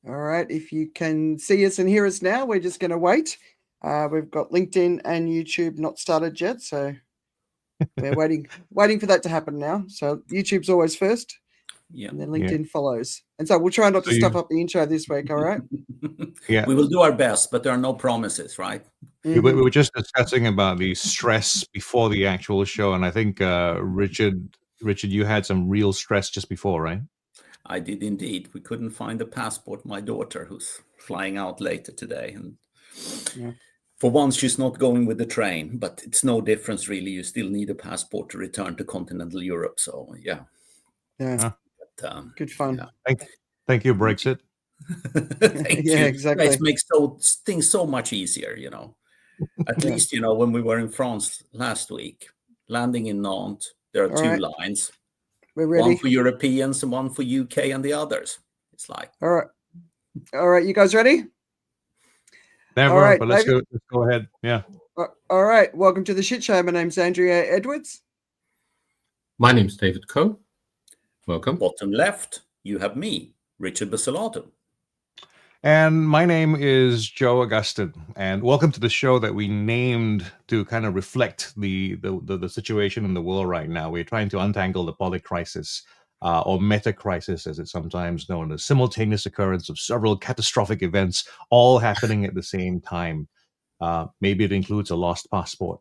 All right. If you can see us and hear us now, we're just going to wait. We've got LinkedIn and YouTube not started yet, so we're waiting for that to happen now. So YouTube's always first, Yeah. and then Yeah. LinkedIn follows. And so we'll try not So to stuff you, up the intro this week. All right. yeah, We will do our best, but there are no promises, right? we Mhm. were just discussing about the stress before the actual show, and I think Richard, you had some real stress just before, right? I did indeed. We couldn't find the passport. My daughter, who's flying out later today, and Yeah. for once she's not going with the train. But it's no difference really. You still need a passport to return to continental Europe. So yeah, Yeah. but, Good fun. yeah. Thank you, Brexit. Thank Yeah. you. You guys Exactly. make things so much easier. At Yeah. least when we were in France last week, landing in Nantes, there are All two right. lines. We're One ready. for Europeans and one for UK and the others. It's like, All right. All right. You guys ready? All Never, right, but David. let's go ahead. Yeah. All right. Welcome to the shit show. My name's Andrea Edwards. My name's David Coe. Welcome. bottom left, you have me, Richard Basalato. And my name is Joe Augustin, and welcome to the show that we named to kind of reflect the situation in the world right now. We're trying to untangle the poly crisis, or meta crisis, as it's sometimes known, a simultaneous occurrence of several catastrophic events all happening at the same time. Maybe it includes a lost passport.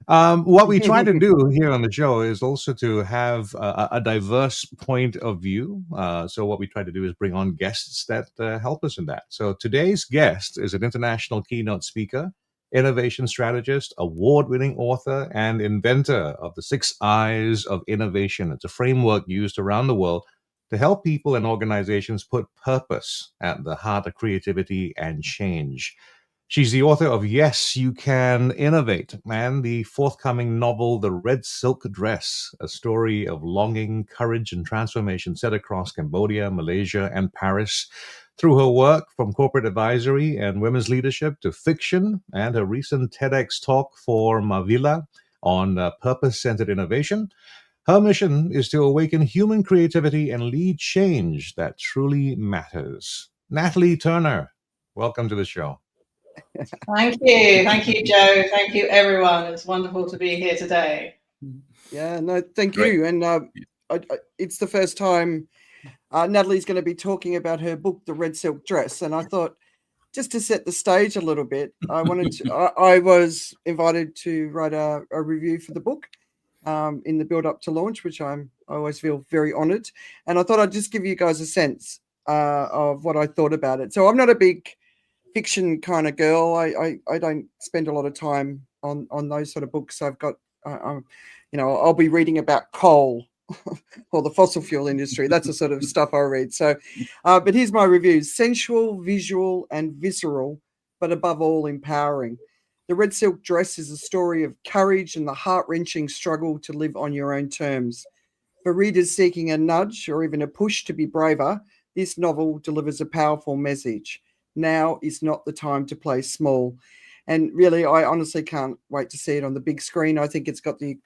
What we try to do here on the show is also to have a diverse point of view. So what we try to do is bring on guests that help us in that. So today's guest is an international keynote speaker, innovation strategist, award-winning author, and inventor of the 6 Eyes of Innovation. It's a framework used around the world to help people and organizations put purpose at the heart of creativity and change. She's the author of Yes, You Can Innovate and the forthcoming novel, The Red Silk Dress, a story of longing, courage, and transformation set across Cambodia, Malaysia, and Paris. Through her work from corporate advisory and women's leadership to fiction, and her recent TEDx talk for Mavila on purpose-centered innovation, her mission is to awaken human creativity and lead change that truly matters. Natalie Turner, welcome to the show. Thank you, Joe. Thank you, everyone. It's wonderful to be here today. Yeah, no, thank Great. you. And it's the first time Natalie's going to be talking about her book, The Red Silk Dress. And I thought, just to set the stage a little bit, I was invited to write a review for the book in the build up to launch, which I always feel very honored. And I thought I'd just give you guys a sense of what I thought about it. So I'm not a big fiction kind of girl. I don't spend a lot of time on those sort of books. I've got, I'll be reading about coal or the fossil fuel industry. That's the sort of stuff I read. So, but here's my review: sensual, visual, and visceral, but above all, empowering. The Red Silk Dress is a story of courage and the heart-wrenching struggle to live on your own terms. For readers seeking a nudge or even a push to be braver, this novel delivers a powerful message. Now is not the time to play small. And really, I honestly can't wait to see it on the big screen. I think it's got the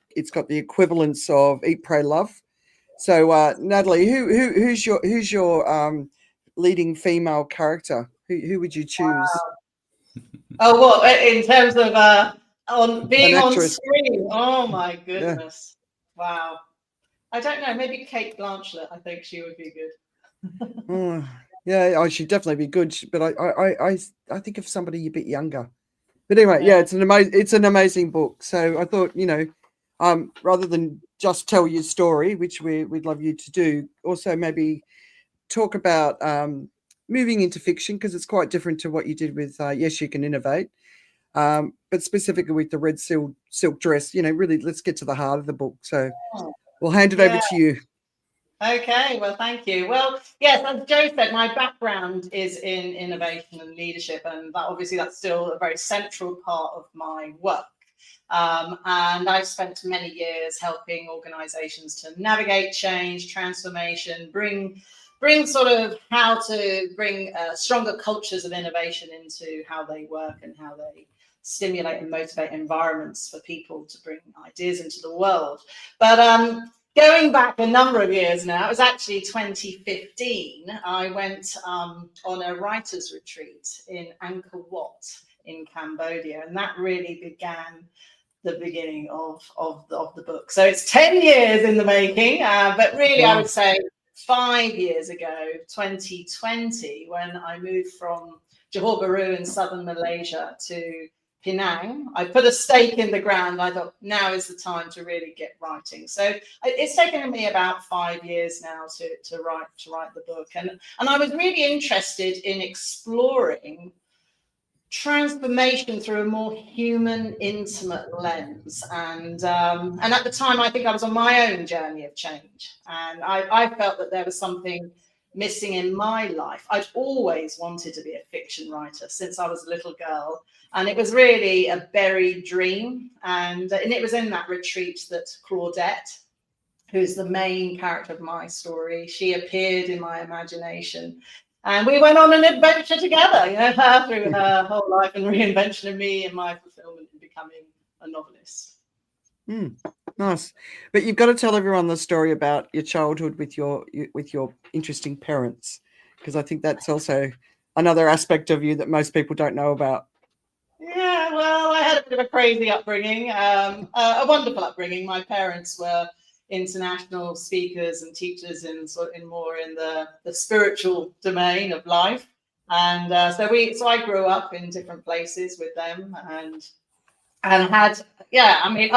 equivalence of Eat, Pray, Love. So, Natalie, who's your leading female character? Who would you choose? Oh, what in terms of on being on actress. screen? Oh my goodness! Yeah. Wow. I don't know. Maybe Kate Blanchett. I think she would be good. Yeah, she'd definitely be good. But I think of somebody a bit younger. But anyway, yeah, it's an amazing book. So I thought, rather than just tell your story, which we'd love you to do, also maybe talk about moving into fiction, because it's quite different to what you did with Yes, You Can Innovate. But specifically with the Red Silk Dress, really, let's get to the heart of the book. So we'll hand it over to you. Okay, well, thank you. Well, yes, as Joe said, my background is in innovation and leadership, and that's still a very central part of my work. And I've spent many years helping organizations to navigate change, transformation, bring sort of how to bring stronger cultures of innovation into how they work and how they stimulate and motivate environments for people to bring ideas into the world. But Going back a number of years now, it was actually 2015. I went on a writer's retreat in Angkor Wat in Cambodia, and that really began the beginning of the book. So it's 10 years in the making, but really I would say 5 years ago, 2020, when I moved from Johor Bahru in southern Malaysia to Penang, I put a stake in the ground. I thought now is the time to really get writing. So it's taken me about 5 years now to write the book, and I was really interested in exploring transformation through a more human, intimate lens. And at the time, I think I was on my own journey of change, and I felt that there was something missing in my life. I'd always wanted to be a fiction writer since I was a little girl, and it was really a buried dream. And it was in that retreat that Claudette, who's the main character of my story, she appeared in my imagination. And we went on an adventure together, you know, her through her whole life and reinvention of me and my fulfillment in becoming a novelist. Nice. But you've got to tell everyone the story about your childhood with your interesting parents, because I think that's also another aspect of you that most people don't know about. Yeah, well, I had a bit of a crazy upbringing, a wonderful upbringing. My parents were international speakers and teachers in more in the spiritual domain of life, and so I grew up in different places with them, and had I mean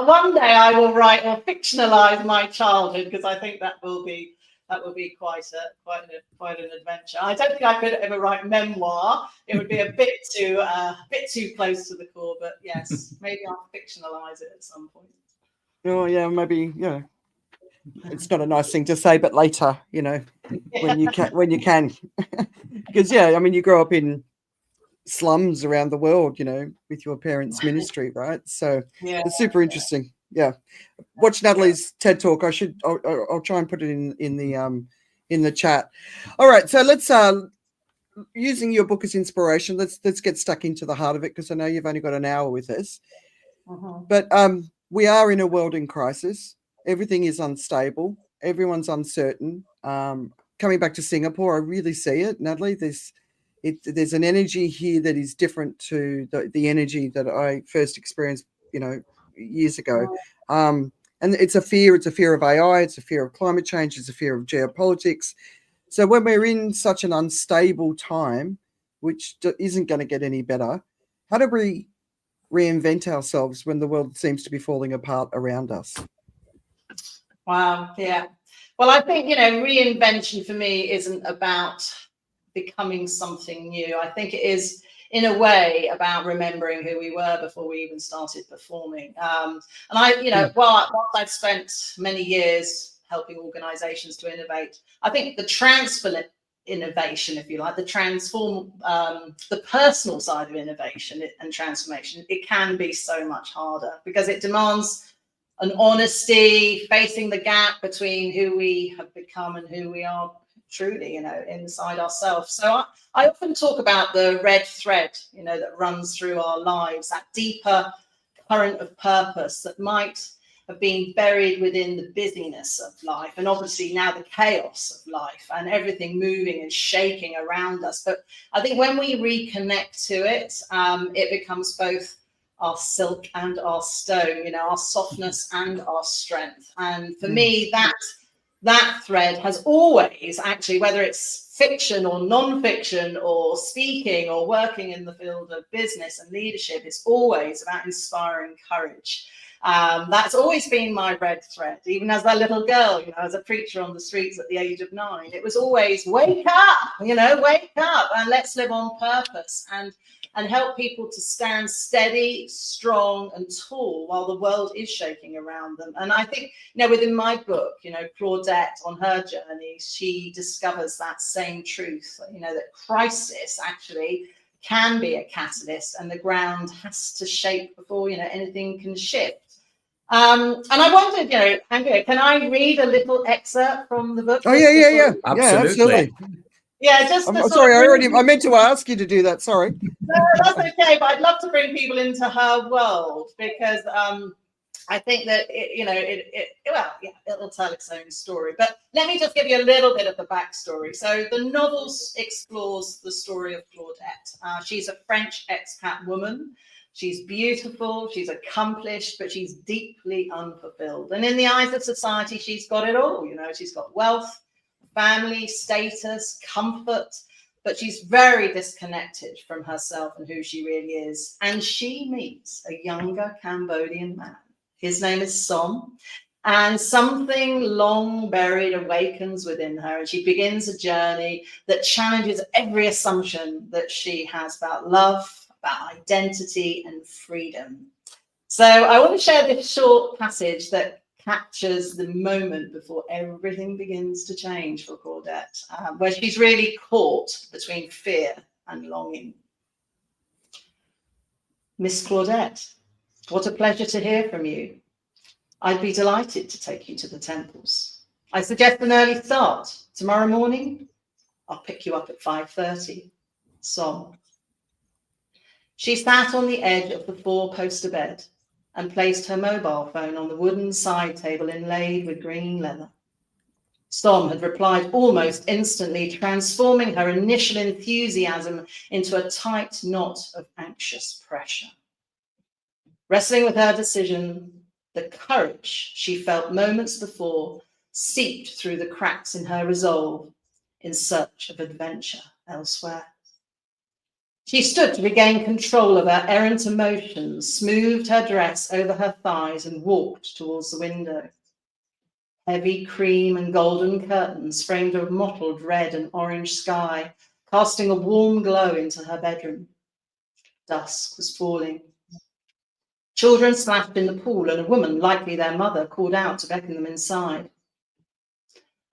one day I will write or fictionalize my childhood, because I think that will be quite an adventure. I don't think I could ever write memoir. It would be a bit too close to the core, but yes, maybe I'll fictionalize it at some point. Oh yeah, maybe, yeah. It's not a nice thing to say, but later, you know, when you can, because I mean, you grow up in slums around the world, you know, with your parents' ministry, right? So it's super interesting. Yeah, watch Natalie's TED Talk. I'll try and put it in the chat. All right, so let's using your book as inspiration. Let's get stuck into the heart of it, because I know you've only got an hour with us. But we are in a world in crisis. Everything is unstable. Everyone's uncertain. Coming back to Singapore, I really see it, Natalie. There's an energy here that is different to the energy that I first experienced, you know, years ago. And it's a fear. It's a fear of AI. It's a fear of climate change. It's a fear of geopolitics. So when we're in such an unstable time, which isn't going to get any better, how do we reinvent ourselves when the world seems to be falling apart around us? Wow. Yeah. Well, I think, reinvention for me isn't about becoming something new. I think it is, in a way, about remembering who we were before we even started performing. And while I've spent many years helping organizations to innovate, I think the transfer innovation, if you like, the personal side of innovation and transformation, it can be so much harder, because it demands an honesty, facing the gap between who we have become and who we are truly, inside ourselves. So I often talk about the red thread, that runs through our lives, that deeper current of purpose that might have been buried within the busyness of life, and obviously now the chaos of life and everything moving and shaking around us. But I think when we reconnect to it, it becomes both our silk and our stone, our softness and our strength. And for me, that thread has always, actually, whether it's fiction or non-fiction or speaking or working in the field of business and leadership, it's always about inspiring courage. That's always been my red thread, even as a little girl, as a preacher on the streets at the age of 9. It was always wake up, wake up, and let's live on purpose and help people to stand steady, strong, and tall while the world is shaking around them. And I think, within my book, Claudette, on her journey, she discovers that same truth, that crisis actually can be a catalyst, and the ground has to shake before, anything can shift. And I wondered, Andrea, can I read a little excerpt from the book? Oh, yeah. Absolutely. Yeah, just I'm sorry, I meant to ask you to do that. Sorry. No, that's okay. But I'd love to bring people into her world, because I think that it'll tell its own story. But let me just give you a little bit of the backstory. So the novel explores the story of Claudette. She's a French expat woman. She's beautiful, she's accomplished, but she's deeply unfulfilled. And in the eyes of society, she's got it all. You know, she's got wealth, family, status, comfort, but she's very disconnected from herself and who she really is. And she meets a younger Cambodian man. His name is Som, and something long buried awakens within her, and she begins a journey that challenges every assumption that she has about love, about identity and freedom. So I want to share this short passage that captures the moment before everything begins to change for Claudette, where she's really caught between fear and longing. Miss Claudette, what a pleasure to hear from you. I'd be delighted to take you to the temples. I suggest an early start. Tomorrow morning, I'll pick you up at 5:30. Som. She sat on the edge of the four-poster bed and placed her mobile phone on the wooden side table inlaid with green leather. Som had replied almost instantly, transforming her initial enthusiasm into a tight knot of anxious pressure. Wrestling with her decision, the courage she felt moments before seeped through the cracks in her resolve in search of adventure elsewhere. She stood to regain control of her errant emotions, smoothed her dress over her thighs and walked towards the window. Heavy cream and golden curtains framed a mottled red and orange sky, casting a warm glow into her bedroom. Dusk was falling. Children splashed in the pool, and a woman, likely their mother, called out to beckon them inside.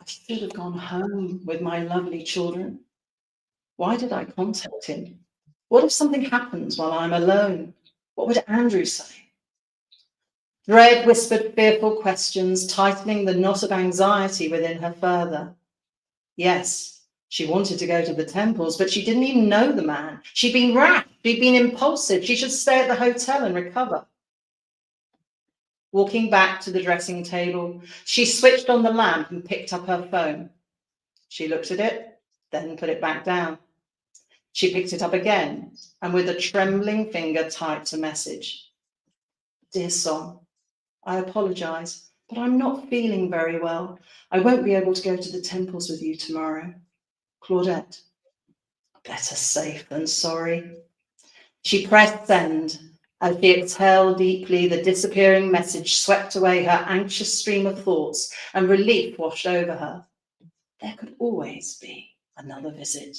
I should have gone home with my lovely children. Why did I contact him? What if something happens while I'm alone? What would Andrew say? Dread whispered fearful questions, tightening the knot of anxiety within her further. Yes, she wanted to go to the temples, but she didn't even know the man. She'd been rash, she'd been impulsive. She should stay at the hotel and recover. Walking back to the dressing table, she switched on the lamp and picked up her phone. She looked at it, then put it back down. She picked it up again, and with a trembling finger typed a message. Dear Som, I apologize, but I'm not feeling very well. I won't be able to go to the temples with you tomorrow. Claudette. Better safe than sorry. She pressed send. As she exhaled deeply, the disappearing message swept away her anxious stream of thoughts, and relief washed over her. There could always be another visit.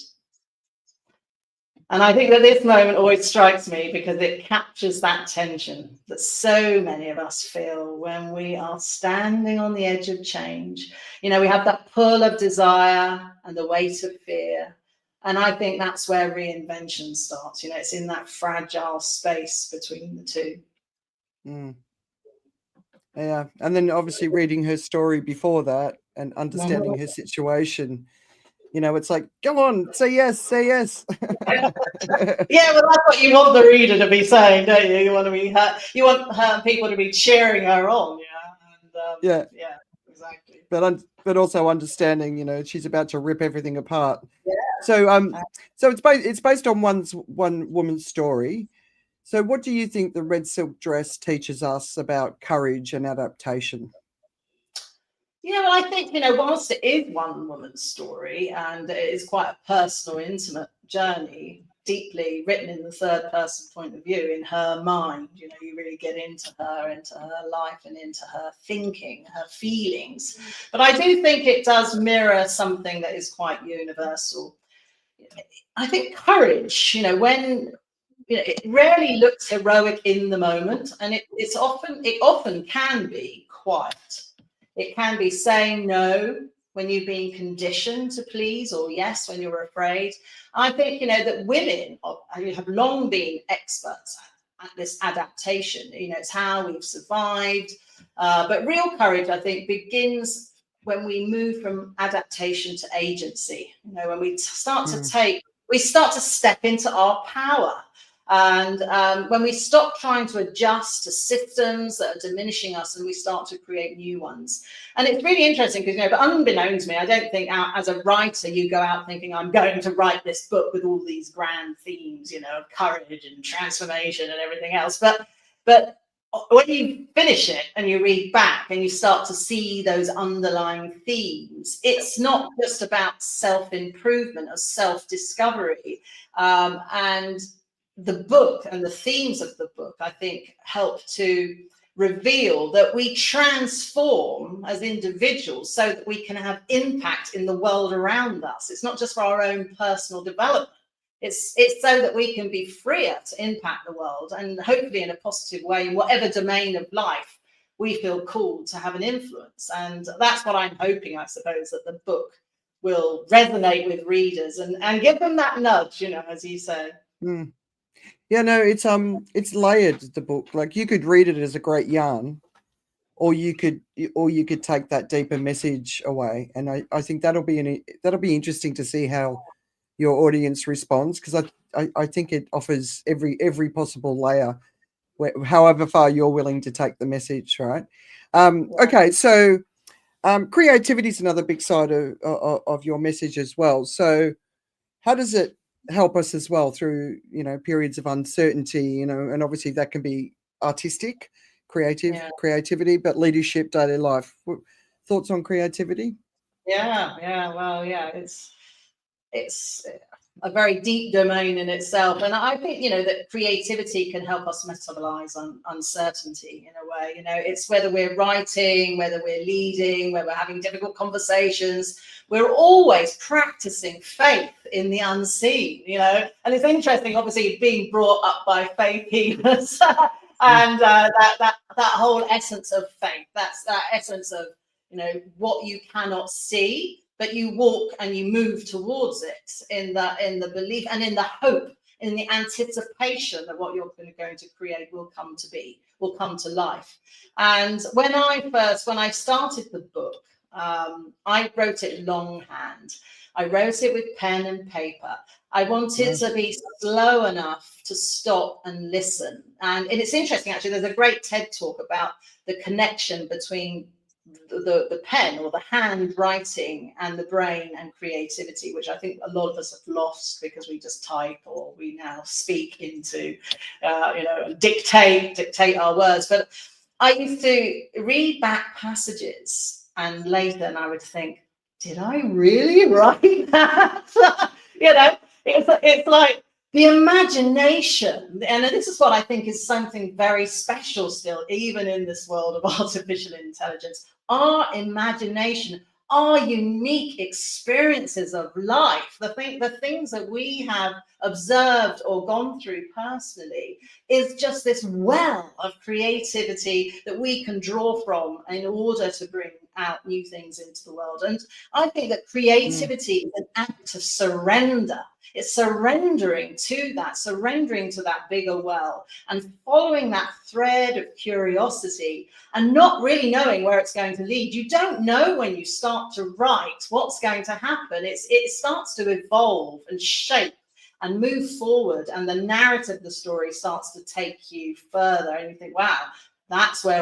And I think that this moment always strikes me because it captures that tension that so many of us feel when we are standing on the edge of change. You know, we have that pull of desire and the weight of fear. And I think that's where reinvention starts. You know, it's in that fragile space between the two. Yeah. And then obviously reading her story before that and understanding her situation, you know, it's like, go on, say yes, say yes. Yeah, well, that's what you want the reader to be saying, don't you? You want to be you want people to be cheering her on, yeah. And yeah, exactly. But also understanding, you know, she's about to rip everything apart. Yeah. So it's based on one woman's story. So what do you think the red silk dress teaches us about courage and adaptation? Yeah, well, I think, you know, whilst it is one woman's story and it is quite a personal, intimate journey, deeply written in the third person point of view, in her mind, you know, you really get into her life and into her thinking, her feelings. But I do think it does mirror something that is quite universal. I think courage, you know, when you know, it rarely looks heroic in the moment, and it often can be quiet. It can be saying no when you've been conditioned to please, or yes when you're afraid. I think, you know, that women have long been experts at this adaptation. You know, it's how we've survived. But real courage, I think, begins when we move from adaptation to agency. You know, when we start to step into our power. And when we stop trying to adjust to systems that are diminishing us and we start to create new ones. And it's really interesting because, but unbeknownst to me, I don't think as a writer, you go out thinking, I'm going to write this book with all these grand themes, of courage and transformation and everything else. But when you finish it and you read back and you start to see those underlying themes, it's not just about self-improvement or self-discovery. And the book and the themes of the book, I think, help to reveal that we transform as individuals so that we can have impact in the world around us. It's not just for our own personal development. It's so that we can be freer to impact the world, and hopefully in a positive way in whatever domain of life we feel called to have an influence. And that's what I'm hoping, I suppose, that the book will resonate with readers and give them that nudge, as you say. Mm. Yeah, no, it's layered, the book. Like, you could read it as a great yarn, or you could take that deeper message away. And I think that'll be interesting to see how your audience responds, because I think it offers every possible layer, however far you're willing to take the message, right? Okay, so creativity is another big side of your message as well. So how does it help us as well through periods of uncertainty, and obviously that can be artistic, creativity, but leadership, daily life. Thoughts on creativity? It's a very deep domain in itself, and I think that creativity can help us metabolize uncertainty in a way. It's whether we're writing, whether we're leading, whether we're having difficult conversations, we're always practicing faith in the unseen. And it's interesting, obviously, being brought up by faith healers and that whole essence of faith. That's that essence of what you cannot see, but you walk and you move towards it in the belief and in the hope, in the anticipation that what you're going to create will come to life. And when I started the book, I wrote it longhand. I wrote it with pen and paper. I wanted to be slow enough to stop and listen. And it's interesting, actually, there's a great TED talk about the connection between the pen or the handwriting and the brain and creativity, which I think a lot of us have lost because we just type, or we now speak into, dictate our words. But I used to read back passages, and later I would think, did I really write that? It's like the imagination, and this is what I think is something very special still, even in this world of artificial intelligence. Our imagination, our unique experiences of life, the things that we have observed or gone through personally, is just this well of creativity that we can draw from in order to bring out new things into the world. And I think that creativity is an act of surrender. It's surrendering to that bigger well and following that thread of curiosity and not really knowing where it's going to lead. You don't know when you start to write what's going to happen. It starts to evolve and shape and move forward, and the narrative of the story starts to take you further, and you think, wow, that's where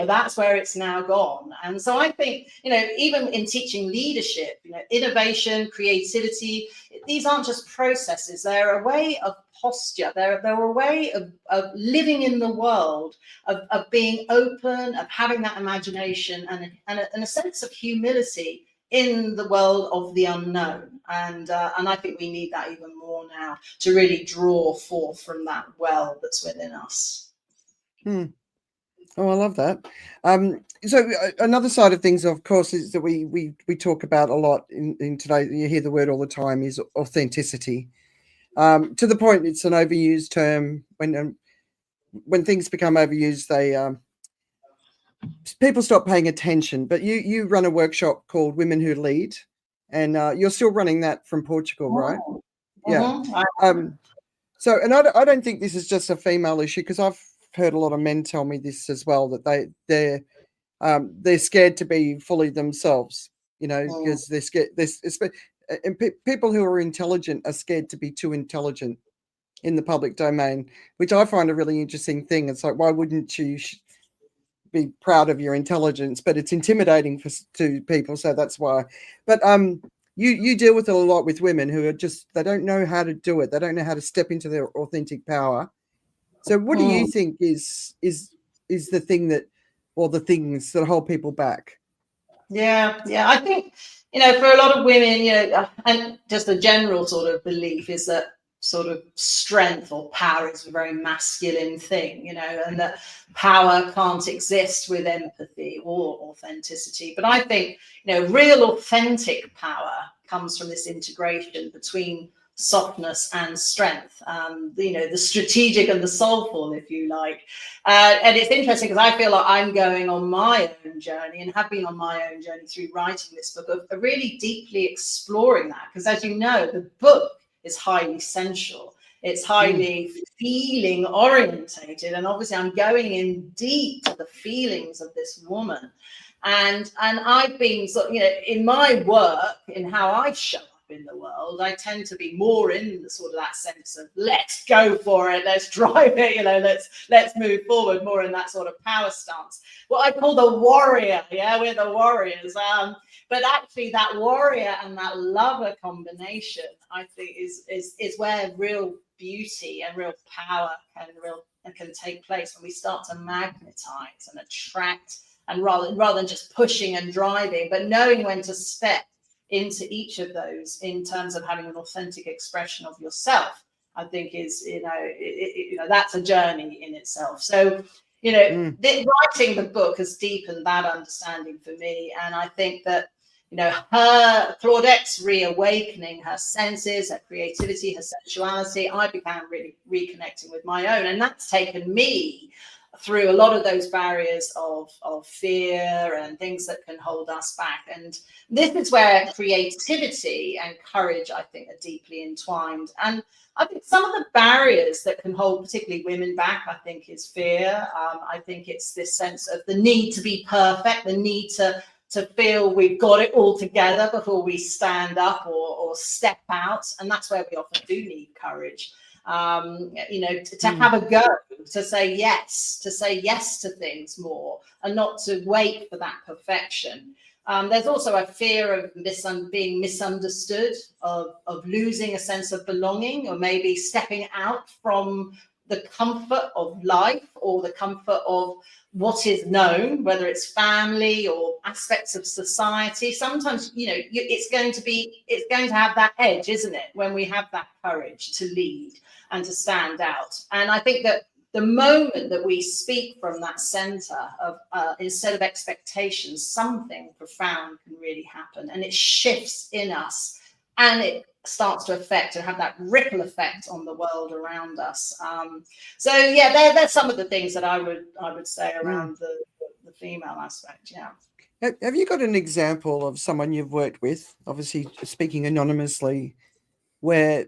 that's where it's now gone. And so I think, even in teaching leadership, innovation, creativity, these aren't just processes. They're a way of posture. They're a way of living in the world, of being open, of having that imagination and a sense of humility in the world of the unknown. And I think we need that even more now to really draw forth from that well that's within us. Oh, I love that. So another side of things, of course, is that we talk about a lot in today. You hear the word all the time, is authenticity. To the point, it's an overused term. When things become overused, people stop paying attention. But you run a workshop called Women Who Lead, and you're still running that from Portugal, right? Yeah. So, and I don't think this is just a female issue, because I've heard a lot of men tell me this as well, that they're scared to be fully themselves, because they're scared. And people who are intelligent are scared to be too intelligent, in the public domain, which I find a really interesting thing. It's like, why wouldn't you be proud of your intelligence? But it's intimidating to people, so that's why. But you deal with it a lot with women who are just, they don't know how to do it. They don't know how to step into their authentic power. So what do you think is the thing that, or the things that hold people back? Yeah, I think, for a lot of women, and just a general sort of belief is that sort of strength or power is a very masculine thing, and that power can't exist with empathy or authenticity. But I think, real authentic power comes from this integration between softness and strength, the strategic and the soulful, if you like. And it's interesting because I feel like I'm going on my own journey and have been on my own journey through writing this book of really deeply exploring that. Because as you know, the book is highly sensual. It's highly feeling orientated. And obviously I'm going in deep to the feelings of this woman. And I've been in my work, in how I show up in the world, I tend to be more in the sort of that sense of let's go for it, let's drive it, let's move forward, more in that sort of power stance. What I call the warrior, we're the warriors. But actually that warrior and that lover combination, I think, is where real beauty and real power can take place, when we start to magnetize and attract, and rather than just pushing and driving, but knowing when to step into each of those in terms of having an authentic expression of yourself, I think is, that's a journey in itself. So, writing the book has deepened that understanding for me. And I think that, Claudette's reawakening her senses, her creativity, her sensuality, I began really reconnecting with my own. And that's taken me through a lot of those barriers of fear and things that can hold us back. And this is where creativity and courage, I think, are deeply entwined. And I think some of the barriers that can hold particularly women back, I think, is fear. I think it's this sense of the need to be perfect, the need to feel we've got it all together before we stand up or step out. And that's where we often do need courage. To have a go, to say yes to things more, and not to wait for that perfection. There's also a fear of being misunderstood, of losing a sense of belonging, or maybe stepping out from the comfort of life or the comfort of what is known, whether it's family or aspects of society. Sometimes, it's going to have that edge, isn't it, when we have that courage to lead and to stand out. And I think that the moment that we speak from that center of instead of expectations, something profound can really happen, and it shifts in us, and it starts to affect and have that ripple effect on the world around us. There's some of the things that I would say around the female aspect. Have you got an example of someone you've worked with, obviously speaking anonymously, where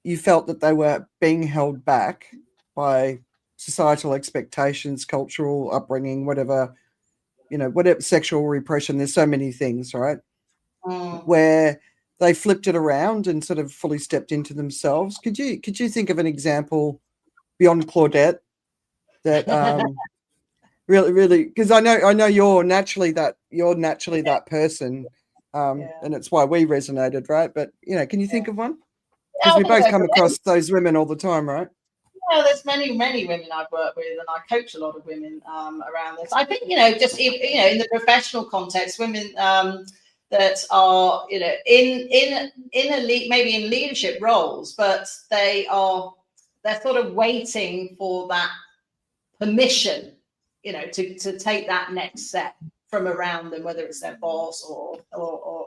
you felt that they were being held back by societal expectations, cultural upbringing, whatever, whatever, sexual repression? There's so many things, right? Where they flipped it around and sort of fully stepped into themselves. Could you think of an example beyond Claudette that really, because I know you're naturally that person, and it's why we resonated, right? But can you think of one? Because we both come across those women all the time, right? Yeah, there's many women I've worked with, and I coach a lot of women around this. I think just in the professional context, women that are maybe in leadership roles, but they're sort of waiting for that permission, to take that next step from around them, whether it's their boss or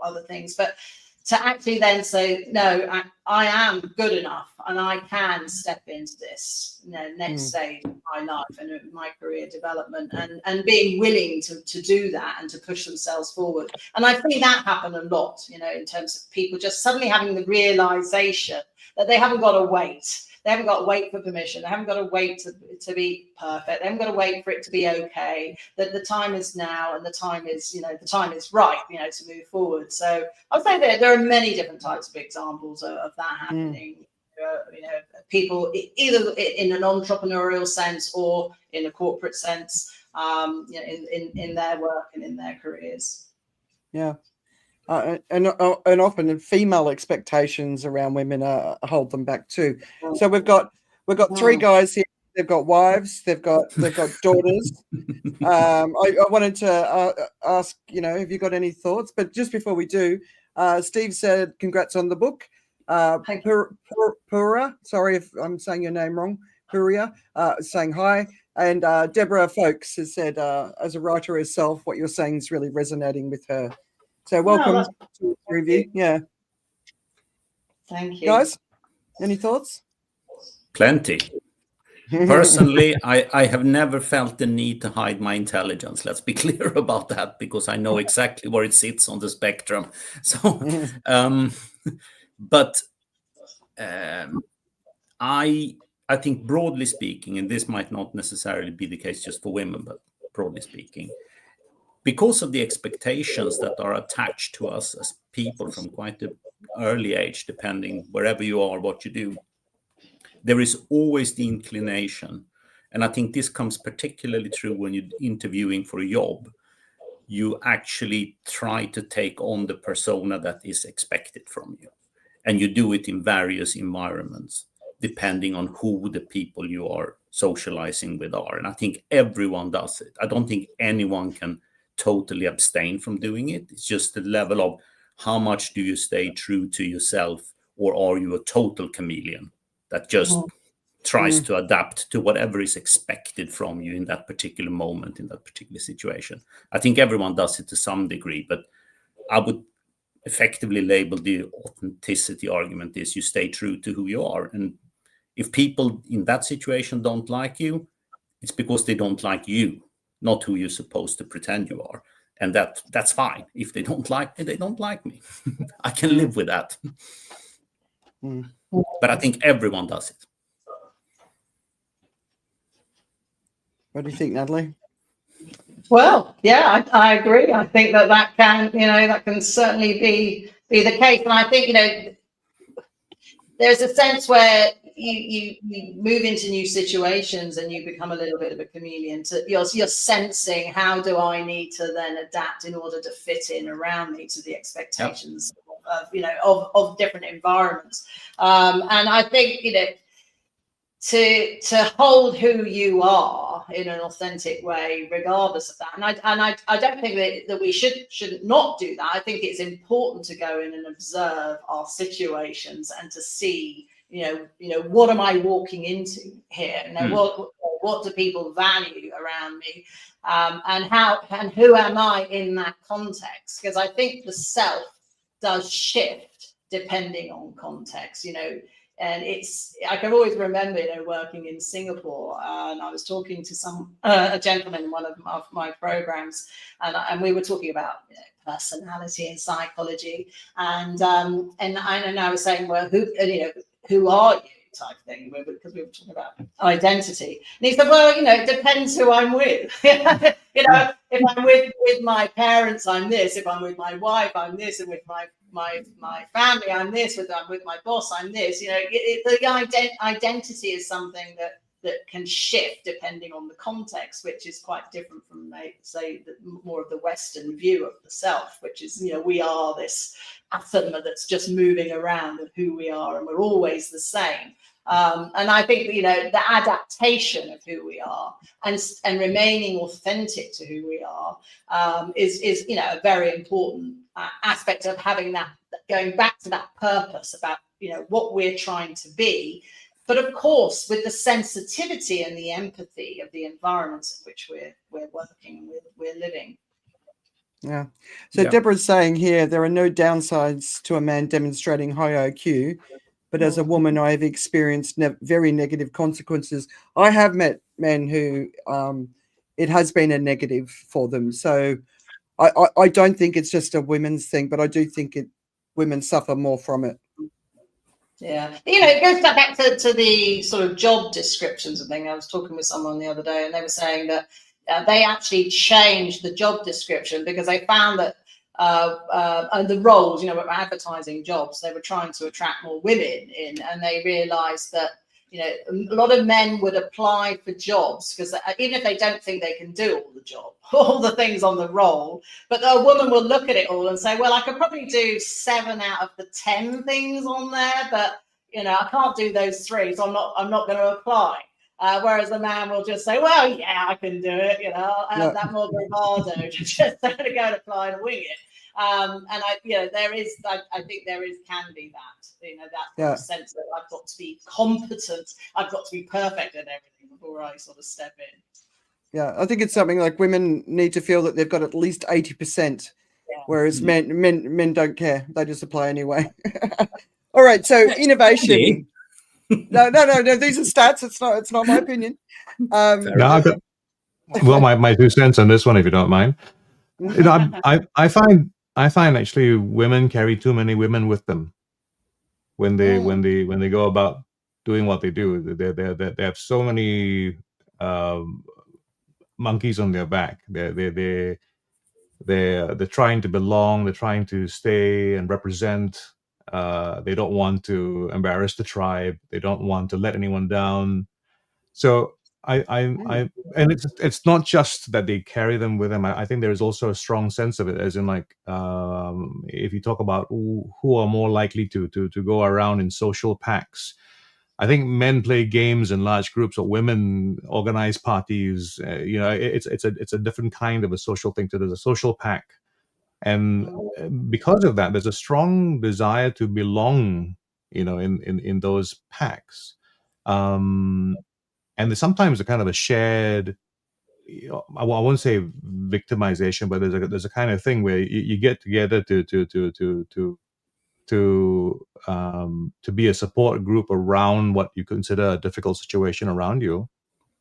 other things, but to actually then say, no, I am good enough and I can step into this next stage of my life and my career development, and being willing to do that and to push themselves forward. And I think that happened a lot, in terms of people just suddenly having the realization that they haven't got to wait. They haven't got to wait for permission. They haven't got to wait to be perfect. They haven't got to wait for it to be okay. That the time is now, and the time is right, to move forward. So I'd say there are many different types of examples of that happening. people either in an entrepreneurial sense or in a corporate sense, in their work and in their careers. Yeah. And often female expectations around women hold them back too. So we've got three guys here. They've got wives. They've got daughters. I wanted to ask, have you got any thoughts? But just before we do, Steve said, "Congrats on the book." Pura, sorry if I'm saying your name wrong. Puria, saying hi. And Deborah Folks has said, as a writer herself, what you're saying is really resonating with her. So welcome to the review. Yeah. Thank you. Guys, any thoughts? Plenty. Personally, I have never felt the need to hide my intelligence. Let's be clear about that, because I know exactly where it sits on the spectrum. So, but I think broadly speaking, and this might not necessarily be the case just for women, but broadly speaking, because of the expectations that are attached to us as people from quite an early age, depending wherever you are, what you do, there is always the inclination. And I think this comes particularly true when you're interviewing for a job. You actually try to take on the persona that is expected from you. And you do it in various environments, depending on who the people you are socializing with are. And I think everyone does it. I don't think anyone can totally abstain from doing it. It's just the level of how much do you stay true to yourself, or are you a total chameleon that just tries to adapt to whatever is expected from you in that particular moment, in that particular situation. I think everyone does it to some degree, but I would effectively label the authenticity argument is you stay true to who you are. And if people in that situation don't like you, it's because they don't like you, not who you're supposed to pretend you are. And that's fine. If they don't like me, they don't like me. I can live with that. But I think everyone does it. What do you think, Natalie? Well, yeah, I agree. I think that can certainly be the case. And I think, there's a sense where you move into new situations and you become a little bit of a chameleon. You're sensing, how do I need to then adapt in order to fit in around me to the expectations of different environments. And I think, to hold who you are in an authentic way, regardless of that. And I don't think that we should not do that. I think it's important to go in and observe our situations and to see, what am I walking into here? What do people value around me? And who am I in that context? Because I think the self does shift depending on context, And I can always remember, working in Singapore, and I was talking to a gentleman in one of my programs, and we were talking about personality and psychology, and I was saying, well, who are you, type thing, because we were talking about identity, and he said, well, it depends who I'm with. If I'm with my parents, I'm this. If I'm with my wife, I'm this. And with my family, I'm this. I'm with my boss, I'm this. The identity is something that can shift depending on the context, which is quite different from, say, more of the Western view of the self, which is, we are this atom that's just moving around of who we are, and we're always the same. And I think, the adaptation of who we are and remaining authentic to who we are is a very important aspect of having that, going back to that purpose about, what we're trying to be. But of course, with the sensitivity and the empathy of the environments in which we're working and we're living. Yeah. So Deborah's saying here, there are no downsides to a man demonstrating high IQ. But as a woman, I have experienced very negative consequences. I have met men who it has been a negative for them. So I don't think it's just a women's thing, but I do think women suffer more from it. Yeah. It goes back to the sort of job descriptions and thing. I was talking with someone the other day, and they were saying that they actually changed the job description because they found that and the roles, you know, were advertising jobs. They were trying to attract more women in, and they realised that, you know, a lot of men would apply for jobs because even if they don't think they can do all the job, all the things on the role, but a woman will look at it all and say, well, I could probably do 7 out of the 10 things on there, but, you know, I can't do those 3, so I'm not going to apply. Whereas the man will just say, well, yeah, I can do it, you know, and that more bravado to just go and apply and wing it. And you know, I think can be that, you know, that sense that I've got to be competent, I've got to be perfect at everything before I sort of step in. Yeah, I think it's something like women need to feel that they've got at least 80%, whereas men don't care. They just apply anyway. All right, so innovation. No. These are stats. It's not my opinion. Well, my 2 cents on this one, if you don't mind. You know, I find actually women carry too many women with them when they go about doing what they do. They have so many monkeys on their back. They're trying to belong. They're trying to stay and represent. They don't want to embarrass the tribe. They don't want to let anyone down. So and it's not just that they carry them with them. I think there is also a strong sense of it, as in like if you talk about who are more likely to go around in social packs. I think men play games in large groups, or women organize parties. You know, it's a different kind of a social thing. So there's a social pack, and because of that, there's a strong desire to belong. You know, in those packs. And there's sometimes a kind of a shared, I won't say victimization, but there's a kind of thing where you get together to be a support group around what you consider a difficult situation around you.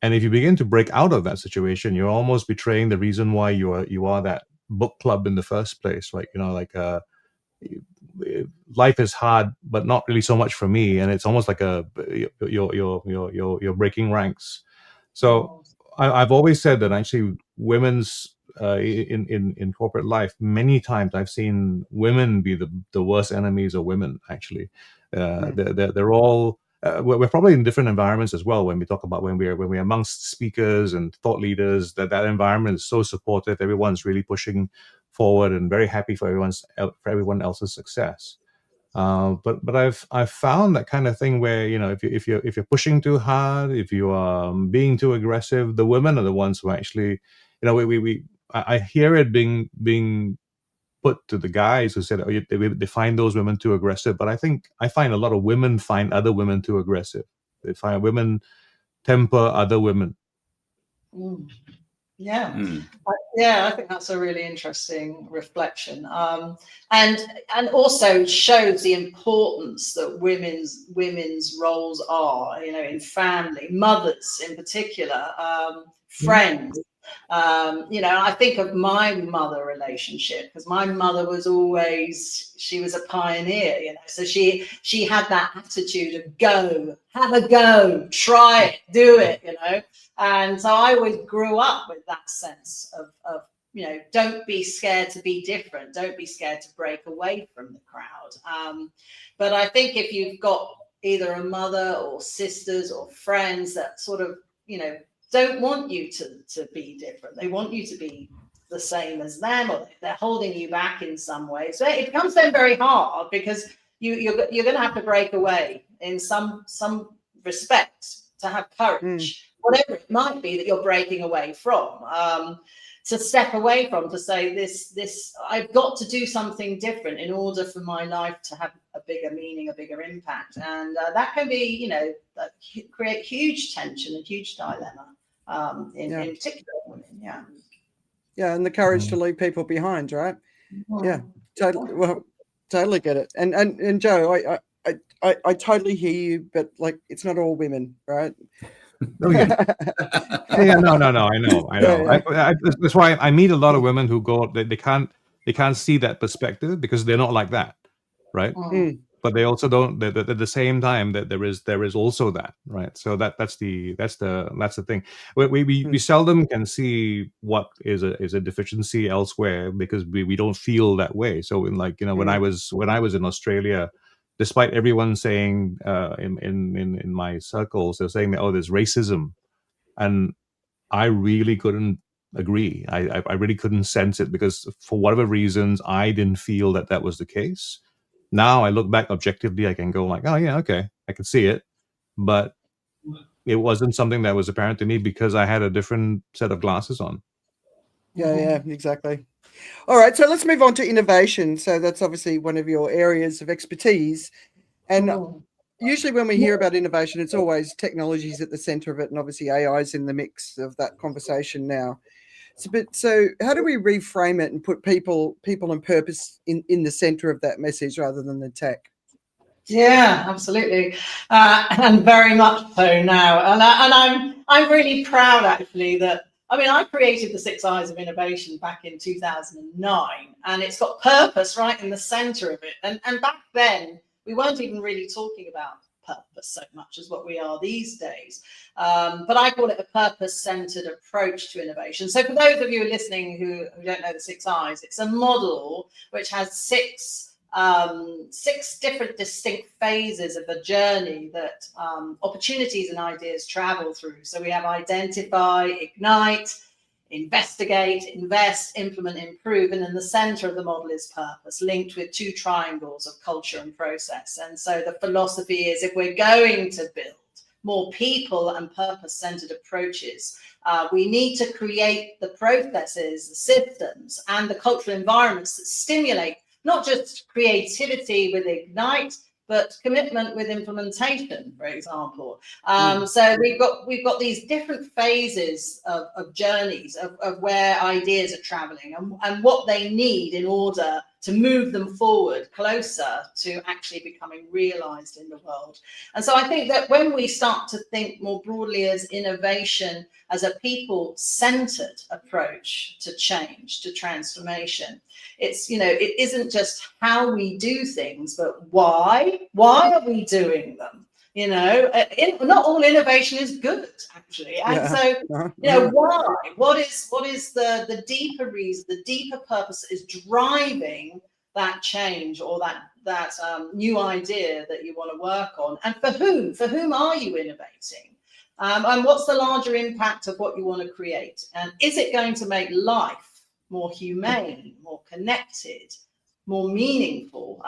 And if you begin to break out of that situation, you're almost betraying the reason why you are that book club in the first place. Like, you know, like life is hard, but not really so much for me, and it's almost like you're breaking ranks. So I've always said that actually women's in corporate life, many times I've seen women be the worst enemies of women. Actually, they're all we're probably in different environments as well. When we talk about when we're amongst speakers and thought leaders, that environment is so supportive. Everyone's really pushing forward and very happy for everyone else's success. But I've found that kind of thing where, you know, if you're pushing too hard, if you are being too aggressive, the women are the ones who actually, you know, I hear it being put to the guys who said, oh, they find those women too aggressive. But I find a lot of women find other women too aggressive. They find women temper other women. Yeah, I think that's a really interesting reflection, and also shows the importance that women's roles are, you know, in family, mothers in particular, friends. You know, I think of my mother relationship, because my mother was she was a pioneer, you know, so she had that attitude of go, have a go, try it, do it, you know. And so I always grew up with that sense of, you know, don't be scared to be different. Don't be scared to break away from the crowd. But I think if you've got either a mother or sisters or friends that sort of, you know, don't want you to be different, they want you to be the same as them, or they're holding you back in some way. So it becomes then very hard, because you're going to have to break away in some respects to have courage. Whatever it might be that you're breaking away from, to step away from, to say this, I've got to do something different in order for my life to have a bigger meaning, a bigger impact. And that can be, you know, create huge tension and huge dilemma in particular women. Yeah, and the courage to leave people behind, right? Yeah, totally. Well, totally get it. And Joe, I totally hear you, but like, it's not all women, right? Oh yeah, no. I know. Yeah. That's why I meet a lot of women who go. They can't see that perspective because they're not like that, right? but they also don't. At the same time, that there is also that, right? So that's the thing. We seldom can see what is a deficiency elsewhere because we don't feel that way. So when I was in Australia, despite everyone saying in my circles, they're saying that, oh, there's racism, and I really couldn't agree. I really couldn't sense it because for whatever reasons, I didn't feel that was the case. Now I look back objectively, I can go like, oh yeah, okay, I can see it, but it wasn't something that was apparent to me because I had a different set of glasses on. Yeah, exactly. All right, so let's move on to innovation. So that's obviously one of your areas of expertise. And usually when we hear about innovation, it's always technology's at the center of it, and obviously AI is in the mix of that conversation now. So how do we reframe it and put people and purpose in the center of that message rather than the tech? Yeah, absolutely, and very much so now. And I'm really proud actually that, I mean, I created the 6 Eyes of Innovation back in 2009, and it's got purpose right in the center of it. And back then we weren't even really talking about purpose so much as what we are these days. But I call it a purpose-centered approach to innovation. So for those of you listening who don't know the 6 Eyes, it's a model which has six different distinct phases of the journey that opportunities and ideas travel through. So we have identify, ignite, investigate, invest, implement, improve, and in the center of the model is purpose, linked with 2 triangles of culture and process. And so the philosophy is, if we're going to build more people and purpose-centered approaches, we need to create the processes, the systems, and the cultural environments that stimulate not just creativity with Ignite, but commitment with implementation, for example. So we've got these different phases of journeys of where ideas are traveling and what they need in order to move them forward closer to actually becoming realized in the world. And so I think that when we start to think more broadly as innovation as a people-centered approach to change, to transformation, it's, it isn't just how we do things, but why are we doing them? Not all innovation is good, actually. And so, why? What is the deeper reason, the deeper purpose that is driving that change or that new idea that you want to work on? And for whom? For whom are you innovating? And what's the larger impact of what you want to create? And is it going to make life more humane, more connected, more meaningful?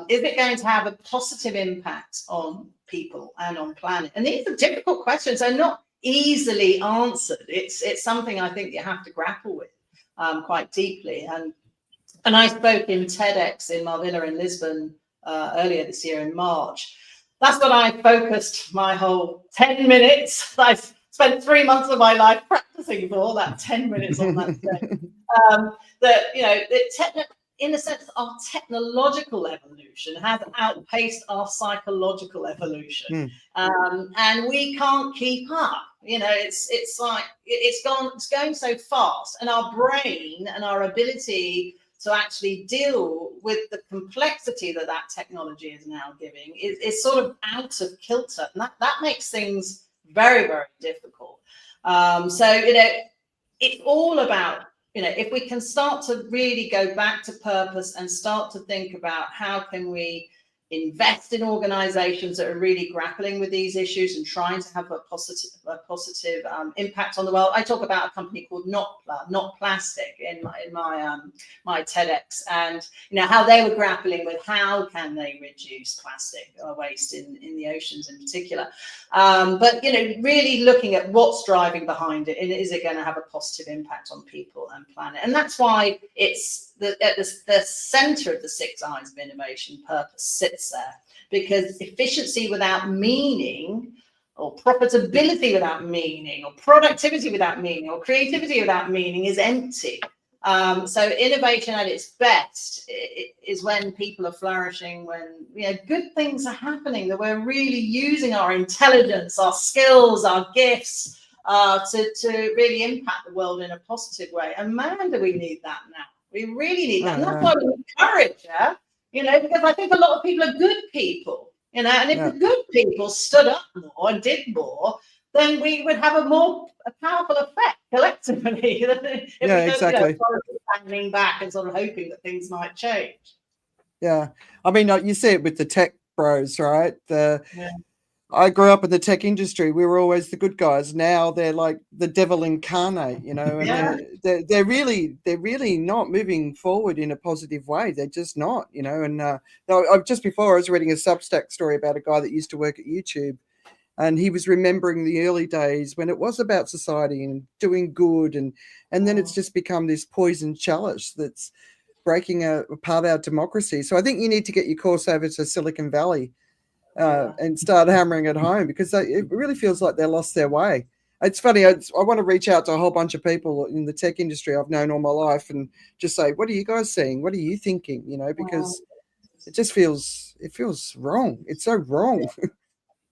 Is it going to have a positive impact on people and on planet? And these are difficult questions. They're not easily answered. It's something I think you have to grapple with quite deeply. And I spoke in TEDx in Marvilla in Lisbon earlier this year in March. That's what I focused my whole 10 minutes. I spent 3 months of my life practicing for all that 10 minutes on that stage. In a sense, our technological evolution has outpaced our psychological evolution, and we can't keep up. It's like it's going so fast, and our brain and our ability to actually deal with the complexity that technology is now giving is sort of out of kilter, and that makes things very, very difficult. It's all about, if we can start to really go back to purpose and start to think about how can we invest in organizations that are really grappling with these issues and trying to have a positive impact on the world. I talk about a company called Not Plastic in my TEDx, and how they were grappling with how can they reduce plastic waste in the oceans in particular. But really looking at what's driving behind it, and is it going to have a positive impact on people and planet? And that's why it's at the center of the 6 Eyes of Innovation. Purpose sits there, because efficiency without meaning, or profitability without meaning, or productivity without meaning, or creativity without meaning is empty. So innovation at its best is when people are flourishing, when good things are happening, that we're really using our intelligence, our skills, our gifts to really impact the world in a positive way. And man, do we need that now. We really need that. And that's why we need courage, because I think a lot of people are good people, and if the good people stood up more and did more, then we would have a powerful effect collectively. If we don't, exactly. Standing back and sort of hoping that things might change. Yeah, I mean, you see it with the tech bros, right? I grew up in the tech industry. We were always the good guys. Now they're like the devil incarnate, and they're really not moving forward in a positive way. They're just not, And just before I was reading a Substack story about a guy that used to work at YouTube, and he was remembering the early days when it was about society and doing good, and then it's just become this poison chalice that's breaking apart our democracy. So I think you need to get your course over to Silicon Valley and start hammering it home, because it really feels like they lost their way. It's funny. I want to reach out to a whole bunch of people in the tech industry I've known all my life and just say, what are you guys seeing? What are you thinking? Because it just feels wrong. It's so wrong.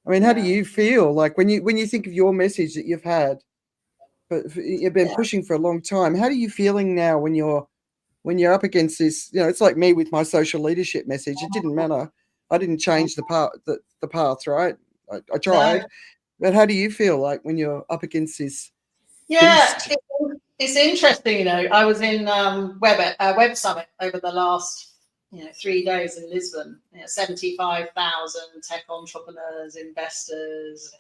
I mean, how do you feel like when you think of your message that you've had, but you've been pushing for a long time? How are you feeling now when you're up against this? It's like me with my social leadership message. It didn't matter. I didn't change the path, right? I tried, but how do you feel like when you're up against this? Yeah, it's interesting. I was in Web Summit over the last 3 days in Lisbon. 75,000 tech entrepreneurs, investors,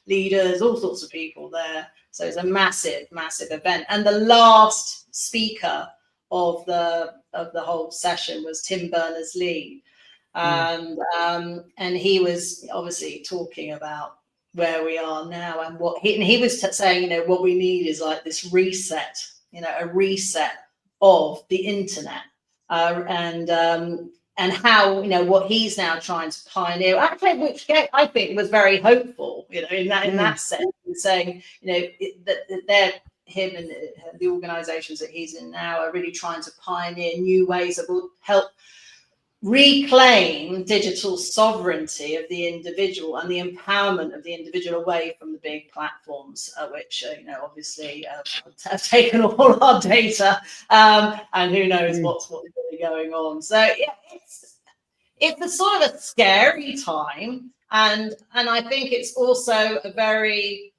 leaders, all sorts of people there. So it's a massive, massive event. And the last speaker of the whole session was Tim Berners-Lee. And he was obviously talking about where we are now and what he was saying, what we need is like this reset, a reset of the internet, and how, what he's now trying to pioneer, actually, which I think was very hopeful, in that sense, saying, that him and the organizations that he's in now are really trying to pioneer new ways that will help reclaim digital sovereignty of the individual and the empowerment of the individual away from the big platforms, which obviously have taken all our data, and who knows what's really going on. So it's a sort of a scary time, and I think it's also a very,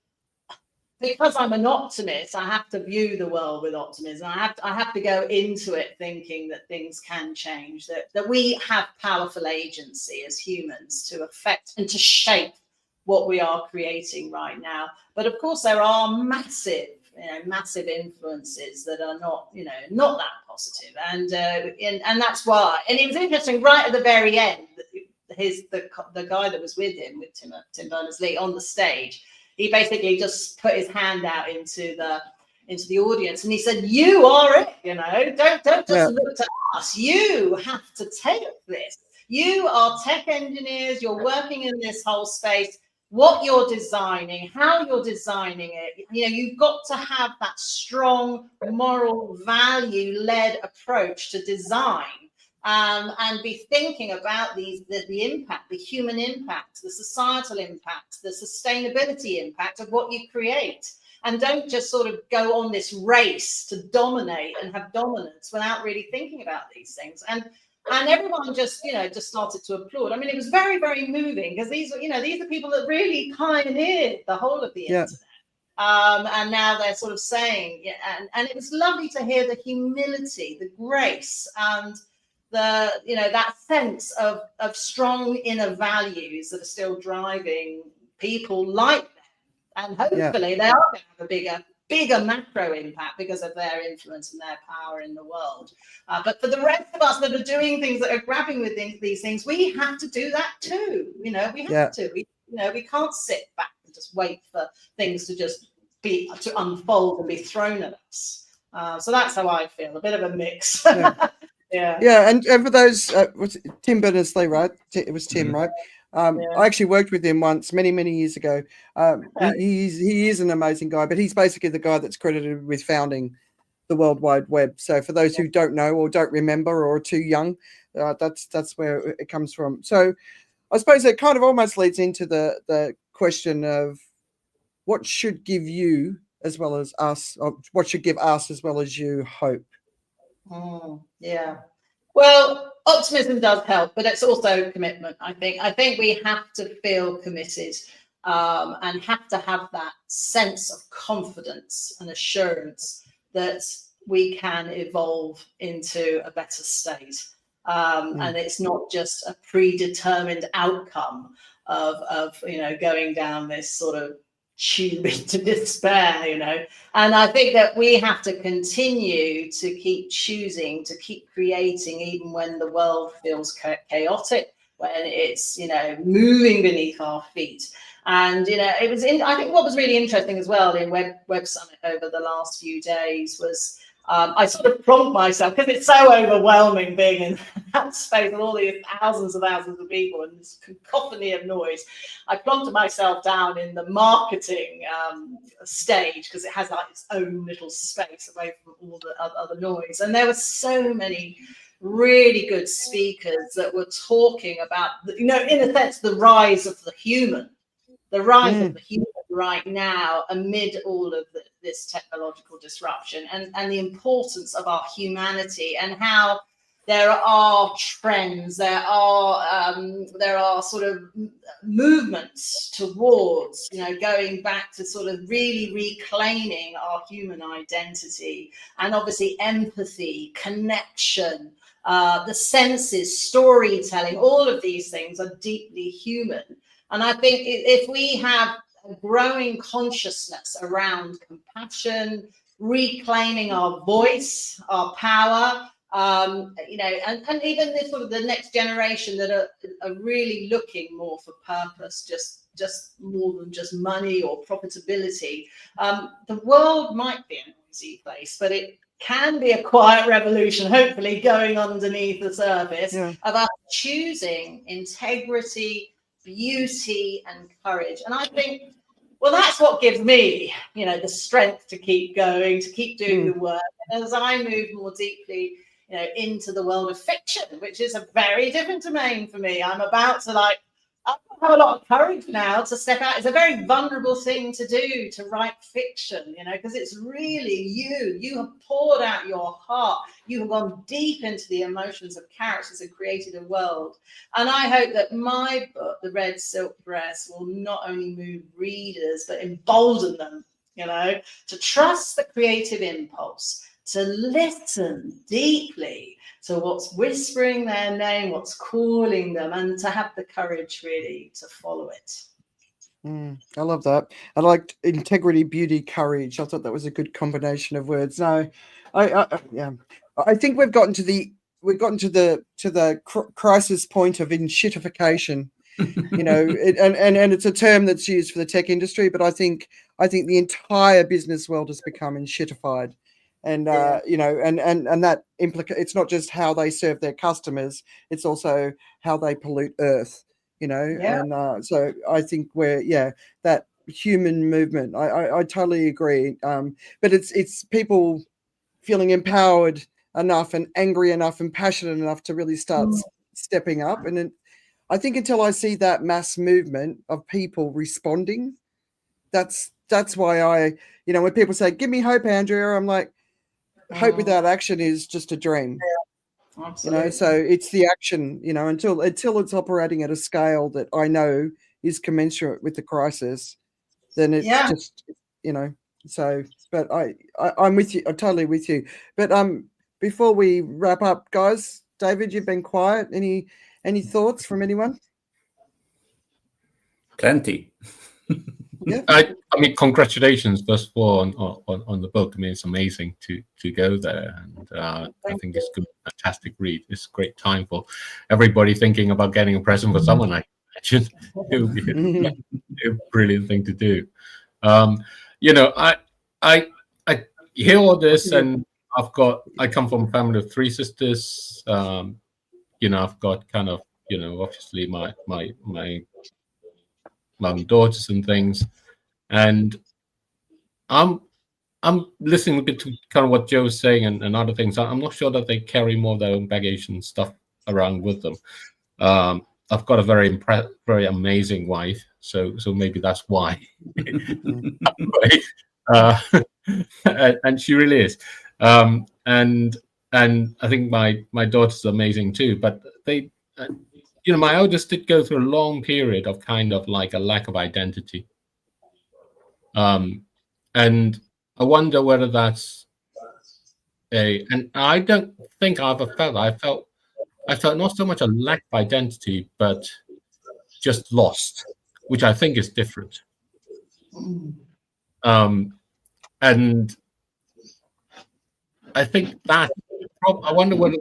because I'm an optimist, I have to view the world with optimism. I have to go into it thinking that things can change, that we have powerful agency as humans to affect and to shape what we are creating right now. But of course, there are massive influences that are not that positive, and that's why. And it was interesting right at the very end. The guy that was with him, with Tim Berners-Lee on the stage, he basically just put his hand out into the audience, and he said, "You are it. Don't just look to us. You have to take this. You are tech engineers. You're working in this whole space. What you're designing, how you're designing it. You've got to have that strong moral value-led approach to design." And be thinking about the impact, the human impact, the societal impact, the sustainability impact of what you create. And don't just sort of go on this race to dominate and have dominance without really thinking about these things. And everyone just started to applaud. I mean, it was very, very moving, because these are people that really pioneered the whole of the internet. And now they're sort of saying, and it was lovely to hear the humility, the grace, and that sense of strong inner values that are still driving people like them. And hopefully they are going to have a bigger macro impact because of their influence and their power in the world. But for the rest of us that are doing things, that are grabbing with these things, we have to do that too. We have to. We can't sit back and just wait for things to unfold and be thrown at us. So that's how I feel. A bit of a mix. And for those, Tim Berners-Lee, right? It was Tim, right? I actually worked with him once, many, many years ago. He is an amazing guy, but he's basically the guy that's credited with founding the World Wide Web. So for those who don't know or don't remember or are too young, that's where it comes from. So I suppose it kind of almost leads into the question of what should give you as well as us, or what should give us as well as you hope. Well, optimism does help, but it's also commitment. I think we have to feel committed, and have to have that sense of confidence and assurance that we can evolve into a better state. And it's not just a predetermined outcome of going down this sort of tube into despair, and I think that we have to continue to keep choosing, to keep creating, even when the world feels chaotic, when it's moving beneath our feet. And it was I think what was really interesting as well in Web Summit over the last few days was I sort of prompt myself, because it's so overwhelming being in that space with all these thousands of people and this cacophony of noise. I prompted myself down in the marketing stage, because it has like its own little space away from all the other noise. And there were so many really good speakers that were talking about, in a sense, the rise of the human. The rise of the human right now amid all of this technological disruption, and the importance of our humanity, and how there are trends, there are sort of movements towards, going back to sort of really reclaiming our human identity, and obviously empathy, connection, the senses, storytelling, all of these things are deeply human. And I think if we have a growing consciousness around compassion, reclaiming our voice, our power, and even this sort of the next generation that are really looking more for purpose, just more than just money or profitability, the world might be a noisy place, but it can be a quiet revolution, hopefully going underneath the surface, of us choosing integrity, beauty and courage. And I think, well, that's what gives me, the strength to keep going, to keep doing the work. And as I move more deeply, into the world of fiction, which is a very different domain for me, I'm about to I have a lot of courage now to step out. It's a very vulnerable thing to do, to write fiction, because it's really you have poured out your heart. You have gone deep into the emotions of characters and created a world. And I hope that my book, The Red Silk Dress, will not only move readers, but embolden them, to trust the creative impulse, to listen deeply to what's whispering their name, what's calling them, and to have the courage really to follow it. I love that. I liked integrity, beauty, courage. I thought that was a good combination of words. No, I think we've gotten to the crisis point of enshittification. And it's a term that's used for the tech industry, but I think the entire business world has become enshittified. And and that it's not just how they serve their customers, it's also how they pollute Earth, and so I think that human movement, I totally agree, but it's people feeling empowered enough and angry enough and passionate enough to really start stepping up. And then I think until I see that mass movement of people responding, that's why I, when people say, give me hope, Andrea, I'm like, hope without action is just a dream. Absolutely. So it's the action, until it's operating at a scale that I know is commensurate with the crisis, then it's just, so, but I'm with you. I'm totally with you. But before we wrap up, guys, David, you've been quiet. Any thoughts from anyone? Plenty. Yeah. I mean, congratulations first of all on the book. I mean, it's amazing to go there, and I think it's a fantastic read. It's a great time for everybody thinking about getting a present for someone. I imagine it would be a brilliant thing to do. I hear all this, and I come from a family of three sisters. I've got kind of obviously my mum and daughters and things, and I'm listening a bit to kind of what Joe's saying and other things. I'm not sure that they carry more of their own baggage and stuff around with them. I've got a very amazing wife, so maybe that's why. And she really is. And and I think my daughter's amazing too. But they, my eldest did go through a long period of kind of like a lack of identity, and I wonder whether that's and I don't think I ever felt that. I felt not so much a lack of identity, but just lost, which I think is different. And I think that I wonder whether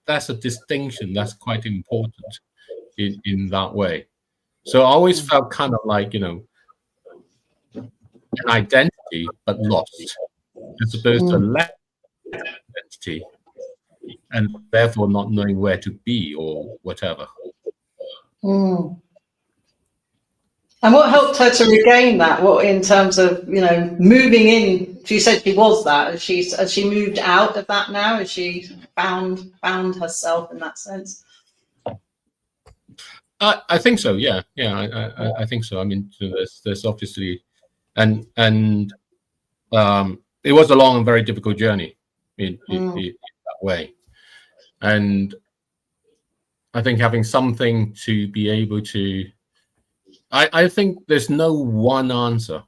that's a distinction that's quite important in that way. So I always felt kind of like, an identity but lost, as opposed to lack of identity and therefore not knowing where to be or whatever. And what helped her to regain that? What, in terms of, moving in? She said she was that. Has she moved out of that now? Has she found herself in that sense? I think so. Yeah. I think so. I mean, there's obviously, and it was a long and very difficult journey in that way, and I think having something to be able to. I think there's no one answer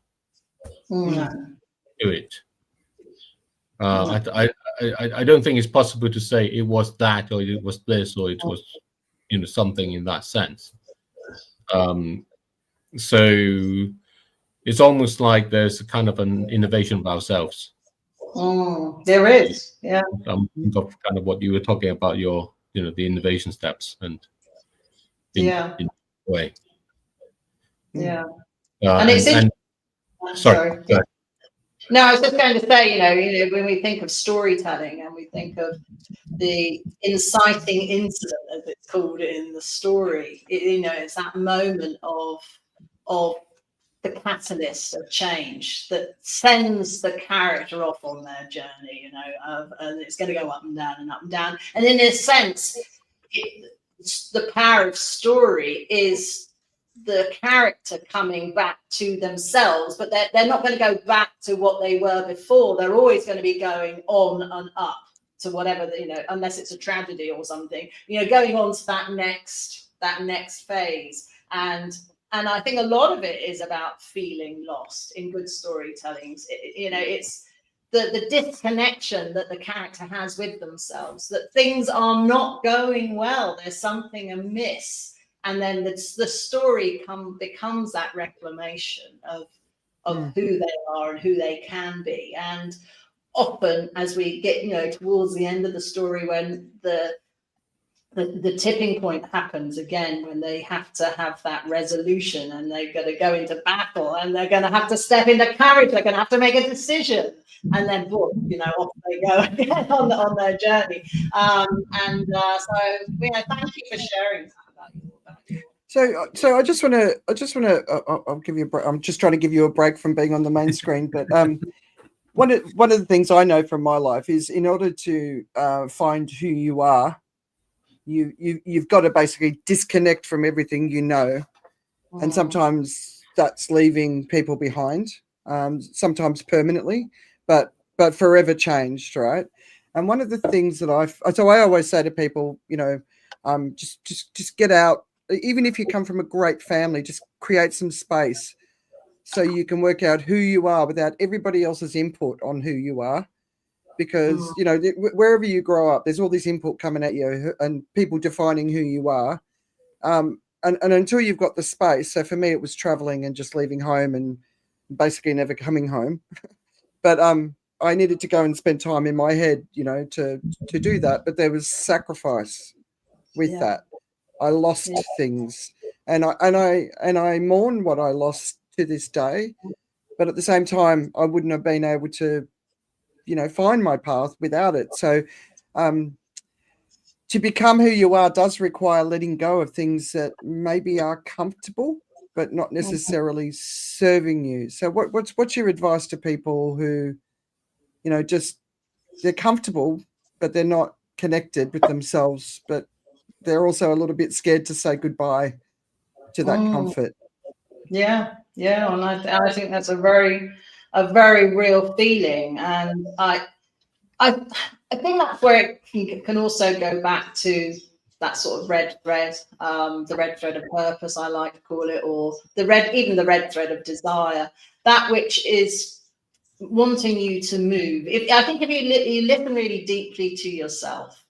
to it. I don't think it's possible to say it was that, or it was this, or it was, something in that sense. So it's almost like there's a kind of an innovation of ourselves. There is, yeah. Think of kind of what you were talking about, your, the innovation steps, and in a way. Yeah. And it's sorry. Go ahead. No, I was just going to say, when we think of storytelling and we think of the inciting incident, as it's called in the story, it's that moment of the catalyst of change that sends the character off on their journey, and it's going to go up and down and up and down. And in a sense, the power of story is the character coming back to themselves, but they're not going to go back to what they were before. They're always going to be going on and up to whatever, unless it's a tragedy or something, going on to that next phase. And I think a lot of it is about feeling lost in good storytelling. It's the disconnection that the character has with themselves, that things are not going well. There's something amiss. And then the story becomes that reclamation of who they are and who they can be. And often, as we get towards the end of the story, when the tipping point happens again, when they have to have that resolution and they're going to go into battle and they're going to have to step into courage, they're going to have to make a decision, and then boom, off they go again on their journey. So thank you for sharing that. So I just want to I'll give you a break. I'm just trying to give you a break from being on the main screen, but one of the things I know from my life is, in order to find who you are, you've got to basically disconnect from everything and sometimes that's leaving people behind, sometimes permanently, but forever changed, right? And one of the things that I always say to people, just get out. Even if you come from a great family, just create some space so you can work out who you are without everybody else's input on who you are. Because, wherever you grow up, there's all this input coming at you and people defining who you are. And until you've got the space. So for me, it was traveling and just leaving home and basically never coming home. But I needed to go and spend time in my head, to do that. But there was sacrifice with that. I lost things, and I mourn what I lost to this day. But at the same time, I wouldn't have been able to, find my path without it. So, to become who you are does require letting go of things that maybe are comfortable, but not necessarily serving you. So, what's your advice to people who, just they're comfortable, but they're not connected with themselves, but they're also a little bit scared to say goodbye to that comfort. Yeah, and I think that's a very real feeling. And I think that's where it can also go back to that sort of red thread, the red thread of purpose, I like to call it, or even the red thread of desire, that which is wanting you to move. I think if you listen really deeply to yourself,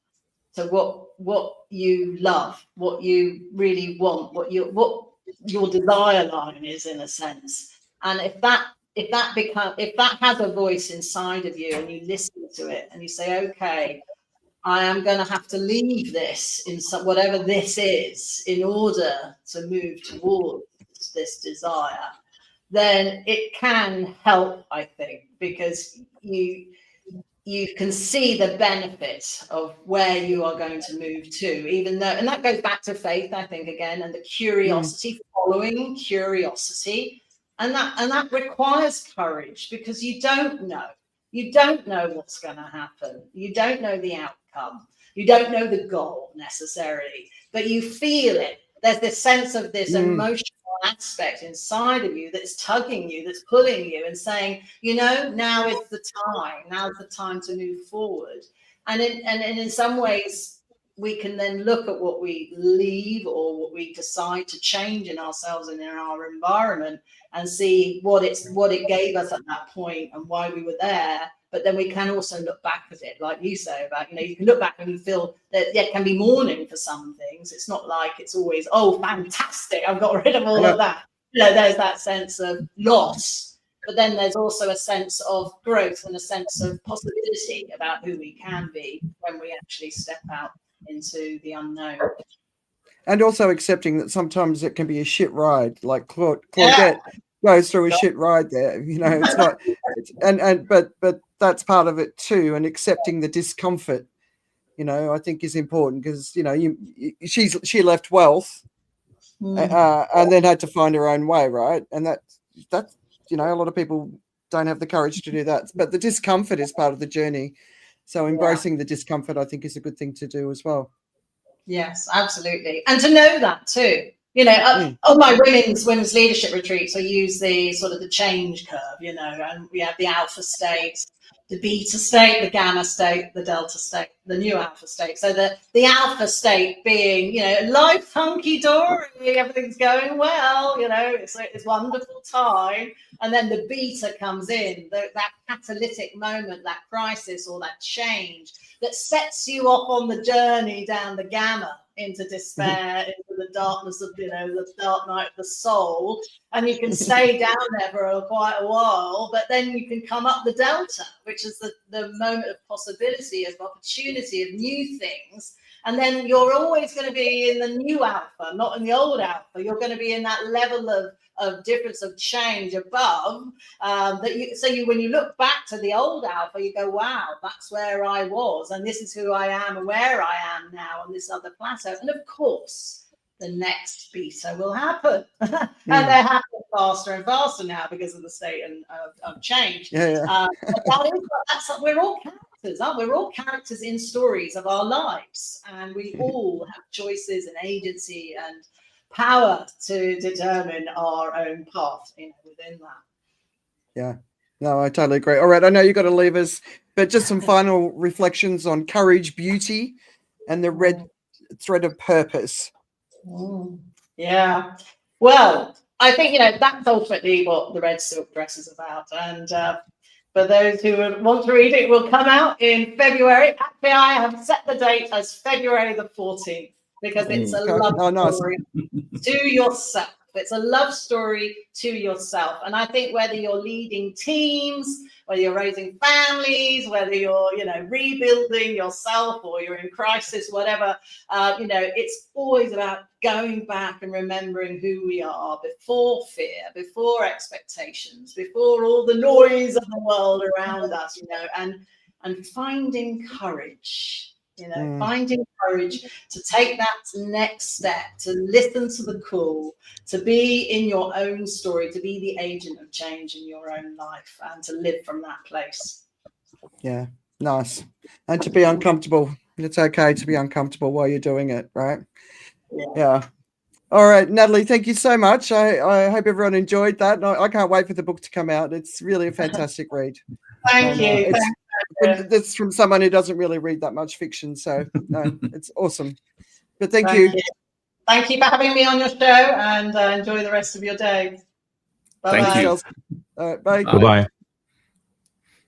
to what you love, what you really want, what your desire line is, in a sense, and if that has a voice inside of you, and you listen to it and you say, okay, I am going to have to leave this in whatever this is in order to move towards this desire, then it can help, I think, because you can see the benefit of where you are going to move to, even though, and that goes back to faith, I think, again, and the curiosity, following curiosity. And that requires courage, because you don't know what's going to happen. You don't know the outcome. You don't know the goal necessarily, but you feel it. There's this sense of this emotional aspect inside of you that's tugging you, that's pulling you, and saying, now is the time. Now's the time to move forward. And in some ways, we can then look at what we leave or what we decide to change in ourselves and in our environment, and see what it gave us at that point and why we were there. But then we can also look back at it, like you say, about, you can look back and you feel that it can be mourning for some things. It's not like it's always, oh, fantastic, I've got rid of all of that. There's that sense of loss, but then there's also a sense of growth and a sense of possibility about who we can be when we actually step out into the unknown. And also accepting that sometimes it can be a shit ride, like Claudette goes through a shit ride there. It's not, but that's part of it too. And accepting the discomfort, I think is important, because she left wealth and then had to find her own way, right? And that's a lot of people don't have the courage to do that. But the discomfort is part of the journey. So embracing the discomfort, I think, is a good thing to do as well. Yes, absolutely. And to know that too. On my women's leadership retreats, I use the sort of the change curve, and we have the alpha state, the beta state, the gamma state, the delta state, the new alpha state. So the alpha state being, life hunky-dory, everything's going well, it's wonderful time. And then the beta comes in, that catalytic moment, that crisis or that change that sets you off on the journey down the gamma into despair, into the darkness of, the dark night of the soul. And you can stay down there for quite a while, but then you can come up the delta, which is the moment of possibility, of opportunity, of new things. And then you're always going to be in the new alpha, not in the old alpha. You're going to be in that level of difference, of change above, when you look back to the old alpha, you go, wow, that's where I was, and this is who I am and where I am now on this other plateau. And of course, the next beta will happen. And they're happening faster and faster now because of the state of change. We're all characters, aren't we? We're all characters in stories of our lives, and we all have choices and agency and power to determine our own path within that. Yeah, no, I totally agree. All right, I know you've got to leave us, but just some final reflections on courage, beauty, and the red thread of purpose. Yeah, well, I think that's ultimately what the Red Silk Dress is about. And for those who want to read it, it will come out in February. Actually, I have set the date as February the 14th. Because it's a love story to yourself. It's a love story to yourself. And I think whether you're leading teams, whether you're raising families, whether you're, rebuilding yourself, or you're in crisis, whatever, it's always about going back and remembering who we are before fear, before expectations, before all the noise of the world around us, and finding courage. Finding courage to take that next step, to listen to the call, to be in your own story, to be the agent of change in your own life, and to live from that place. Yeah, nice. And to be uncomfortable. It's okay to be uncomfortable while you're doing it, right? Yeah. All right, Natalie, thank you so much. I hope everyone enjoyed that. I can't wait for the book to come out. It's really a fantastic read. Thank you. That's from someone who doesn't really read that much fiction. So no, it's awesome. But thank Thank you. Thank you for having me on your show, and enjoy the rest of your day. Bye-bye. Thank you. All right, bye. Goodbye.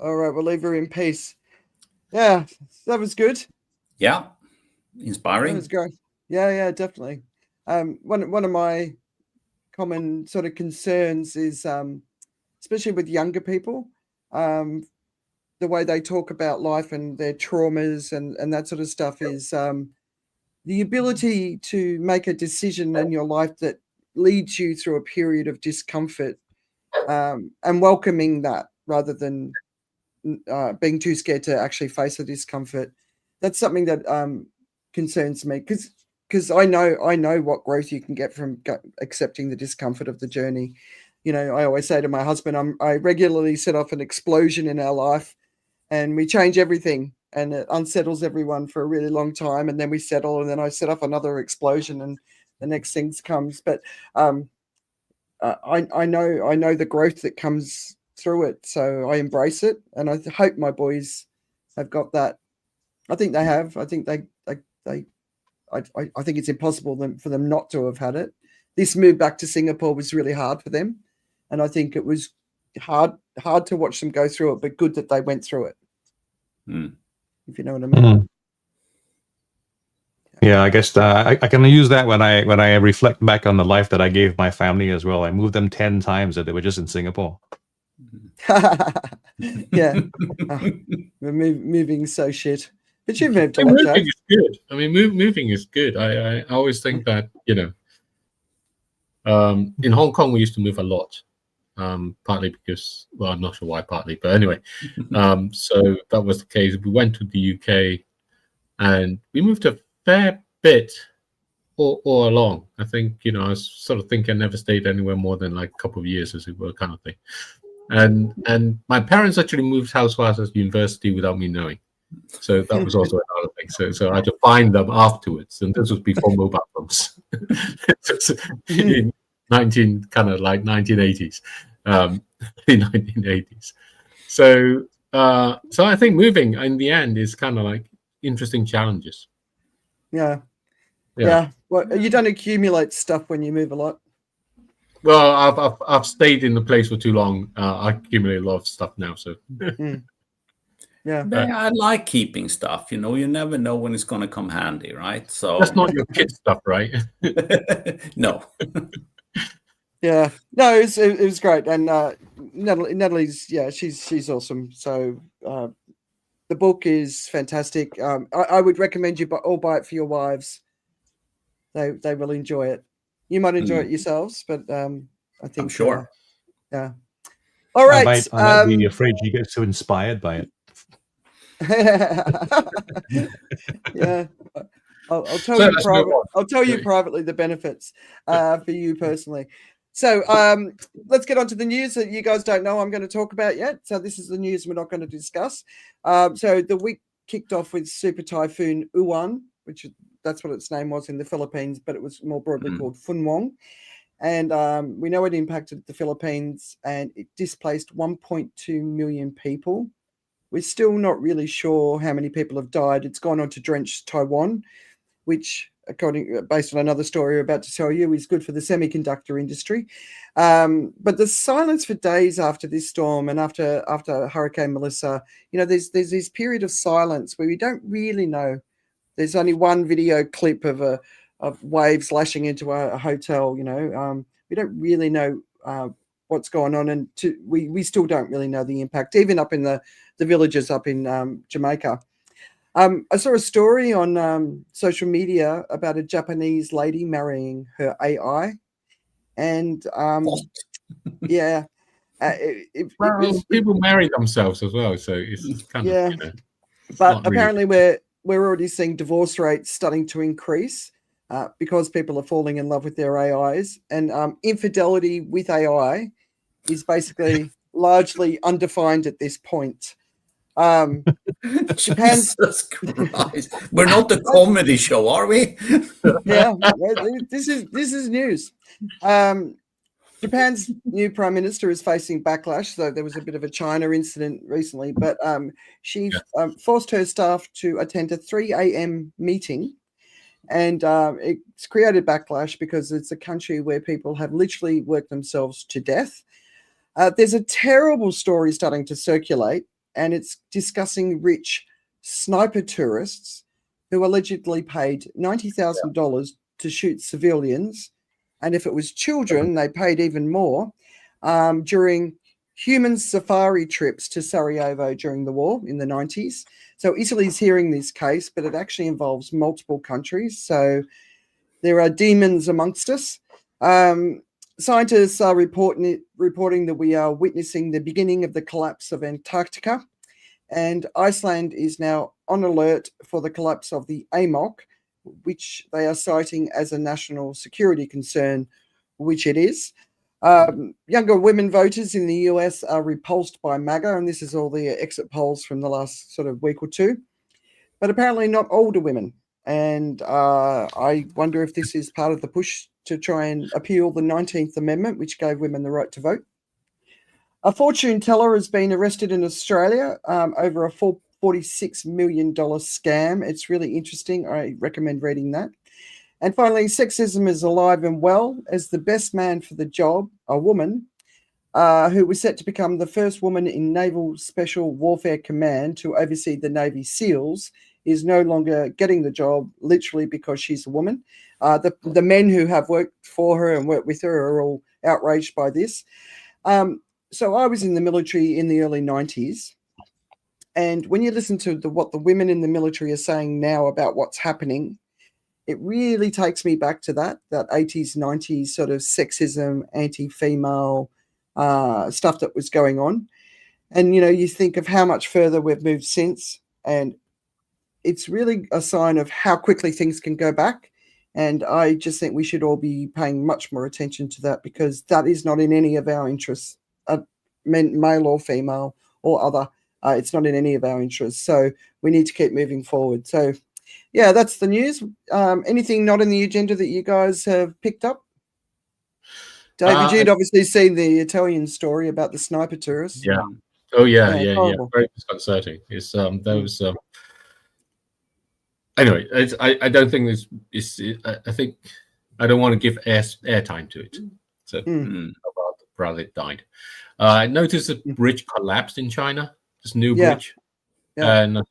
All right, we'll leave her in peace. Yeah, that was good. Yeah, That inspiring. was great. Yeah, definitely. One of my common sort of concerns is, especially with younger people, the way they talk about life and their traumas and that sort of stuff is the ability to make a decision in your life that leads you through a period of discomfort, and welcoming that rather than being too scared to actually face the discomfort. That's something that concerns me, because I know what growth you can get from accepting the discomfort of the journey. You know, I always say to my husband, I regularly set off an explosion in our life, and we change everything, and it unsettles everyone for a really long time, and then we settle, and then I set off another explosion, and the next thing comes. But I know the growth that comes through it, so I embrace it, and I hope my boys have got that. I think they have. I think I think it's impossible for them not to have had it. This move back to Singapore was really hard for them, and I think it was hard to watch them go through it, but good that they went through it. If you know what I mean. Yeah, I guess I can use that when I reflect back on the life that I gave my family as well. I moved them 10 times, and they were just in Singapore. Yeah, we're moving so shit. But you've moved a lot, Moving Joe. is good. I mean, moving is good. I always think that, in Hong Kong we used to move a lot, partly because, well, I'm not sure why, partly, but anyway, so that was the case. We went to the UK, and we moved a fair bit all along. I think, I was sort of thinking I never stayed anywhere more than like a couple of years, as it were, kind of thing. And my parents actually moved house whilst at university without me knowing. So that was also another thing. So I had to find them afterwards, and this was before mobile phones. In 1980s, in 1980s. So I think moving in the end is kind of like interesting challenges. Yeah. Well, you don't accumulate stuff when you move a lot. Well, I've stayed in the place for too long. I accumulate a lot of stuff now. So Yeah, I like keeping stuff. You never know when it's going to come handy, right? So that's not your kid stuff, right? No. Yeah, no, it was great, and Natalie's she's awesome. So the book is fantastic. I would recommend you all buy it for your wives. They will enjoy it. You might enjoy it yourselves, but I think I'm sure. Yeah. All right. I might be afraid you get so inspired by it. Yeah. I'll tell you I'll tell you privately the benefits for you personally. So let's get on to the news that you guys don't know I'm going to talk about yet. So this is the news we're not going to discuss. So the week kicked off with Super Typhoon Uwan, which that's what its name was in the Philippines, but it was more broadly called Funwong. And we know it impacted the Philippines, and it displaced 1.2 million people. We're still not really sure how many people have died. It's gone on to drench Taiwan, which, based on another story we're about to tell you, is good for the semiconductor industry. But the silence for days after this storm and after Hurricane Melissa, there's this period of silence where we don't really know. There's only one video clip of waves lashing into a hotel. We don't really know what's going on, and we still don't really know the impact, even up in the villages up in Jamaica. I saw a story on social media about a Japanese lady marrying her AI, and yeah, people marry themselves as well, so it's kind of But apparently, we're already seeing divorce rates starting to increase because people are falling in love with their AIs, and infidelity with AI is basically largely undefined at this point. Jesus Christ. We're not the comedy show, are we? Yeah, this is news. Japan's new prime minister is facing backlash. So there was a bit of a China incident recently, but she forced her staff to attend a 3 a.m. meeting. And it's created backlash because it's a country where people have literally worked themselves to death. There's a terrible story starting to circulate, and it's discussing rich sniper tourists who allegedly paid $90,000 to shoot civilians. And if it was children, they paid even more during human safari trips to Sarajevo during the war in the 90s. So Italy's hearing this case, but it actually involves multiple countries. So there are demons amongst us. Scientists are reporting that we are witnessing the beginning of the collapse of Antarctica, and Iceland is now on alert for the collapse of the AMOC, which they are citing as a national security concern, which it is. Younger women voters in the US are repulsed by MAGA, and this is all the exit polls from the last sort of week or two, but apparently not older women. And I wonder if this is part of the push to try and appeal the 19th Amendment, which gave women the right to vote. A fortune teller has been arrested in Australia over a $46 million scam. It's really interesting. I recommend reading that. And finally, sexism is alive and well, as the best man for the job, a woman, who was set to become the first woman in Naval Special Warfare Command to oversee the Navy SEALs, is no longer getting the job, literally because she's a woman. The men who have worked for her and worked with her are all outraged by this. So I was in the military in the early 90s. And when you listen to what the women in the military are saying now about what's happening, it really takes me back to that 80s, 90s sort of sexism, anti-female stuff that was going on. And, you know, you think of how much further we've moved since, and it's really a sign of how quickly things can go back. And I just think we should all be paying much more attention to that, because that is not in any of our interests, male or female or other. It's not in any of our interests. So we need to keep moving forward. So, yeah, that's the news. Anything not in the agenda that you guys have picked up? David, you'd obviously seen the Italian story about the sniper tourists. Yeah. Oh, yeah. Very disconcerting. It's those. Anyway, I don't think this is. I think I don't want to give airtime to it. So rather it died. I noticed a bridge collapsed in China. This new bridge. Yeah. And I'm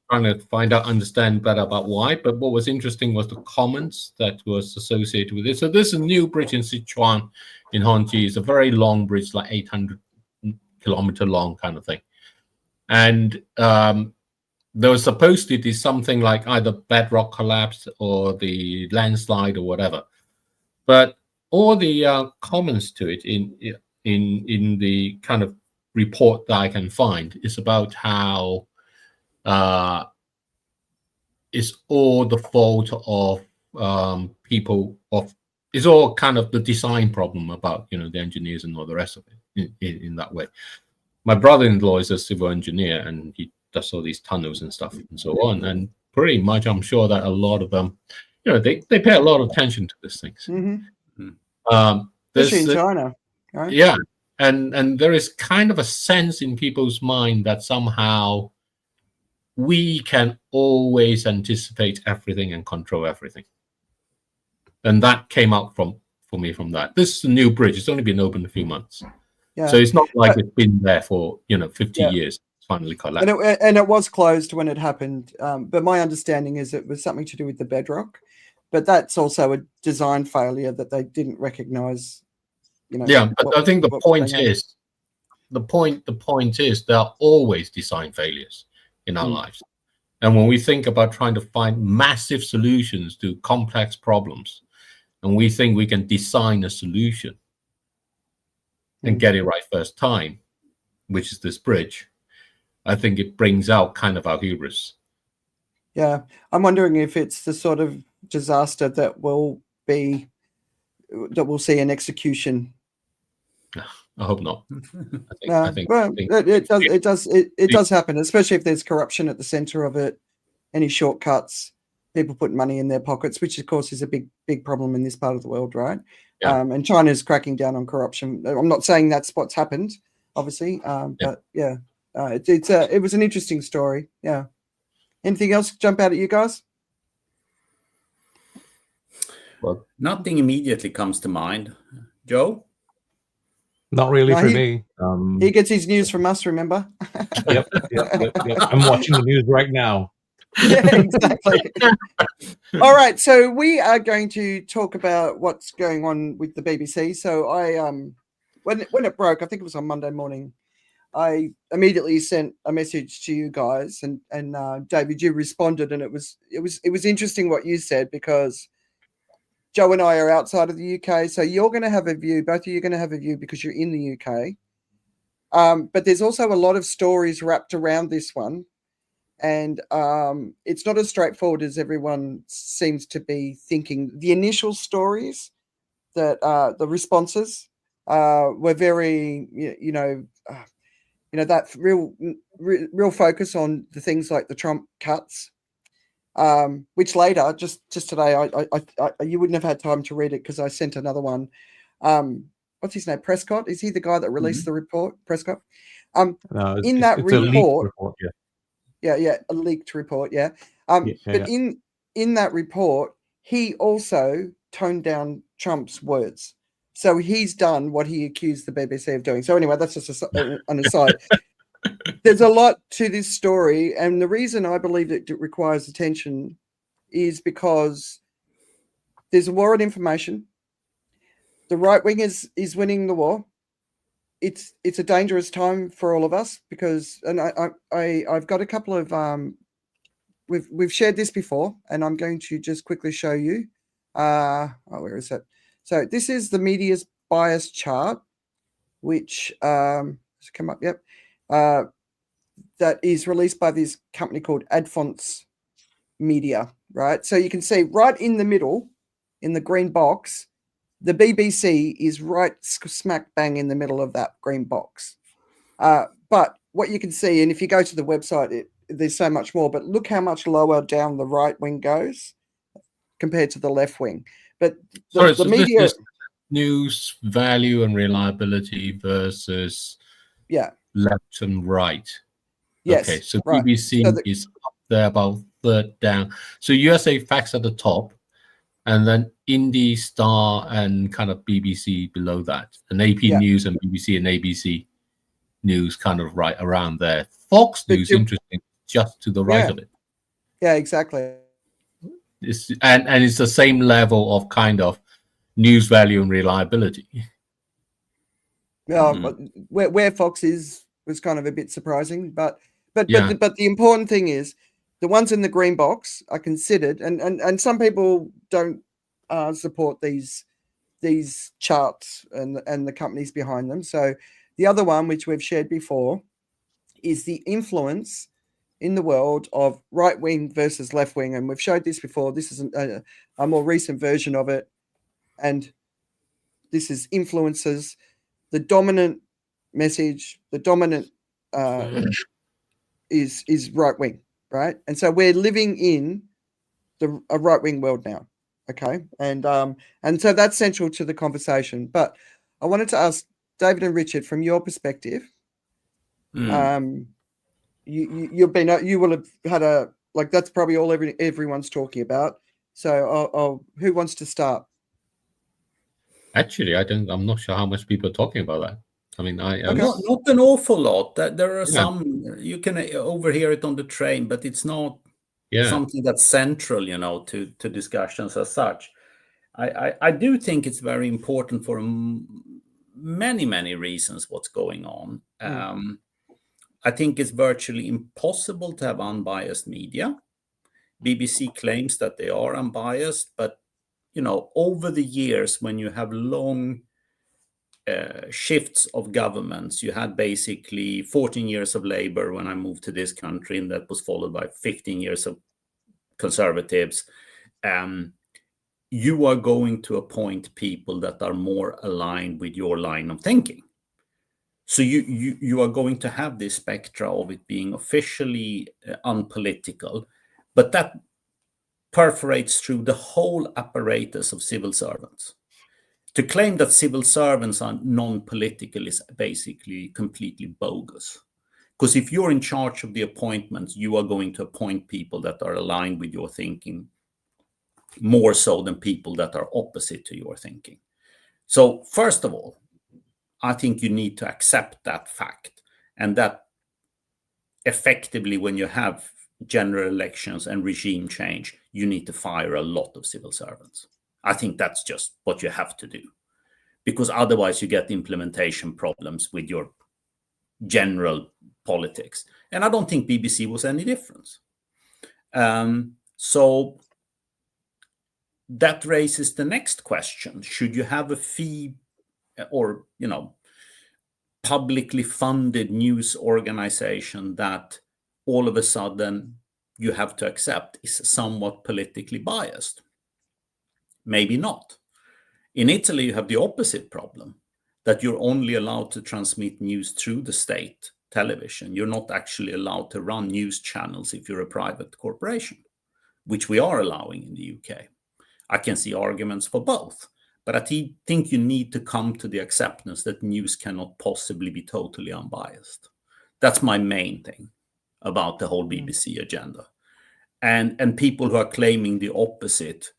trying to understand better about why. But what was interesting was the comments that was associated with it. So this is a new bridge in Sichuan, in Hongji. It's a very long bridge, like 800-kilometer long kind of thing. And there was supposed to be something like either bedrock collapse or the landslide or whatever. But all the comments to it in the kind of report that I can find is about how it's all the fault of people it's all kind of the design problem about, you know, the engineers and all the rest of it in that way. My brother-in-law is a civil engineer, and he does all these tunnels and stuff and so on. And pretty much I'm sure that a lot of them, you know, they pay a lot of attention to these things. Especially in China, right? Yeah. And there is kind of a sense in people's mind that somehow we can always anticipate everything and control everything. And that came out for me from that. This is a new bridge. It's only been open a few months. Yeah. So it's not like it's been there for, 50 years. It's finally collapsed. And it was closed when it happened. But my understanding is it was something to do with the bedrock. But that's also a design failure that they didn't recognize. Yeah, but I think the point is, the point is there are always design failures in our lives. And when we think about trying to find massive solutions to complex problems, and we think we can design a solution and get it right first time, which is this bridge, I think it brings out kind of our hubris. Yeah, I'm wondering if it's the sort of disaster that will see an execution. I hope not. It does happen, especially if there's corruption at the center of it, any shortcuts. people putting money in their pockets, which of course is a big problem in this part of the world, right? Yeah. And China's cracking down on corruption. I'm not saying that's what's happened, obviously, but yeah, it was an interesting story. Yeah. Anything else jump out at you guys? Well, Nothing immediately comes to mind. Joe? Not really No, for he- me. He gets his news from us, remember? Yep. I'm watching the news right now. Yeah, exactly. All right, so we are going to talk about what's going on with the BBC. So I when it broke, I think it was on Monday morning, I immediately sent a message to you guys, and David, you responded, and it was interesting what you said, because Joe and I are outside of the UK, so you're going to have a view. Both of you are going to have a view because you're in the UK. But there's also a lot of stories wrapped around this one, and it's not as straightforward as everyone seems to be thinking. The initial stories, that the responses were very, that real focus on the things like the Trump cuts, which later, just today, I you wouldn't have had time to read it because I sent another one. What's his name? Prescott? Is he the guy that released the report? Prescott. No, In that it's a leaked report, report, yeah. yeah, a leaked report, yeah. But in that report, he also toned down Trump's words. So he's done what he accused the BBC of doing. So anyway, that's just an aside. There's a lot to this story, and the reason I believe it requires attention is because there's a war on information. The right wing is winning the war. It's a dangerous time for all of us, because, and I've got a couple of we've shared this before, and I'm going to just quickly show you. Where is it? So this is the media's bias chart, which has come up. Yep. That is released by this company called Adfonts Media, right? So you can see right in the middle, in the green box, the BBC is right smack bang in the middle of that green box. But what you can see, and if you go to the website, there's so much more, but look how much lower down the right wing goes compared to the left wing. But the media... This is news value and reliability versus left and right. Yes, okay, so right. BBC is up there about third down. So USA Facts at the top, and then Indie, Star, and kind of BBC below that. And AP News and BBC and ABC News kind of right around there. Fox News, interesting, just to the right of it. Yeah, exactly. And it's the same level of kind of news value and reliability. Yeah, where Fox was kind of a bit surprising, but the important thing is the ones in the green box are considered, and some people don't support these charts and the companies behind them. So the other one, which we've shared before, is the influence in the world of right wing versus left wing, and we've showed this before. This is a more recent version of it, and this is influences. The dominant message, the dominant is right wing, right? And so we're living in a right wing world now, okay? And so that's central to the conversation. But I wanted to ask David and Richard, from your perspective, you will have had that's probably all everyone's talking about. So who wants to start? Actually, I'm not sure how much people are talking about that. I mean, not an awful lot. There are some, you can overhear it on the train, but it's not something that's central, to discussions as such. I do think it's very important for many reasons what's going on. I think it's virtually impossible to have unbiased media. BBC claims that they are unbiased, but over the years, when you have long shifts of governments, you had basically 14 years of Labour when I moved to this country, and that was followed by 15 years of Conservatives. You are going to appoint people that are more aligned with your line of thinking. So you are going to have this spectra of it being officially unpolitical, but that perforates through the whole apparatus of civil servants. To claim that civil servants are non-political is basically completely bogus. Because if you're in charge of the appointments, you are going to appoint people that are aligned with your thinking more so than people that are opposite to your thinking. So first of all, I think you need to accept that fact, and that effectively when you have general elections and regime change, you need to fire a lot of civil servants. I think that's just what you have to do, because otherwise you get implementation problems with your general politics. And I don't think BBC was any different. So that raises the next question. Should you have a fee or, publicly funded news organization that all of a sudden you have to accept is somewhat politically biased? Maybe not. In Italy, you have the opposite problem, that you're only allowed to transmit news through the state television. You're not actually allowed to run news channels if you're a private corporation, which we are allowing in the UK. I can see arguments for both, but I think you need to come to the acceptance that news cannot possibly be totally unbiased. That's my main thing about the whole BBC agenda. And people who are claiming the opposite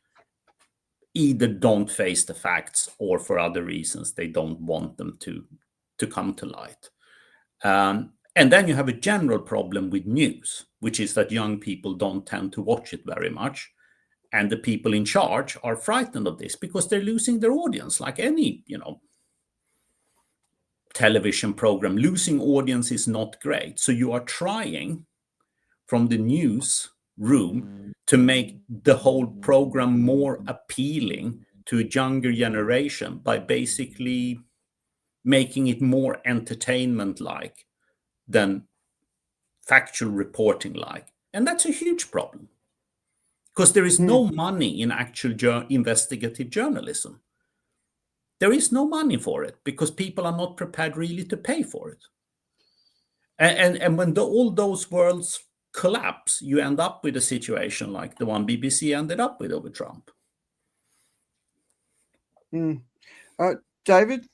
either don't face the facts, or for other reasons, they don't want them to come to light. And then you have a general problem with news, which is that young people don't tend to watch it very much. And the people in charge are frightened of this because they're losing their audience, like any, television program. Losing audience is not great. So you are trying from the news room to make the whole program more appealing to a younger generation by basically making it more entertainment-like than factual reporting-like. And that's a huge problem. Because there is no money in actual investigative journalism. There is no money for it because people are not prepared really to pay for it. And when all those worlds collapse, you end up with a situation like the one BBC ended up with over Trump. David?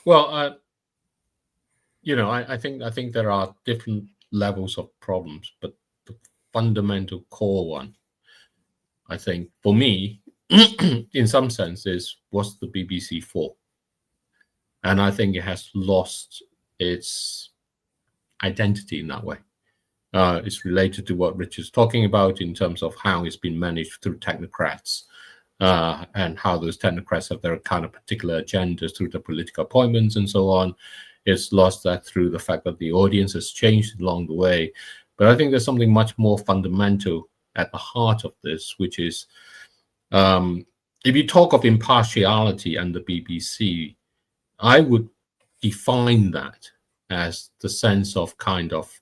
Well, I think there are different levels of problems, but the fundamental core one, I think, for me, in some sense, is what's the BBC for? And I think it has lost its identity in that way. It's related to what Richard's talking about in terms of how it's been managed through technocrats, and how those technocrats have their kind of particular agendas through the political appointments and so on. It's lost that through the fact that the audience has changed along the way. But I think there's something much more fundamental at the heart of this, which is, if you talk of impartiality and the BBC, I would define that as the sense of kind of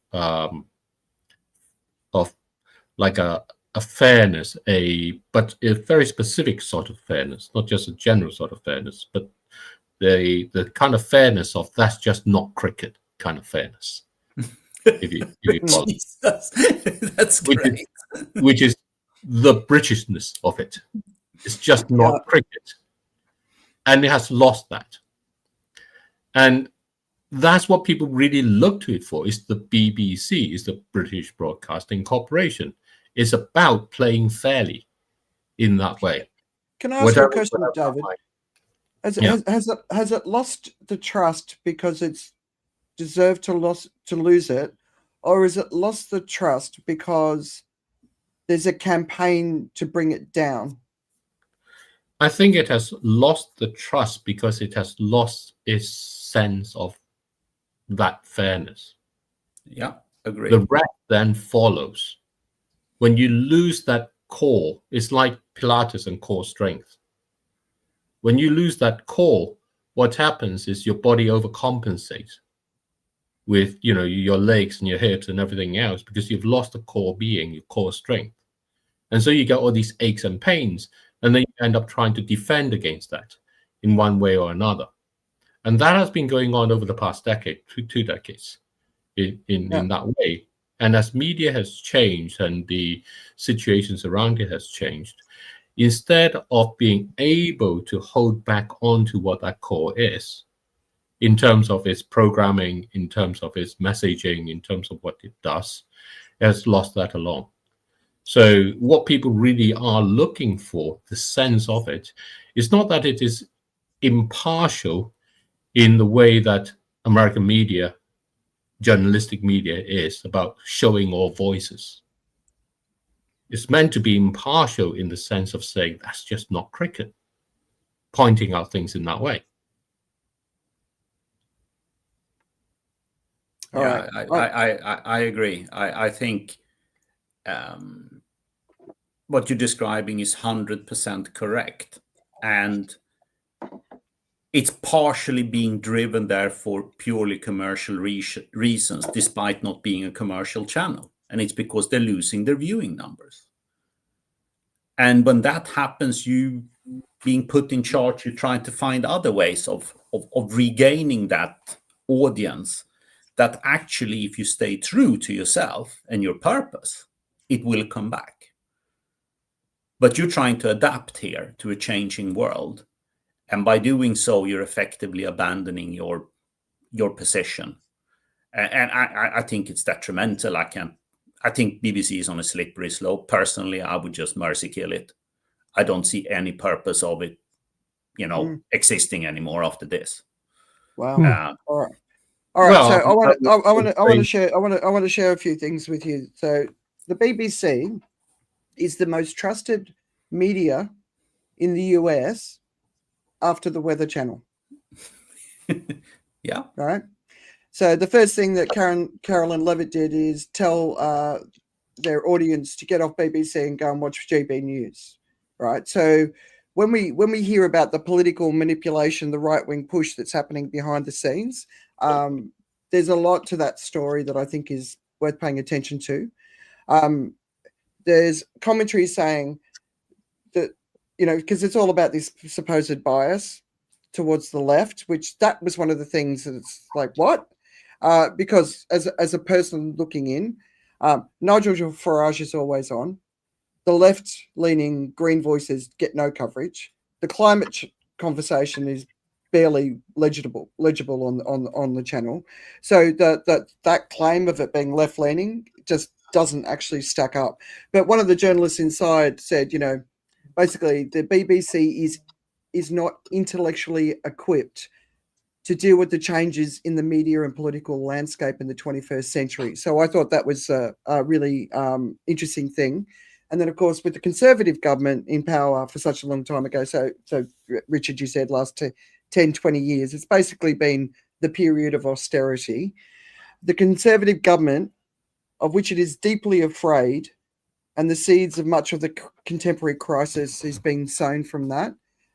like a fairness, but a very specific sort of fairness, not just a general sort of fairness, but the kind of fairness of that's just not cricket kind of fairness. If you follow. That's great. Which is the Britishness of it. It's just not cricket. And it has lost that. And that's what people really look to it for, is the BBC, is the British Broadcasting Corporation. It's about playing fairly in that way. Can I ask you a question, David? Has it lost the trust because it's deserved to lose it, or is it lost the trust because there's a campaign to bring it down? I think it has lost the trust because it has lost its sense of that fairness. Yeah, agree. The rest then follows. When you lose that core, it's like Pilates and core strength. When you lose that core, what happens is your body overcompensates with, your legs and your hips and everything else, because you've lost the core being, your core strength. And so you get all these aches and pains, and then you end up trying to defend against that in one way or another. And that has been going on over the past decade, two decades in that way. And as media has changed and the situations around it has changed, instead of being able to hold back onto what that core is, in terms of its programming, in terms of its messaging, in terms of what it does, it has lost that along. So what people really are looking for, the sense of it, is not that it is impartial in the way that American media, journalistic media, is about showing all voices. It's meant to be impartial in the sense of saying that's just not cricket, pointing out things in that way. All Yeah, right. I agree. I think what you're describing is 100% correct, and it's partially being driven there for purely commercial reasons, despite not being a commercial channel, and it's because they're losing their viewing numbers. And when that happens, you being put in charge, you're trying to find other ways of regaining that audience, that actually, if you stay true to yourself and your purpose, it will come back. But you're trying to adapt here to a changing world. And by doing so, you're effectively abandoning your position. And I think it's detrimental. I think BBC is on a slippery slope. Personally, I would just mercy kill it. I don't see any purpose of it, existing anymore after this. Wow. All right. All right. Well, So I want to share a few things with you. So the BBC is the most trusted media in the US after the Weather Channel. Yeah. Right. So the first thing that Carolyn Levitt did is tell their audience to get off BBC and go and watch GB News. Right. So when we hear about the political manipulation, the right-wing push that's happening behind the scenes, there's a lot to that story that I think is worth paying attention to. There's commentary saying that, because it's all about this supposed bias towards the left, which that was one of the things that it's like, what? Because as a person looking in, Nigel Farage is always on. The left-leaning Green voices get no coverage. The climate conversation is barely legible on the channel. So that claim of it being left-leaning just doesn't actually stack up. But one of the journalists inside said, basically the BBC is not intellectually equipped to deal with the changes in the media and political landscape in the 21st century. So I thought that was a really interesting thing. And then, of course, with the Conservative government in power for such a long time ago, so Richard, you said last 10, 20 years, it's basically been the period of austerity. The Conservative government, of which it is deeply afraid, and the seeds of much of the contemporary crisis is being sown from that.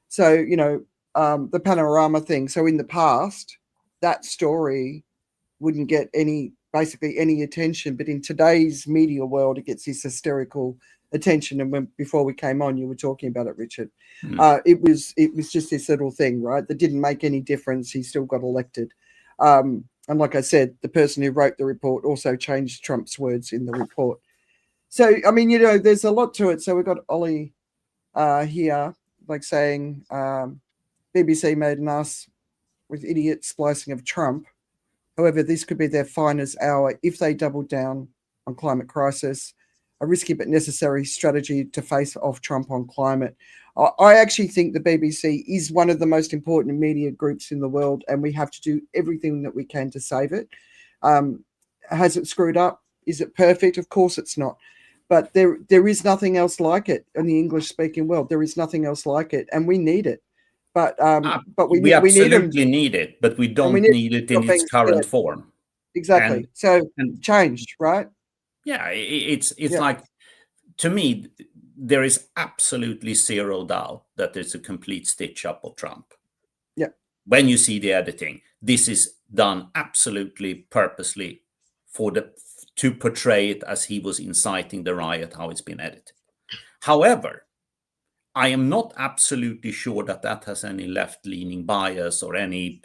So, the panorama thing. So in the past, that story wouldn't get any attention, but in today's media world, it gets this hysterical attention. And before we came on, you were talking about it, Richard. It was just this little thing, right? That didn't make any difference. He still got elected. And like I said, the person who wrote the report also changed Trump's words in the report. So, I mean, there's a lot to it. So we've got Ollie here, like saying BBC made an ass with idiot splicing of Trump. However, this could be their finest hour if they doubled down on climate crisis, a risky but necessary strategy to face off Trump on climate. I actually think the BBC is one of the most important media groups in the world, and we have to do everything that we can to save it. Has it screwed up? Is it perfect? Of course it's not. But there is nothing else like it in the English-speaking world. There is nothing else like it, and we need it. But we absolutely need it, but we don't need it in its current form. Exactly. And changed, right? Yeah, it's like, to me, there is absolutely zero doubt that there's a complete stitch up of Trump. Yeah. When you see the editing, this is done absolutely purposely to portray it as he was inciting the riot, how it's been edited. However, I am not absolutely sure that has any left-leaning bias or any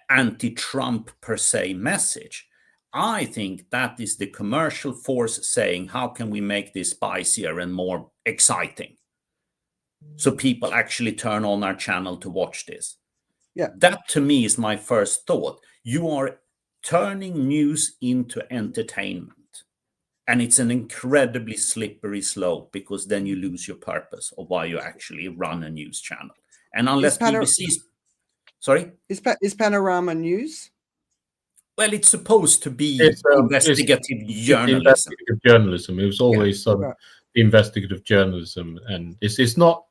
anti-Trump per se message. I think that is the commercial force saying, how can we make this spicier and more exciting? So people actually turn on our channel to watch this. Yeah. That to me is my first thought. You are turning news into entertainment. And it's an incredibly slippery slope, because then you lose your purpose of why you actually run a news channel. And unless BBC's... Sorry? Is Panorama News? Well, it's supposed to be investigative journalism. Investigative journalism. It was always sort of investigative journalism, and it's not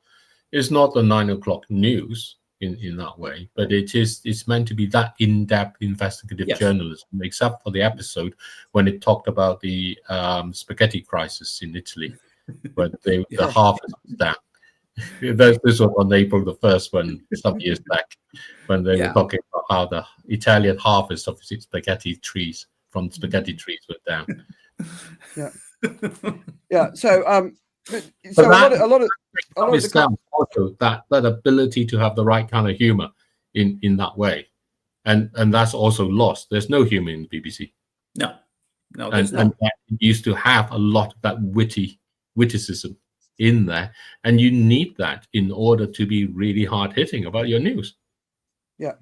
the 9 o'clock news in that way, but it's meant to be that in-depth investigative journalism, except for the episode when it talked about the spaghetti crisis in Italy, where the harvest was down. This was on April the 1st, when some years back, when they were talking about how the Italian harvest of spaghetti trees were down. So a lot of also that ability to have the right kind of humor in that way, and that's also lost. There's no humor in the BBC. No, and that used to have a lot of that witticism in there, and you need that in order to be really hard hitting about your news. Yeah,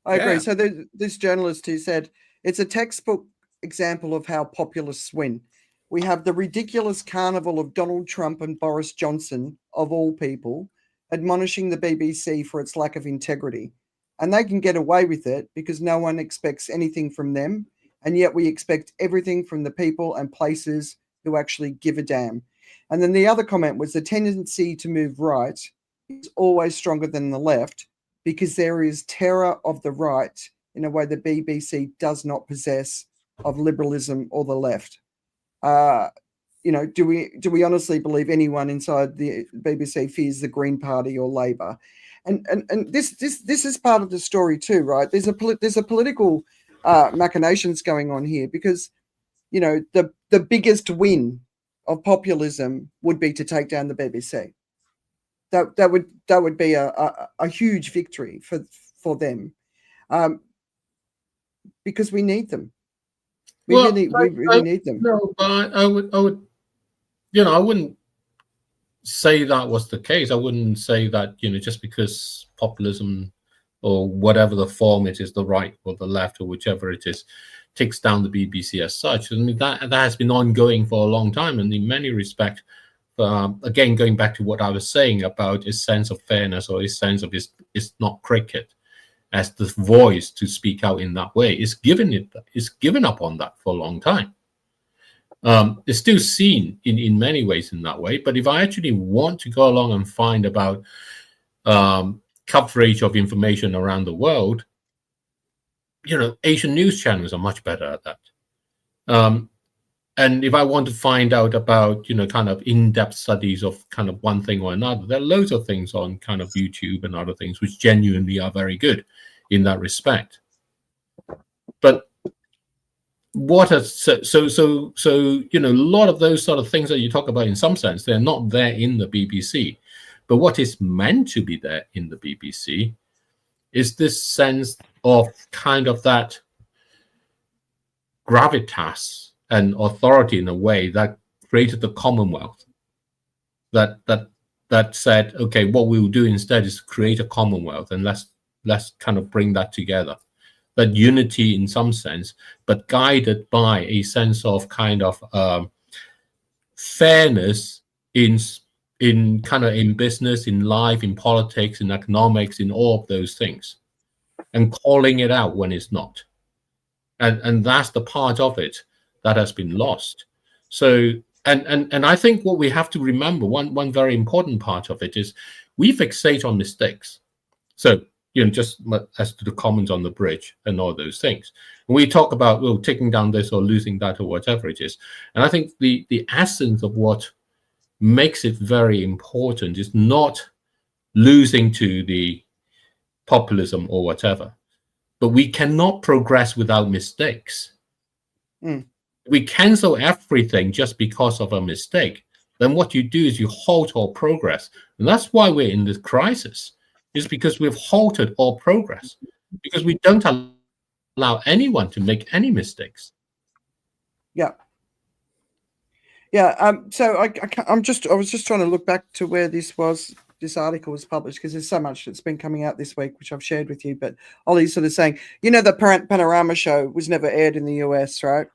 I agree. So this journalist who said it's a textbook example of how populists win. We have the ridiculous carnival of Donald Trump and Boris Johnson, of all people, admonishing the BBC for its lack of integrity. And they can get away with it because no one expects anything from them. And yet we expect everything from the people and places who actually give a damn. And then the other comment was the tendency to move right is always stronger than the left, because there is terror of the right in a way the BBC does not possess of liberalism or the left. Do we honestly believe anyone inside the BBC fears the Green Party or Labour? And this is part of the story too, right? There's a political machinations going on here, because the biggest win of populism would be to take down the BBC. That would be a huge victory for them, because we need them. We really need them. No, but I would, I wouldn't say that was the case. I wouldn't say that, just because populism or whatever the form it is, the right or the left or whichever it is, takes down the BBC as such. I mean, that has been ongoing for a long time, and in many respects, again, going back to what I was saying about his sense of fairness or his sense of it's not cricket, as the voice to speak out in that way, is given up on that for a long time. It's still seen in many ways in that way. But if I actually want to go along and find about coverage of information around the world, Asian news channels are much better at that. And if I want to find out about, kind of in-depth studies of kind of one thing or another, there are loads of things on kind of YouTube and other things which genuinely are very good in that respect. But a lot of those sort of things that you talk about, in some sense, they're not there in the BBC. But what is meant to be there in the BBC is this sense of kind of that gravitas and authority, in a way that created the Commonwealth, that said, okay, what we will do instead is create a Commonwealth, and let's kind of bring that together, that unity in some sense, but guided by a sense of kind of fairness in business, in life, in politics, in economics, in all of those things, and calling it out when it's not. And that's the part of it that has been lost. So, and I think what we have to remember, one very important part of it is we fixate on mistakes. So, just as to the comments on the bridge and all those things, when we talk about taking down this or losing that or whatever it is, and I think the essence of what makes it very important is not losing to the populism or whatever, but we cannot progress without mistakes. We cancel everything just because of a mistake. Then what you do is you halt all progress. And that's why we're in this crisis, is because we've halted all progress, because we don't allow anyone to make any mistakes. Yeah. So I was just trying to look back to where this article was published, because there's so much that's been coming out this week, which I've shared with you. But Ollie's sort of saying, the Panorama show was never aired in the US, right?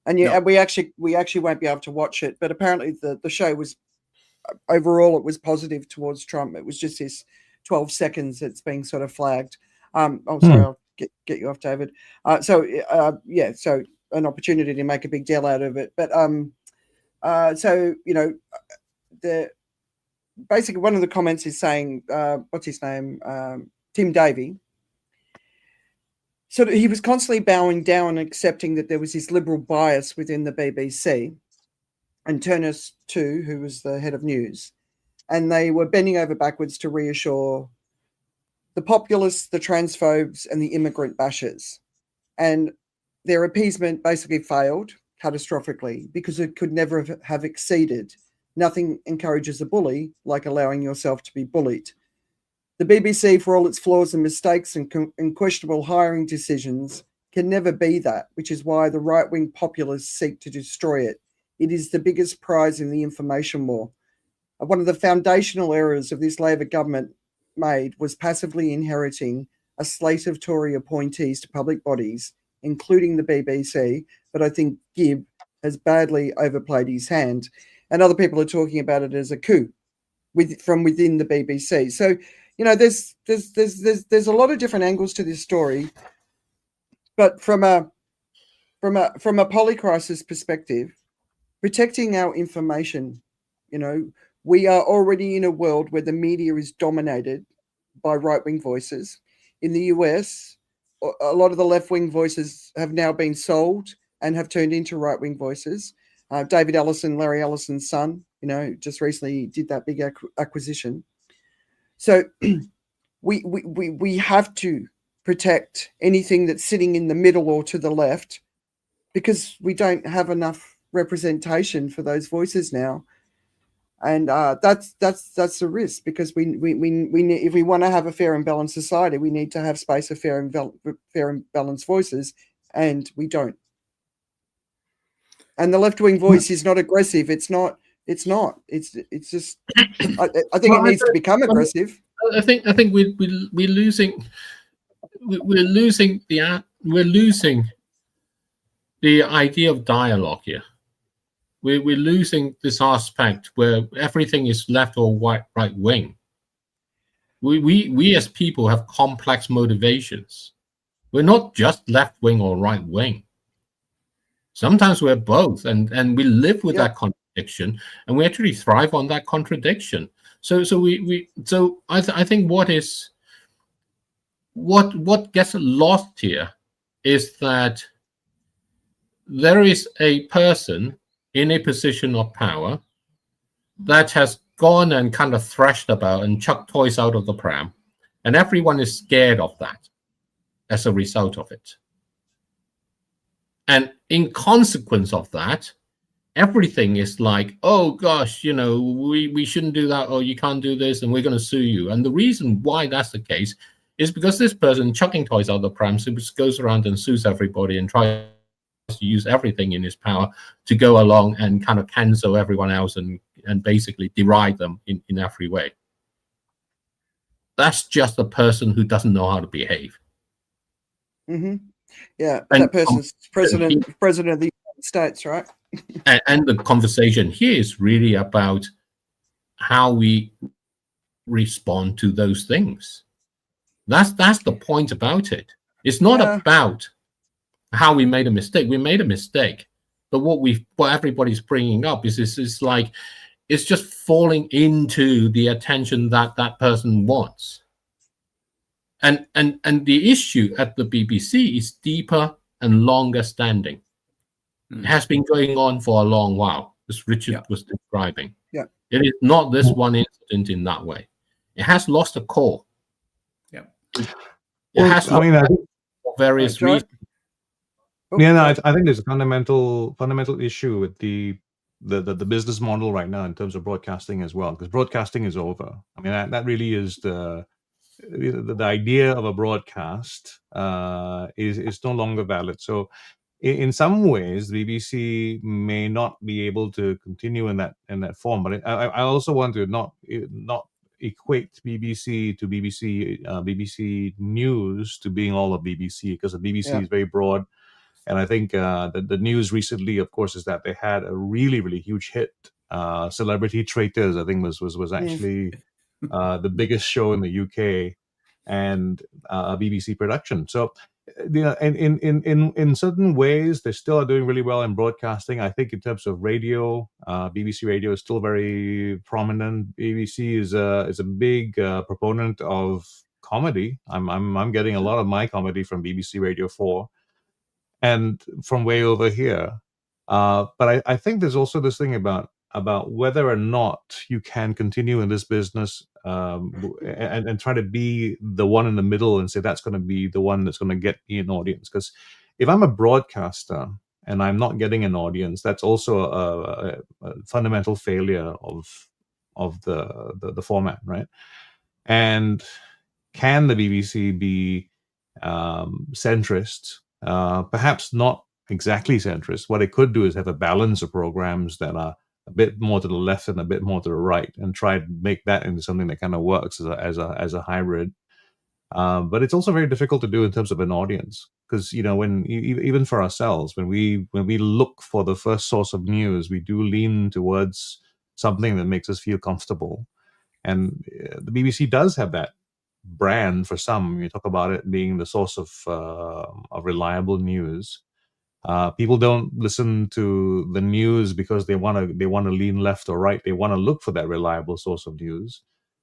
And and we actually won't be able to watch it. But apparently the show was, overall, it was positive towards Trump. It was just this 12 seconds that's being sort of flagged. Sorry, I'll get you off, David. So an opportunity to make a big deal out of it. But basically one of the comments is saying, what's his name? Tim Davey. So he was constantly bowing down and accepting that there was this liberal bias within the BBC, and Turnus too, who was the head of news, and they were bending over backwards to reassure the populists, the transphobes, and the immigrant bashers. And their appeasement basically failed catastrophically, because it could never have exceeded. Nothing encourages a bully like allowing yourself to be bullied. The BBC, for all its flaws and mistakes and questionable hiring decisions, can never be that, which is why the right-wing populists seek to destroy it. It is the biggest prize in the information war. One of the foundational errors of this Labor government made was passively inheriting a slate of Tory appointees to public bodies, including the BBC, but I think Gibb has badly overplayed his hand. And other people are talking about it as a coup from within the BBC. So, there's a lot of different angles to this story. But from a polycrisis perspective, protecting our information, we are already in a world where the media is dominated by right-wing voices. In the US, a lot of the left-wing voices have now been sold and have turned into right-wing voices. David Ellison, Larry Ellison's son, just recently did that big acquisition. So we have to protect anything that's sitting in the middle or to the left, because we don't have enough representation for those voices now. And that's the risk, because we need, if we want to have a fair and balanced society, we need to have space for fair and balanced voices, and we don't. And the left-wing voice is not aggressive. It's not. It's just. I think it needs to become aggressive. I think we're losing. We're losing the idea of dialogue here. We're losing this aspect where everything is left or right wing. We as people have complex motivations. We're not just left wing or right wing. Sometimes we're both, and we live with that contradiction, and we actually thrive on that contradiction. So I think what gets lost here is that there is a person in a position of power that has gone and kind of thrashed about and chucked toys out of the pram, and everyone is scared of that as a result of it. And in consequence of that, everything is like, oh gosh, we shouldn't do that, or you can't do this, and we're going to sue you. And the reason why that's the case is because this person chucking toys out of the pram goes around and sues everybody and tries to use everything in his power to go along and kind of cancel everyone else and basically deride them in every way. That's just a person who doesn't know how to behave. Mm-hmm. Yeah, and that person's president of the United States, right? and the conversation here is really about how we respond to those things. That's the point about it. It's not about how we made a mistake. We made a mistake, but what everybody's bringing up is like it's just falling into the attention that person wants. And the issue at the BBC is deeper and longer standing. It has been going on for a long while, as Richard was describing. Yeah. It is not this one incident in that way. It has lost a core. Yeah. It has lost for various reasons. I think there's a fundamental issue with the business model right now in terms of broadcasting as well, because broadcasting is over. I mean, that really is the idea of a broadcast is no longer valid. So in some ways, the BBC may not be able to continue in that form. But I also want to not equate BBC to BBC News to being all of BBC, because the BBC is very broad. And I think the news recently, of course, is that they had a really, really huge hit. Celebrity Traitors, I think, was actually the biggest show in the UK, and a BBC production. So, in certain ways, they still are doing really well in broadcasting. I think in terms of radio, BBC Radio is still very prominent. BBC is a big proponent of comedy. I'm getting a lot of my comedy from BBC Radio 4 and from way over here. But I think there's also this thing about whether or not you can continue in this business and try to be the one in the middle and say that's going to be the one that's going to get me an audience. Because if I'm a broadcaster and I'm not getting an audience, that's also a fundamental failure of the format, right? And can the BBC be centrist? Perhaps not exactly centrist. What it could do is have a balance of programs that are a bit more to the left and a bit more to the right, and try to make that into something that kind of works as a hybrid. But it's also very difficult to do in terms of an audience, because when even for ourselves, when we look for the first source of news, we do lean towards something that makes us feel comfortable, and the BBC does have that brand for some. You talk about it being the source of reliable news. People don't listen to the news because they want to lean left or right. They want to look for that reliable source of news.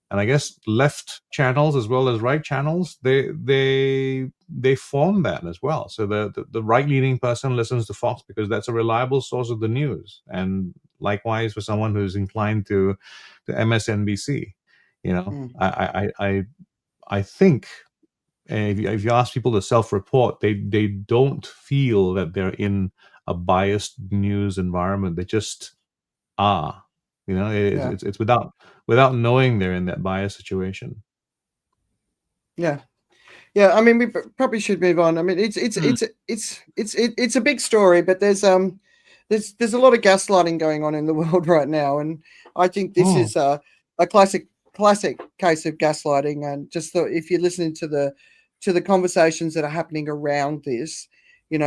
And I guess left channels as well as right channels, they form that as well. So the right-leaning person listens to Fox because that's a reliable source of the news, and likewise for someone who's inclined to MSNBC. I think if you ask people to self-report, they don't feel that they're in a biased news environment. They just are. It's without knowing they're in that biased situation. Yeah. I mean, we probably should move on. I mean, it's a big story, but there's a lot of gaslighting going on in the world right now, and I think this is a classic case of gaslighting. And just if you're listening to the conversations that are happening around this, it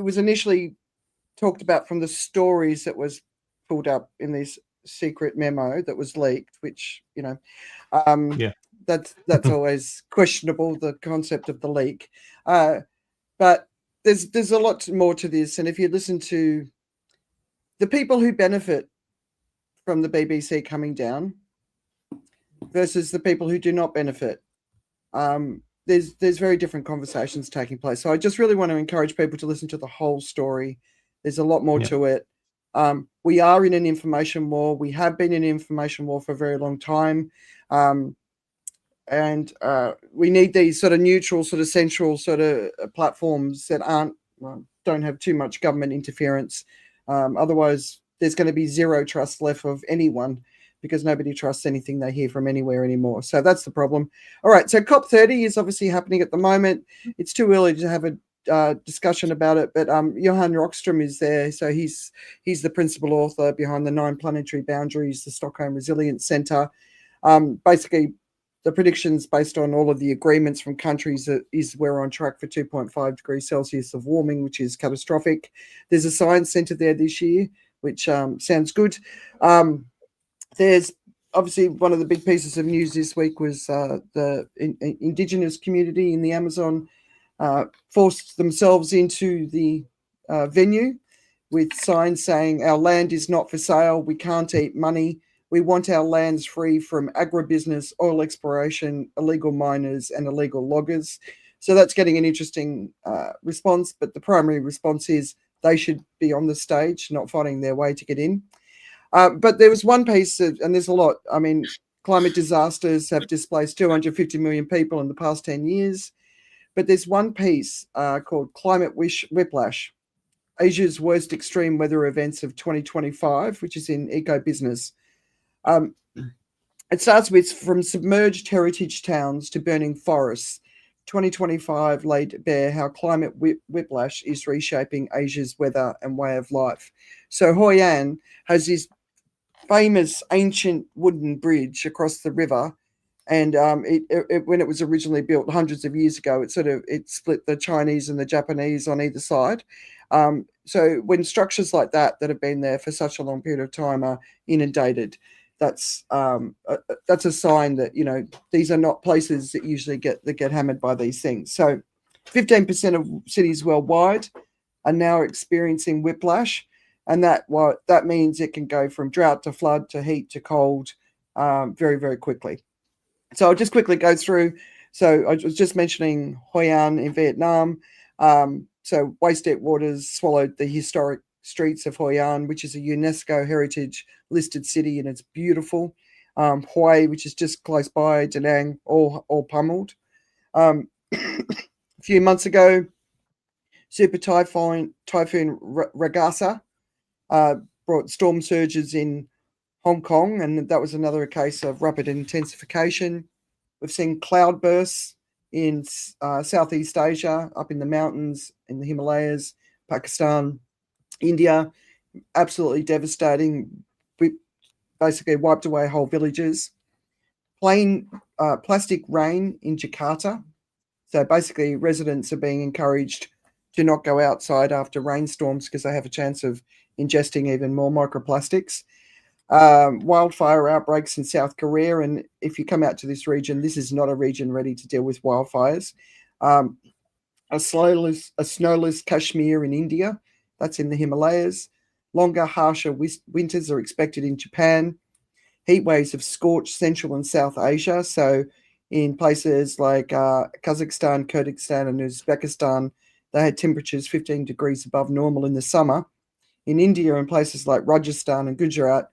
was initially talked about from the stories that was pulled up in this secret memo that was leaked, which that's always questionable, the concept of the leak. But there's a lot more to this, and if you listen to the people who benefit from the BBC coming down versus the people who do not benefit, there's very different conversations taking place. So I just really want to encourage people to listen to the whole story. There's a lot more to it. We are in an information war. We have been in an information war for a very long time. And we need these sort of neutral, sort of central sort of platforms that don't have too much government interference. Otherwise, there's going to be zero trust left of anyone, because nobody trusts anything they hear from anywhere anymore. So that's the problem. All right, so COP30 is obviously happening at the moment. It's too early to have a discussion about it, but Johan Rockström is there. So he's the principal author behind the 9 Planetary Boundaries, the Stockholm Resilience Centre. Basically, the predictions based on all of the agreements from countries is we're on track for 2.5 degrees Celsius of warming, which is catastrophic. There's a science centre there this year, which sounds good. There's obviously one of the big pieces of news this week was the indigenous community in the Amazon forced themselves into the venue with signs saying our land is not for sale. We can't eat money. We want our lands free from agribusiness, oil exploration, illegal miners, and illegal loggers. So that's getting an interesting response. But the primary response is they should be on the stage, not fighting their way to get in. But there was one piece, and there's a lot. I mean, climate disasters have displaced 250 million people in the past 10 years. But there's one piece called Climate Whiplash, Asia's worst extreme weather events of 2025, which is in Eco Business. It starts with from submerged heritage towns to burning forests. 2025 laid bare how climate whiplash is reshaping Asia's weather and way of life. So Hoi An has this famous ancient wooden bridge across the river, and when it was originally built hundreds of years ago, it split the Chinese and the Japanese on either side. So when structures like that have been there for such a long period of time are inundated, that's a sign that, you know, these are not places that usually get hammered by these things. So 15% of cities worldwide are now experiencing whiplash, and that means it can go from drought to flood to heat to cold very, very quickly. So I'll just quickly go through. So I was just mentioning Hoi An in Vietnam. So waste waters swallowed the historic streets of Hoi An, which is a UNESCO heritage listed city, and it's beautiful. Hue, which is just close by, Da Nang, all pummeled. A few months ago, super typhoon Ragasa brought storm surges in Hong Kong, and that was another case of rapid intensification. We've seen cloudbursts in Southeast Asia, up in the mountains, in the Himalayas, Pakistan, India, absolutely devastating. We basically wiped away whole villages. Plastic rain in Jakarta. So basically residents are being encouraged to not go outside after rainstorms because they have a chance of ingesting even more microplastics. Wildfire outbreaks in South Korea, and if you come out to this region, this is not a region ready to deal with wildfires. A snowless Kashmir in India, that's in the Himalayas. Longer, harsher winters are expected in Japan. Heat waves have scorched Central and South Asia. So in places like Kazakhstan, Kyrgyzstan, and Uzbekistan, they had temperatures 15 degrees above normal in the summer. In India and places like Rajasthan and Gujarat,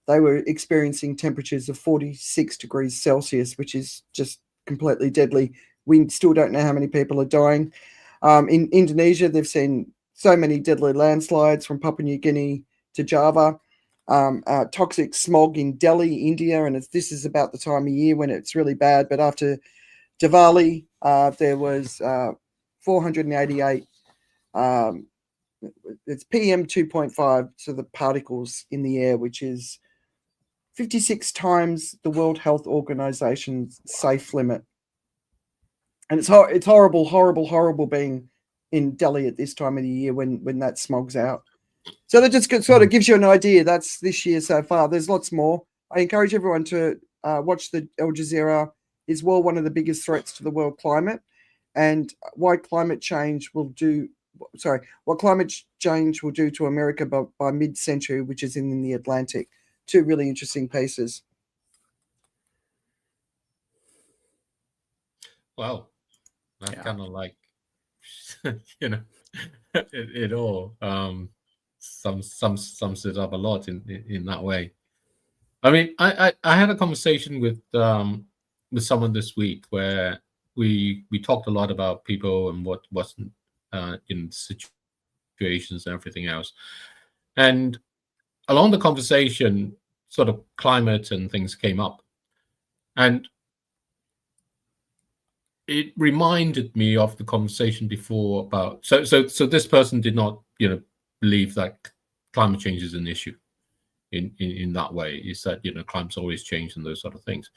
they were experiencing temperatures of 46 degrees Celsius, which is just completely deadly. We still don't know how many people are dying. In Indonesia, they've seen so many deadly landslides from Papua New Guinea to Java. Toxic smog in Delhi, India, and this is about the time of year when it's really bad. But after Diwali, there was 488 it's PM 2.5, so the particles in the air, which is 56 times the World Health Organization's safe limit. And it's horrible being in Delhi at this time of the year when that smog's out. So that just sort of gives you an idea. That's this year so far. There's lots more. I encourage everyone to watch the Al Jazeera. Is well one of the biggest threats to the world climate, and what climate change will do to America by mid-century, which is in the Atlantic. Two really interesting pieces. Wow, that kind of like, you know, it all sums it up a lot in that way. I mean, I had a conversation with someone this week where we talked a lot about people and what wasn't in situations and everything else, and along the conversation, sort of climate and things came up, and it reminded me of the conversation before about so this person did not, you know, believe that climate change is an issue in that way. Is that, you know, climate's always changed and those sort of things.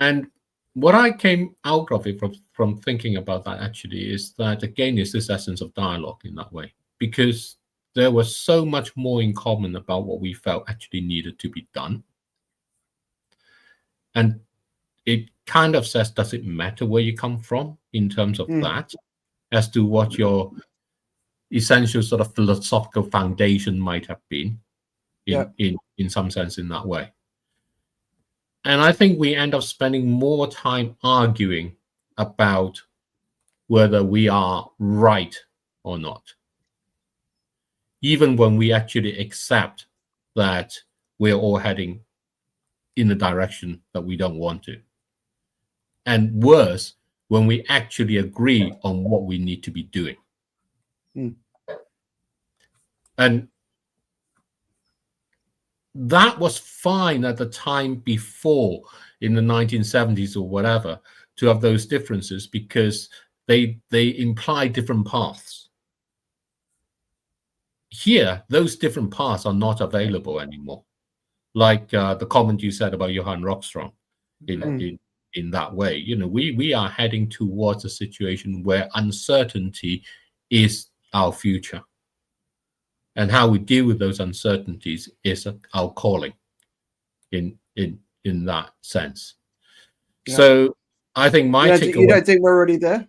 And what I came out of it from thinking about that actually is that, again, is this essence of dialogue in that way, because there was so much more in common about what we felt actually needed to be done. And it kind of says, does it matter where you come from in terms of that, as to what your essential sort of philosophical foundation might have been in some sense in that way. And I think we end up spending more time arguing about whether we are right or not, even when we actually accept that we're all heading in the direction that we don't want to. And worse, when we actually agree on what we need to be doing. And that was fine at the time before, in the 1970s or whatever. to have those differences because they imply different paths. Here, those different paths are not available anymore. Like the comment you said about Johan Rockström in that way. You know, we are heading towards a situation where uncertainty is our future. And how we deal with those uncertainties is our calling in that sense. Yeah. So I think my takeaway... You don't think we're already there?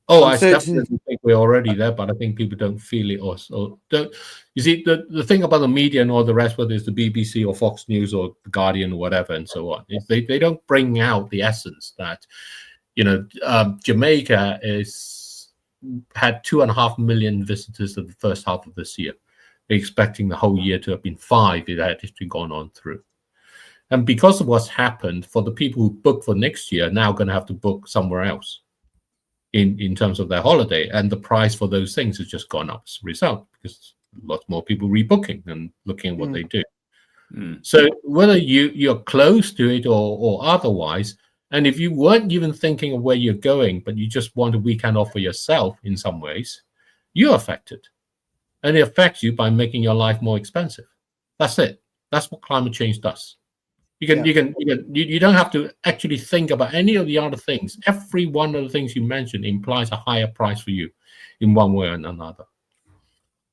Oh, I definitely think we're already there, but I think people don't feel it or don't. You see, the thing about the media and all the rest, whether it's the BBC or Fox News or the Guardian or whatever and so on, is they don't bring out the essence that, you know, Jamaica had 2.5 million visitors in the first half of this year. They're expecting the whole year to have been 5 if that had gone on through. And because of what's happened, for the people who book for next year, now going to have to book somewhere else in terms of their holiday, and the price for those things has just gone up as a result because lots more people rebooking and looking at what they do. So whether you're close to it or otherwise, and if you weren't even thinking of where you're going, but you just want a weekend off for yourself in some ways, you're affected. And it affects you by making your life more expensive. That's it. That's what climate change does. You don't have to actually think about any of the other things. Every one of the things you mentioned implies a higher price for you in one way or another.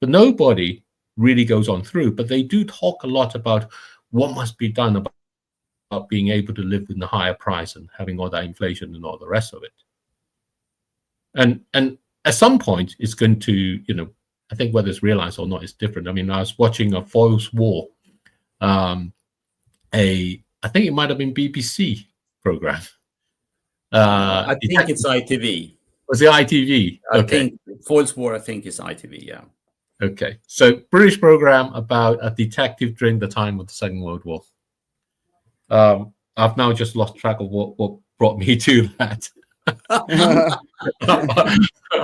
But nobody really goes on through, but they do talk a lot about what must be done about being able to live with a higher price and having all that inflation and all the rest of it. And at some point, it's going to, you know, I think whether it's realized or not is different. I mean, I was watching a Foyle's War, I think it might have been BBC program. I think it's ITV. Was it ITV? I think Foyle's War, I think, is ITV, yeah. Okay. So British program about a detective during the time of the Second World War. I've now just lost track of what brought me to that.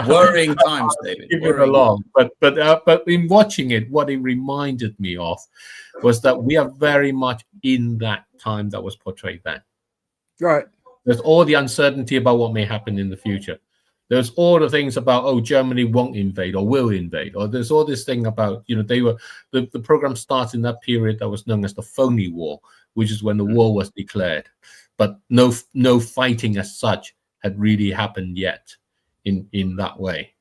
Worrying times, David. Keep it along. But in watching it, what it reminded me of was that we are very much in that time that was portrayed then. Right. There's all the uncertainty about what may happen in the future. There's all the things about, oh, Germany won't invade or will invade, or there's all this thing about, you know, the program starts in that period that was known as the phony war, which is when the war was declared, but no fighting as such had really happened yet in that way.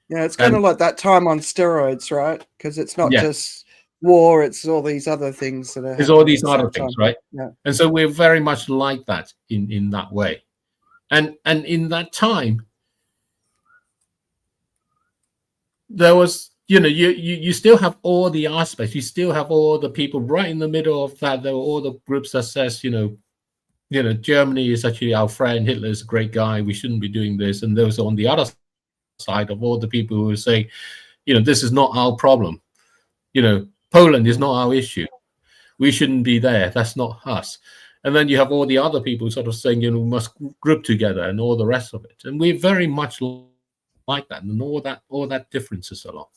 Yeah, it's kind of like that time on steroids, right? Because it's not just war, it's all these other things that are. There's all these other things, right? Yeah. And so we're very much like that in that way. And in that time, there was, you know, you still have all the aspects. You still have all the people right in the middle of that. There were all the groups that says, you know, Germany is actually our friend. Hitler is a great guy. We shouldn't be doing this. And those on the other side of all the people who say, you know, this is not our problem. You know, Poland is not our issue. We shouldn't be there. That's not us. And then you have all the other people sort of saying, you know, we must group together and all the rest of it. And we're very much like that, and all that differences a lot.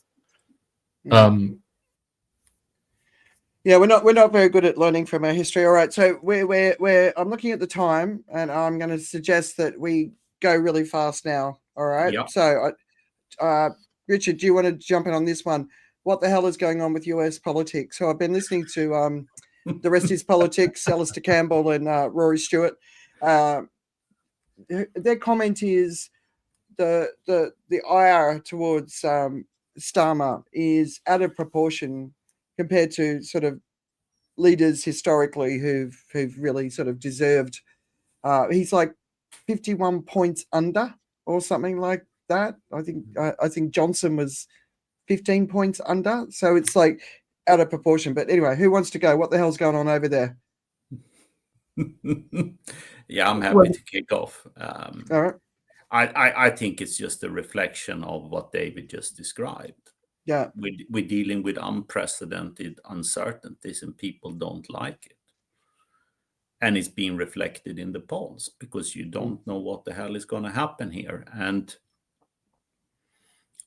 Yeah, we're not very good at learning from our history. All right, so I'm looking at the time, and I'm going to suggest that we go really fast now. All right. Yep. So, Richard, do you want to jump in on this one? What the hell is going on with US politics? So I've been listening to The Rest Is Politics, Alistair Campbell and Rory Stewart. Their comment is the ire towards Starmer is out of proportion compared to sort of leaders historically who've really sort of deserved. He's like 51 points under or something like that. I think Johnson was 15 points under. So it's like out of proportion. But anyway, who wants to go? What the hell's going on over there? Yeah, I'm happy to kick off. All right. I think it's just a reflection of what David just described. Yeah. We're dealing with unprecedented uncertainties and people don't like it. And it's being reflected in the polls because you don't know what the hell is going to happen here. And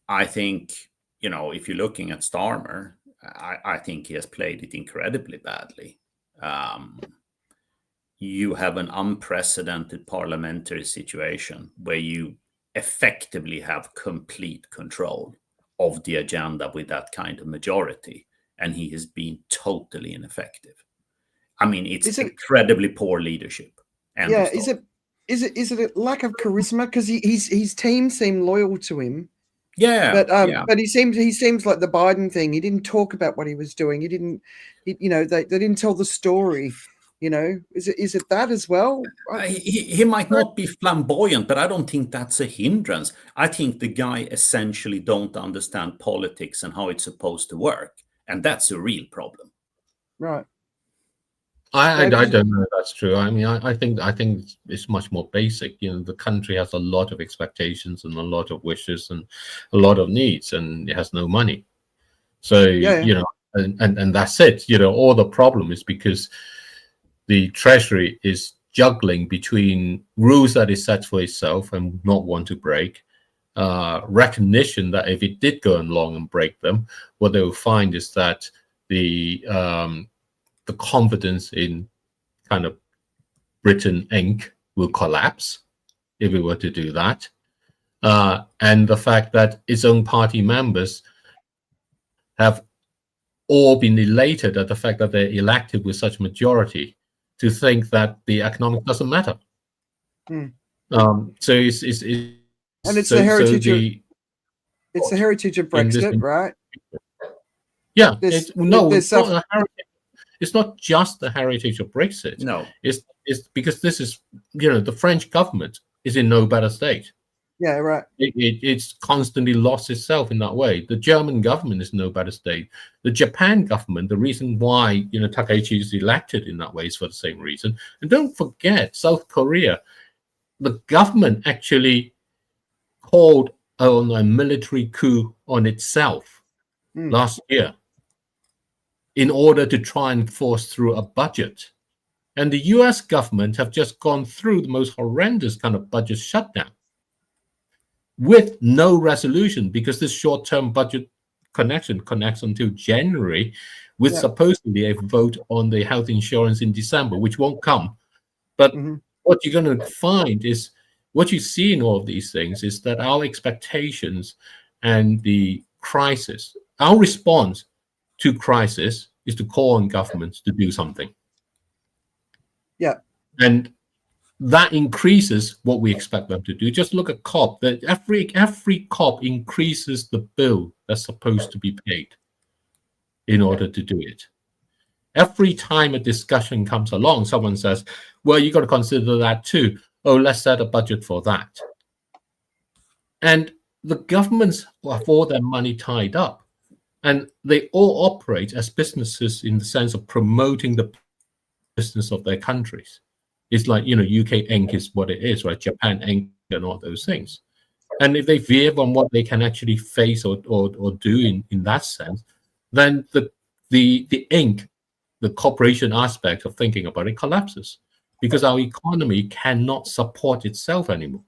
I think, you know, if you're looking at Starmer, I think he has played it incredibly badly. you have an unprecedented parliamentary situation where you effectively have complete control of the agenda with that kind of majority, and he has been totally ineffective. I mean, it's incredibly poor leadership. Yeah, is it a lack of charisma? Because his team seem loyal to him. Yeah, but he seems like the Biden thing. He didn't talk about what he was doing. He didn't, they didn't tell the story. Is it that as well? He might not be flamboyant, but I don't think that's a hindrance. I think the guy essentially don't understand politics and how it's supposed to work, and that's a real problem. Right. I don't know if that's true. I mean, I think it's much more basic. The country has a lot of expectations and a lot of wishes and a lot of needs, and it has no money. So and that's it. All the problem is because the Treasury is juggling between rules that it sets for itself and not want to break, recognition that if it did go along and break them, what they will find is that the confidence in kind of Britain Inc. will collapse if it were to do that. And the fact that its own party members have all been elated at the fact that they're elected with such majority to think that the economic doesn't matter. So it's the heritage it's the heritage of Brexit, right? Yeah, it's not just the heritage of Brexit. No, it's because this is the French government is in no better state. Yeah, right. It's constantly lost itself in that way. The German government is in no better state. The Japan government, the reason why Takaichi is elected in that way is for the same reason. And don't forget, South Korea, the government actually called on a military coup on itself last year in order to try and force through a budget. And the US government have just gone through the most horrendous kind of budget shutdown with no resolution, because this short-term budget connects until January, with supposedly a vote on the health insurance in December, which won't come. But what you're going to find is, what you see in all of these things is that our expectations and the crisis, our response to crisis is to call on governments to do something. Yeah. And that increases what we expect them to do. Just look at COP. That every COP increases the bill that's supposed to be paid in order to do it. Every time a discussion comes along, someone says, well, you got to consider that too. Oh, let's set a budget for that. And the governments have all their money tied up, and they all operate as businesses in the sense of promoting the business of their countries. It's like, UK Inc. is what it is, right? Japan Inc. and all those things. And if they veer from what they can actually face or do in that sense, then the Inc., the corporation aspect of thinking about it, collapses, because our economy cannot support itself anymore.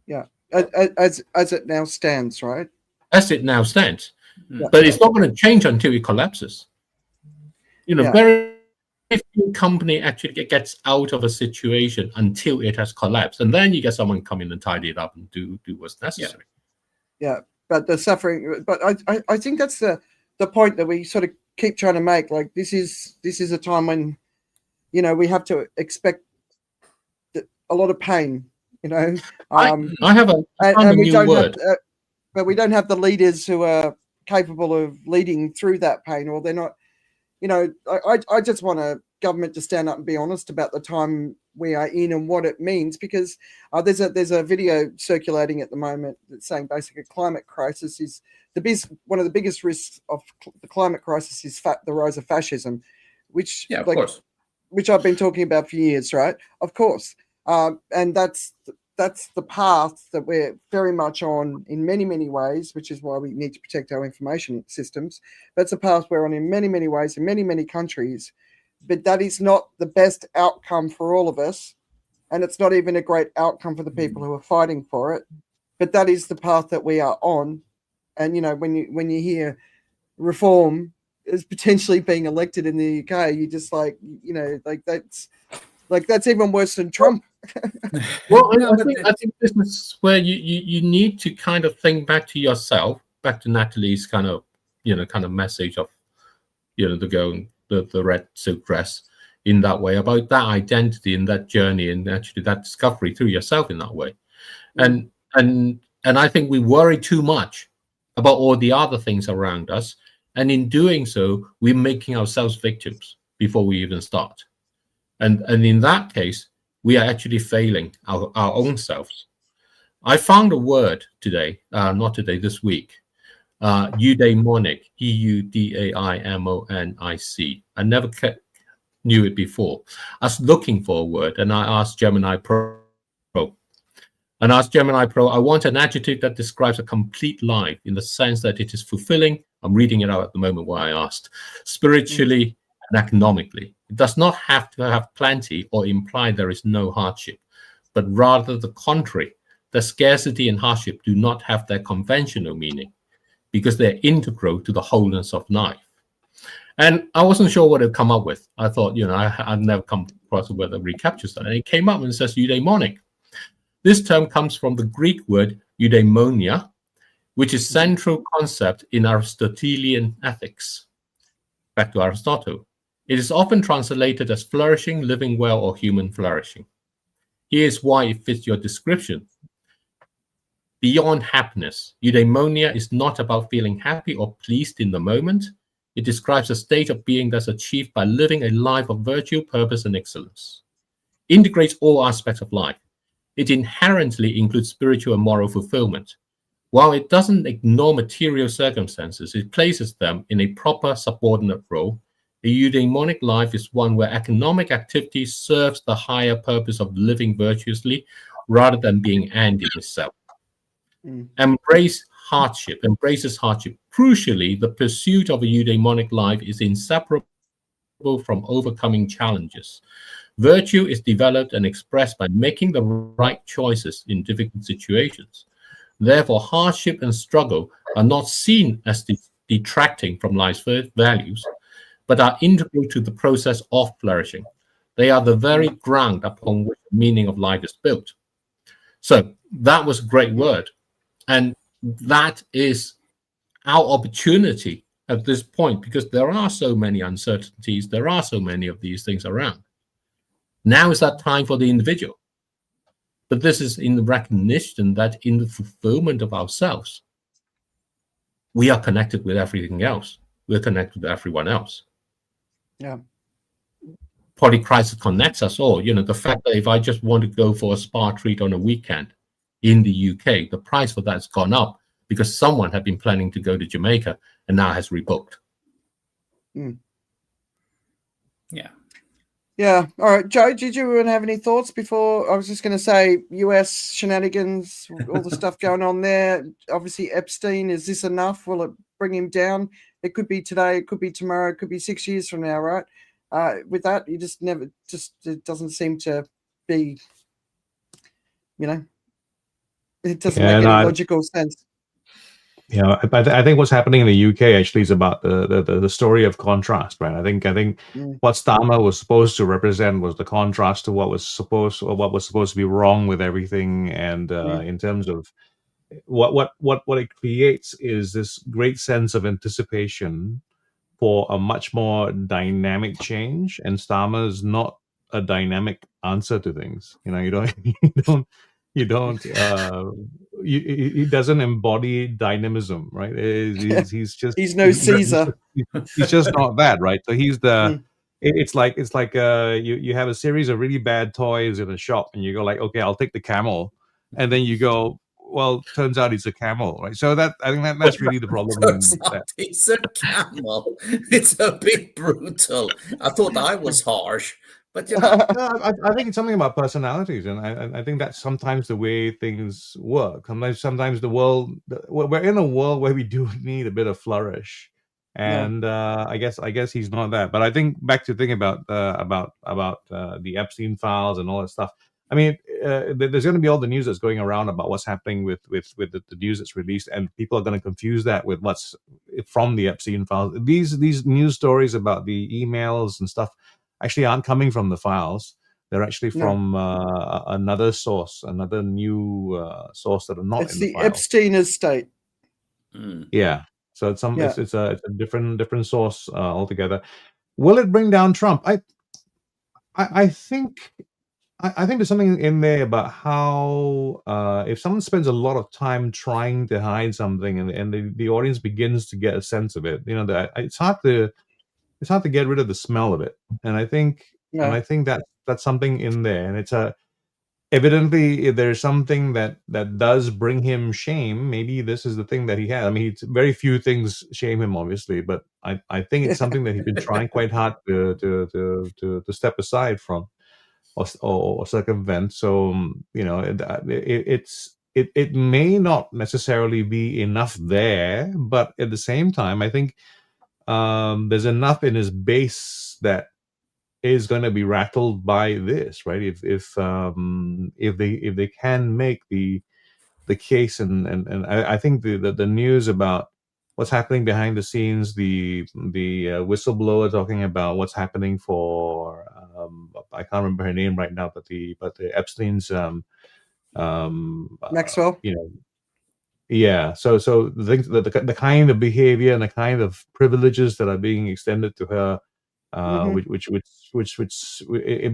Yeah, as it now stands, right? As it now stands. Yeah. But it's not going to change until it collapses. Very few company actually gets out of a situation until it has collapsed, and then you get someone come in and tidy it up and do what's necessary. Yeah, but the suffering. But I think that's the point that we sort of keep trying to make. Like, this is a time when we have to expect a lot of pain. I have a new word, but we don't have the leaders who are capable of leading through that pain, or they're not. I just want a government to stand up and be honest about the time we are in and what it means, because there's a video circulating at the moment that's saying basically climate crisis is one of the biggest risks of the climate crisis is the rise of fascism, which which I've been talking about for years, right? Of course, and that's the path that we're very much on in many, many ways, which is why we need to protect our information systems. That's a path we're on in many, many ways in many, many countries. But that is not the best outcome for all of us. And it's not even a great outcome for the people who are fighting for it. But that is the path that we are on. And, when you hear reform is potentially being elected in the UK, you just like that's Like that's even worse than Trump. Well, No, but I think this is where you need to kind of think back to yourself, back to Natalie's kind of message of the girl in the red silk dress in that way, about that identity and that journey and actually that discovery through yourself in that way. And I think we worry too much about all the other things around us, and in doing so, we're making ourselves victims before we even start. And in that case, we are actually failing our own selves. I found a word today, not today, this week, eudaimonic, EUDAIMONIC. I never knew it before. I was looking for a word, and I asked Gemini Pro. And asked Gemini Pro, I want an adjective that describes a complete life in the sense that it is fulfilling. I'm reading it out at the moment where I asked. Spiritually and economically. It does not have to have plenty or imply there is no hardship, but rather the contrary. The scarcity and hardship do not have their conventional meaning because they're integral to the wholeness of life. And I wasn't sure what it'd come up with. I thought, I've never come across a word that recaptures that. And it came up and says eudaimonic. This term comes from the Greek word eudaimonia, which is central concept in Aristotelian ethics. Back to Aristotle. It is often translated as flourishing, living well, or human flourishing. Here's why it fits your description. Beyond happiness, eudaimonia is not about feeling happy or pleased in the moment. It describes a state of being that's achieved by living a life of virtue, purpose, and excellence. Integrates all aspects of life. It inherently includes spiritual and moral fulfillment. While it doesn't ignore material circumstances, it places them in a proper subordinate role. A eudaimonic life is one where economic activity serves the higher purpose of living virtuously rather than being end in itself. Embraces hardship. Crucially, the pursuit of a eudaimonic life is inseparable from overcoming challenges. Virtue is developed and expressed by making the right choices in difficult situations. Therefore, hardship and struggle are not seen as detracting from life's values, but are integral to the process of flourishing. They are the very ground upon which the meaning of life is built. So that was a great word. And that is our opportunity at this point, because there are so many uncertainties, there are so many of these things around. Now is that time for the individual. But this is in the recognition that in the fulfillment of ourselves, we are connected with everything else. We're connected with everyone else. Yeah. Polycrisis connects us all. The fact that if I just want to go for a spa treat on a weekend in the UK, the price for that has gone up because someone had been planning to go to Jamaica and now has rebooked. Yeah. Yeah. All right, Joe, did you have any thoughts before? I was just going to say US shenanigans, all the stuff going on there. Obviously, Epstein, is this enough? Will it bring him down? It could be today, it could be tomorrow, it could be 6 years from now, right? With that, you just never, it doesn't seem to be, it doesn't make any logical sense. Yeah, but I think what's happening in the UK actually is about the story of contrast, right? I think what Starmer was supposed to represent was the contrast to what was supposed to be wrong with everything, and in terms of what it creates is this great sense of anticipation for a much more dynamic change, and Starmer is not a dynamic answer to things. He doesn't embody dynamism, right? He's no Caesar. He's just not that, right? So he's the. It's like you have a series of really bad toys in a shop, and you go like, okay, I'll take the camel, and then you go, well, turns out it's a camel, right? So I think that's really the problem. It's a camel. It's a bit brutal. I thought I was harsh. But I think it's something about personalities, and I think that's sometimes the way things work. Sometimes we're in a world where we do need a bit of flourish, and I guess he's not that. But I think back to thinking about the Epstein files and all that stuff. I mean, there's going to be all the news that's going around about what's happening with the news that's released, and people are going to confuse that with what's from the Epstein files. These news stories about the emails and stuff actually aren't coming from the files. They're actually No. from another source, another new source that are not It's in the the file. Epstein estate. Yeah. So it's Yeah. it's a different source altogether. Will it bring down Trump? I think there's something in there about how if someone spends a lot of time trying to hide something, and the audience begins to get a sense of it, that it's hard to get rid of the smell of it. And I think Yeah. that's something in there, and it's evidently there's something that does bring him shame. Maybe this is the thing that he had. I mean, very few things shame him, obviously, but I think it's something that he's been trying quite hard to step aside from or circumvent. So it may not necessarily be enough there, but at the same time, I think there's enough in his base that is going to be rattled by this, right? If they can make the case, and I think the news about what's happening behind the scenes, the whistleblower talking about what's happening for I can't remember her name right now, but the Epstein's Maxwell. Yeah, so the kind of behavior and the kind of privileges that are being extended to her, which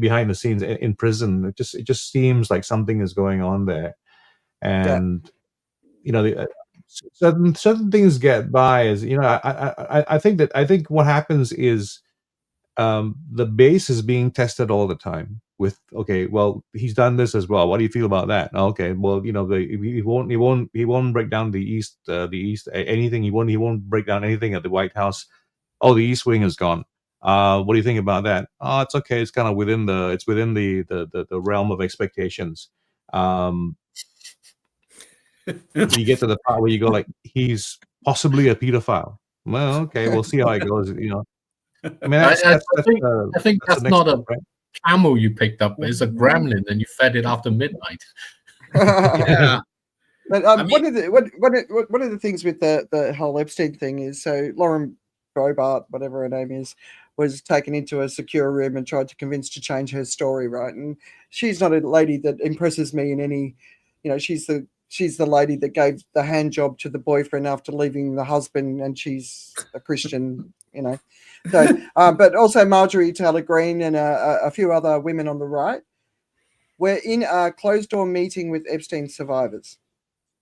behind the scenes in prison, it just seems like something is going on there, and certain things get by. As I think what happens is the base is being tested all the time with, okay, well, he's done this as well, what do you feel about that? Okay, well, he won't break down the east anything. He won't break down anything at the White House. Oh, the East Wing is gone. What do you think about that? Oh, it's okay. It's kind of within the realm of expectations. You get to the part where you go like, he's possibly a pedophile. Well, okay, we'll see how it goes. I mean, I think that's not a right? camel you picked up. It's a gremlin, and you fed it after midnight. Yeah. But I mean- one of the things with the whole Epstein thing is, so Lauren Boebert, whatever her name is, was taken into a secure room and tried to convince to change her story, right? And she's not a lady that impresses me in any, she's the lady that gave the hand job to the boyfriend after leaving the husband, and she's a Christian, So, but also Marjorie Taylor Greene and a few other women on the right were in a closed-door meeting with Epstein survivors,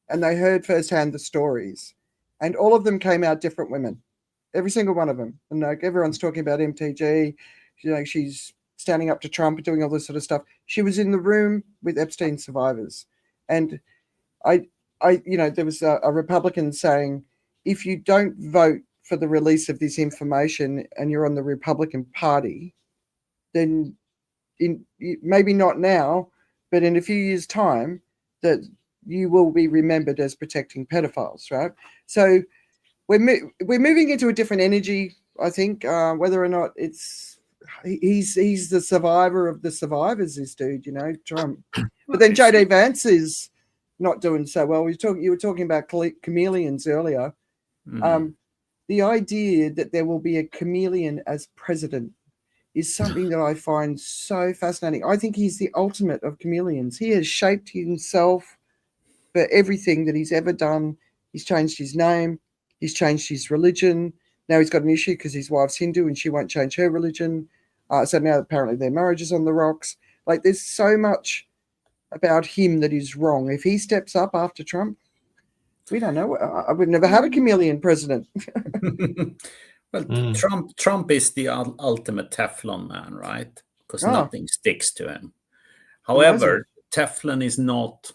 and they heard firsthand the stories, and all of them came out different women, every single one of them. And everyone's talking about MTG, she's standing up to Trump and doing all this sort of stuff. She was in the room with Epstein survivors, and there was a Republican saying, if you don't vote for the release of this information and you're on the Republican Party, then maybe not now, but in a few years' time, that you will be remembered as protecting pedophiles, right? So we're moving into a different energy, I think, whether or not he's the survivor of the survivors, this dude, Trump. But then J.D. Vance is not doing so well. You were talking about chameleons earlier. The idea that there will be a chameleon as president is something that I find so fascinating. I think he's the ultimate of chameleons. He has shaped himself for everything that he's ever done. He's changed his name. He's changed his religion. Now he's got an issue because his wife's Hindu and she won't change her religion. So now apparently their marriage is on the rocks. Like, there's so much about him that is wrong. If he steps up after Trump, we don't know. I would never have a chameleon president. Well, Trump is the ultimate Teflon man, right? Because nothing sticks to him. However, Teflon is not,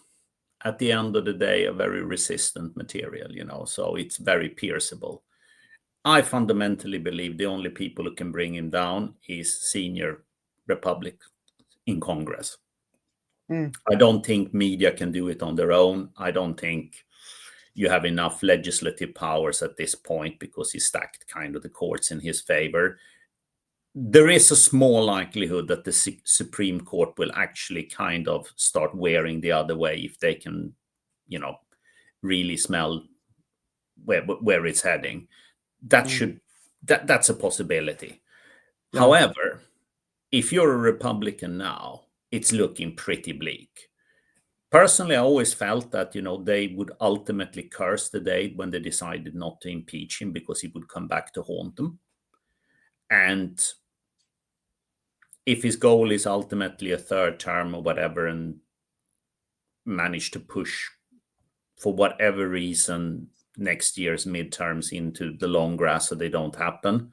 at the end of the day, a very resistant material, so it's very pierceable. I fundamentally believe the only people who can bring him down is senior Republicans in Congress. I don't think media can do it on their own. I don't think you have enough legislative powers at this point because he stacked kind of the courts in his favor. There is a small likelihood that the Supreme Court will actually kind of start wearing the other way if they can, really smell where it's heading. That's a possibility. Yeah. However, if you're a Republican now it's looking pretty bleak. Personally, I always felt that, they would ultimately curse the day when they decided not to impeach him, because he would come back to haunt them. And if his goal is ultimately a third term or whatever, and manage to push, for whatever reason, next year's midterms into the long grass so they don't happen,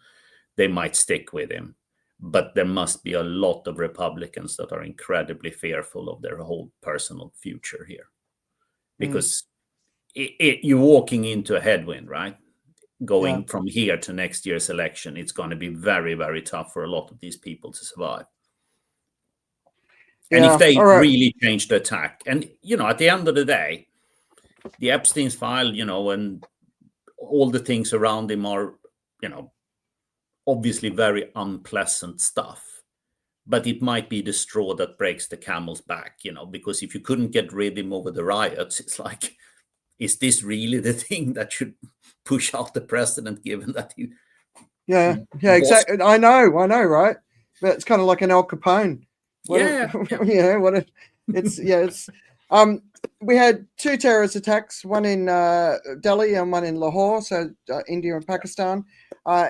they might stick with him. But there must be a lot of Republicans that are incredibly fearful of their whole personal future here. Because you're walking into a headwind, right? Going from here to next year's election, it's going to be very, very tough for a lot of these people to survive. And if they really change the attack, and, at the end of the day, the Epstein's file, and all the things around him are, obviously very unpleasant stuff. But it might be the straw that breaks the camel's back, because if you couldn't get rid of him over the riots, it's like, is this really the thing that should push out the president, given that he... Yeah, exactly. I know, right? But it's kind of like an Al Capone. We had 2 terrorist attacks, one in Delhi and one in Lahore, so India and Pakistan.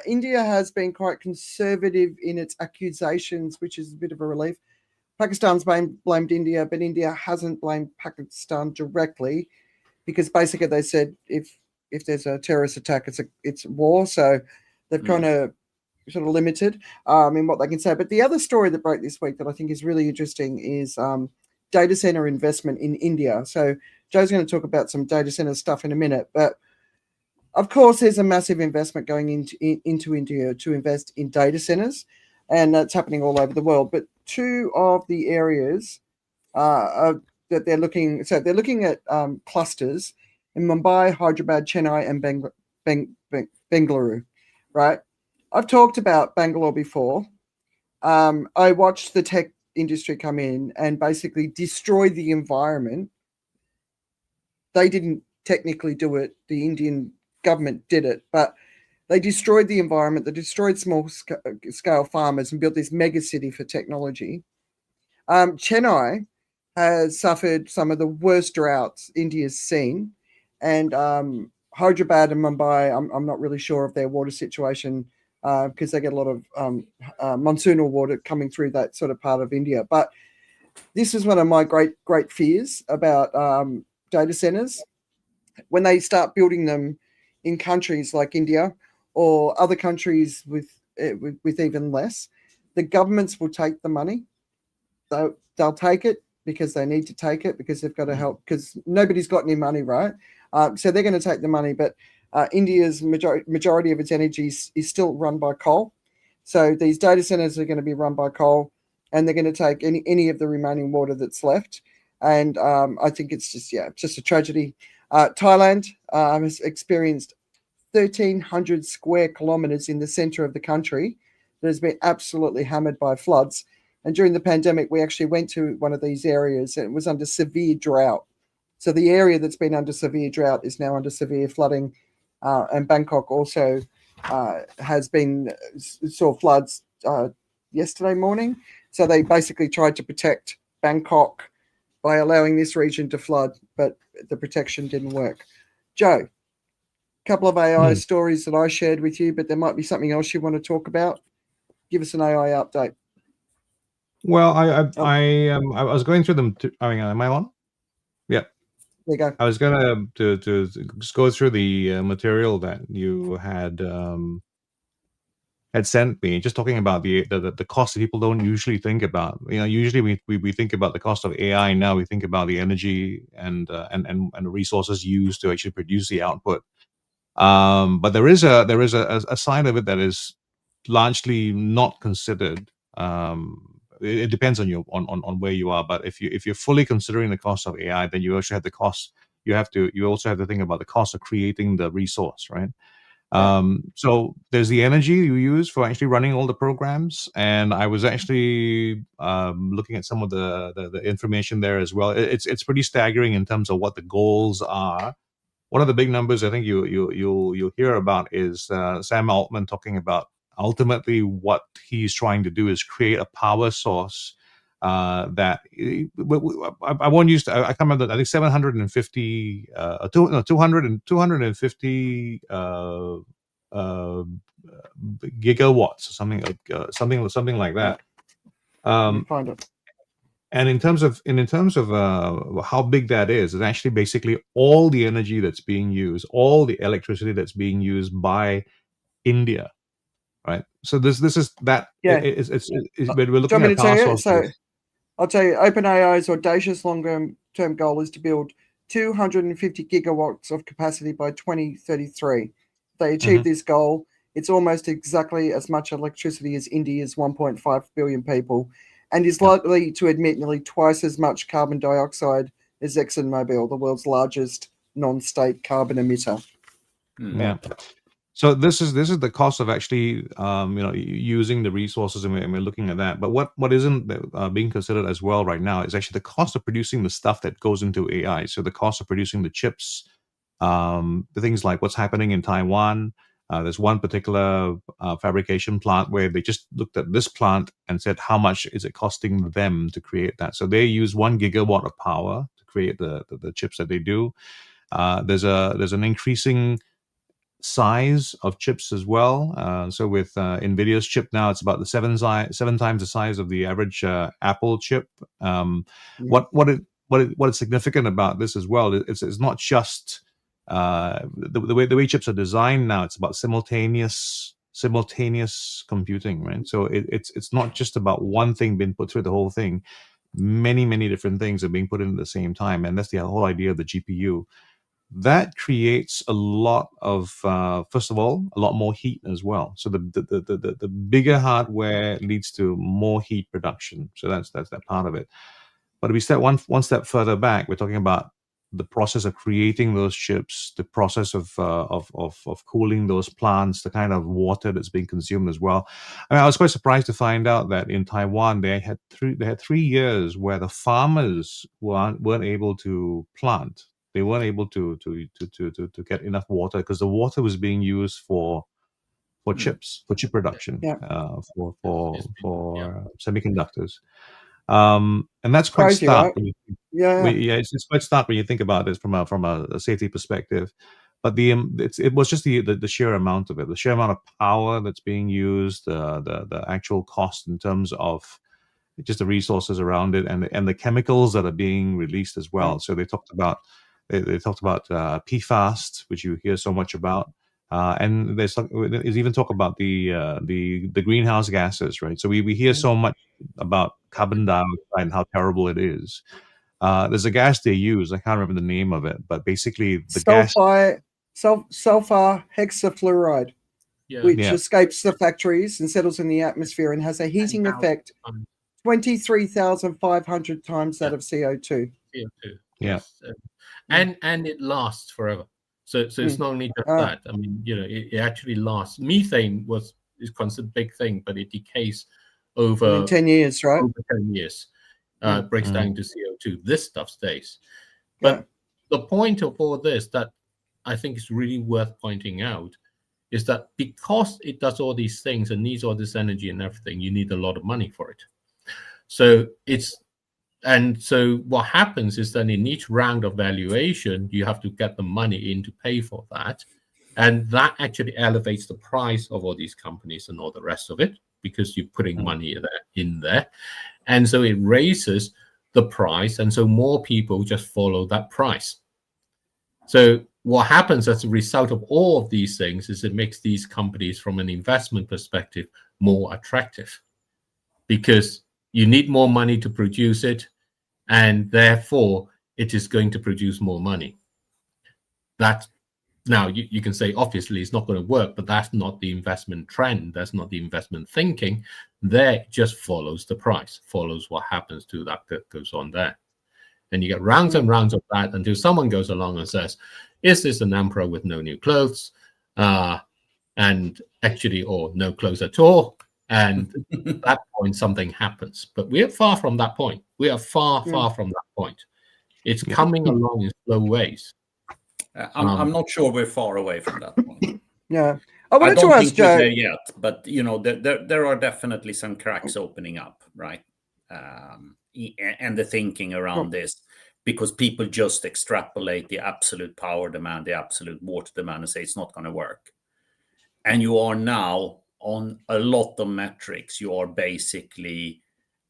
India has been quite conservative in its accusations, which is a bit of a relief. Pakistan's blamed India, but India hasn't blamed Pakistan directly, because basically they said if there's a terrorist attack, it's war. So they've kind of sort of limited in what they can say. But the other story that broke this week that I think is really interesting is data center investment in India. So Joe's going to talk about some data center stuff in a minute, but of course there's a massive investment going into India to invest in data centers, and that's happening all over the world. But 2 of the areas that they're looking at clusters in Mumbai, Hyderabad, Chennai, and Bengaluru, right? I've talked about Bangalore before. I watched the tech industry come in and basically destroy the environment. They didn't technically do it. The Indian government did it, but they destroyed the environment. They destroyed small scale farmers and built this mega city for technology. Chennai has suffered some of the worst droughts India's seen, and Hyderabad and Mumbai, I'm not really sure of their water situation, because they get a lot of monsoonal water coming through that sort of part of India. But this is one of my great fears about data centers. When they start building them in countries like India or other countries with even less, the governments will take the money. They'll take it because they need to take it, because they've got to help, because nobody's got any money, right? So they're going to take the money, but India's majority of its energy is still run by coal. So these data centers are going to be run by coal, and they're going to take any of the remaining water that's left. And I think it's just a tragedy. Thailand has experienced 1,300 square kilometers in the center of the country that has been absolutely hammered by floods. And during the pandemic, we actually went to one of these areas, and it was under severe drought. So the area that's been under severe drought is now under severe flooding. And Bangkok also saw floods yesterday morning. So they basically tried to protect Bangkok by allowing this region to flood, but the protection didn't work. Joe, a couple of AI stories that I shared with you, but there might be something else you want to talk about. Give us an AI update. Well, I was going through them. Am I on? Yeah. There you go. I was gonna to just go through the material that you had sent me, just talking about the cost that people don't usually think about. Usually we think about the cost of AI. Now we think about the energy and the resources used to actually produce the output. But there is a side of it that is largely not considered. It depends on on where you are. But if you're fully considering the cost of AI, then you also have the cost. You also have to think about the cost of creating the resource, right? So there's the energy you use for actually running all the programs, and I was actually looking at some of the information there as well. It's pretty staggering in terms of what the goals are. One of the big numbers I think you'll hear about is Sam Altman talking about ultimately what he's trying to do is create a power source that I won't use. I can't remember. I think 750, 250 gigawatts, or something like that. Let me find it. And in terms of how big that is actually basically all the energy that's being used, all the electricity that's being used by India, right? So this is that. Yeah. We're looking Do you want me at to tell power you? sources. So I'll tell you, OpenAI's audacious long-term goal is to build 250 gigawatts of capacity by 2033. If they achieve this goal, it's almost exactly as much electricity as India's 1.5 billion people, and is likely to emit nearly twice as much carbon dioxide as ExxonMobil, the world's largest non-state carbon emitter. Yeah. So this is the cost of actually using the resources, and we're looking at that. But what isn't being considered as well right now is actually the cost of producing the stuff that goes into AI. So the cost of producing the chips, the things like what's happening in Taiwan. There's one particular fabrication plant where they just looked at this plant and said, how much is it costing them to create that? So they use 1 gigawatt of power to create the chips that they do. There's an increasing size of chips as well. So with NVIDIA's chip now, it's about the seven times the size of the average Apple chip. What is significant about this as well? It's not just the way chips are designed now. It's about simultaneous computing, right? So it's not just about one thing being put through the whole thing. Many different things are being put in at the same time, and that's the whole idea of the GPU. That creates a lot of, first of all, a lot more heat as well. So the bigger hardware leads to more heat production. So that's that part of it. But if we step one step further back, we're talking about the process of creating those chips, the process of cooling those plants, the kind of water that's being consumed as well. I mean, I was quite surprised to find out that in Taiwan they had 3 years where the farmers weren't able to plant. They weren't able to get enough water because the water was being used for chips, for chip production, for semiconductors. And that's quite Crazy, stark. right? It's quite stark when you think about it from a safety perspective. But it was just the sheer amount of it, the sheer amount of power that's being used, the actual cost in terms of just the resources around it, and the chemicals that are being released as well. So they talked about PFAS, which you hear so much about. And there's even talk about the greenhouse gases, right? So we hear so much about carbon dioxide and how terrible it is. There's a gas they use. I can't remember the name of it, but basically the sulfur hexafluoride, which escapes the factories and settles in the atmosphere and has a heating effect 23,500 times that of CO2. Yes. And it lasts forever. So it's not only just that. I mean, it actually lasts. Methane is considered a big thing, but it decays over 10 years, right? Over 10 years. Breaks down into CO2. This stuff stays. But the point of all this that I think is really worth pointing out is that because it does all these things and needs all this energy and everything, you need a lot of money for it. So what happens is that in each round of valuation, you have to get the money in to pay for that. And that actually elevates the price of all these companies and all the rest of it, because you're putting money in there. And so it raises the price. And so more people just follow that price. So what happens as a result of all of these things is it makes these companies from an investment perspective more attractive, because you need more money to produce it. And therefore, it is going to produce more money. Now, you can say, obviously, it's not going to work, but that's not the investment trend. That's not the investment thinking. There, it just follows the price, follows what happens to that goes on there. And you get rounds and rounds of that until someone goes along and says, is this an emperor with no new clothes? And actually, or no clothes at all. And at that point, something happens. But we are far from that point. We are far from that point. It's coming along in slow ways. I'm not sure we're far away from that point. Yeah. I wanted to ask Joe there yet, but there are definitely some cracks opening up, right? and the thinking around this, because people just extrapolate the absolute power demand, the absolute water demand, and say it's not going to work. And you are now on a lot of metrics, you are basically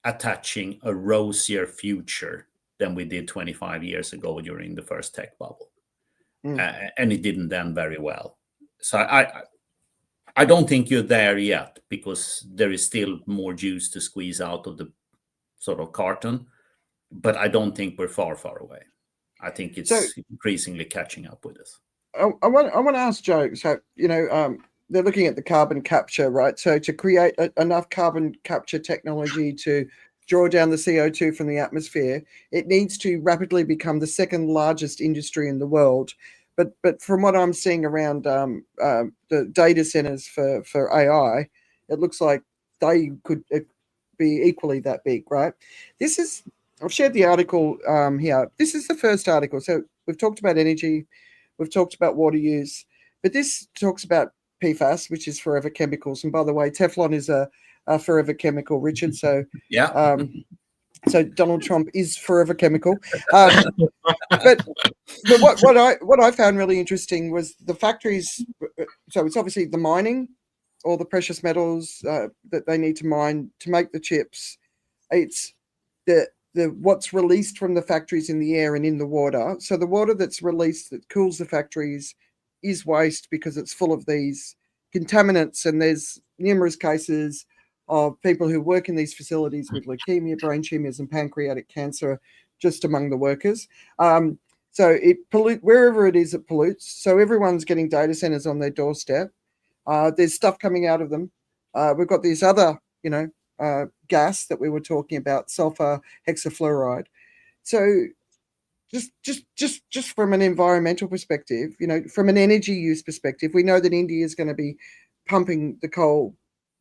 attaching a rosier future than we did 25 years ago during the first tech bubble. And it didn't end very well. So I don't think you're there yet, because there is still more juice to squeeze out of the sort of carton, but I don't think we're far away. I think it's increasingly catching up with us. I want to ask Joe. So, they're looking at the carbon capture, right? So to create enough carbon capture technology to draw down the CO2 from the atmosphere, it needs to rapidly become the second largest industry in the world. But from what I'm seeing around the data centers for AI, it looks like they could be equally that big, right? I've shared the article here. This is the first article. So we've talked about energy, we've talked about water use, but this talks about PFAS, which is forever chemicals. And by the way, Teflon is a forever chemical, Richard. So yeah. So Donald Trump is forever chemical. But what I found really interesting was the factories. So it's obviously the mining, all the precious metals that they need to mine to make the chips. It's the what's released from the factories in the air and in the water. So the water that's released that cools the factories is waste because it's full of these contaminants, and there's numerous cases of people who work in these facilities with leukemia, brain tumors, and pancreatic cancer just among the workers. So it wherever it is, it pollutes. So everyone's getting data centers on their doorstep. There's stuff coming out of them. We've got this other, gas that we were talking about, sulfur hexafluoride. So just from an environmental perspective, from an energy use perspective, we know that India is going to be pumping the coal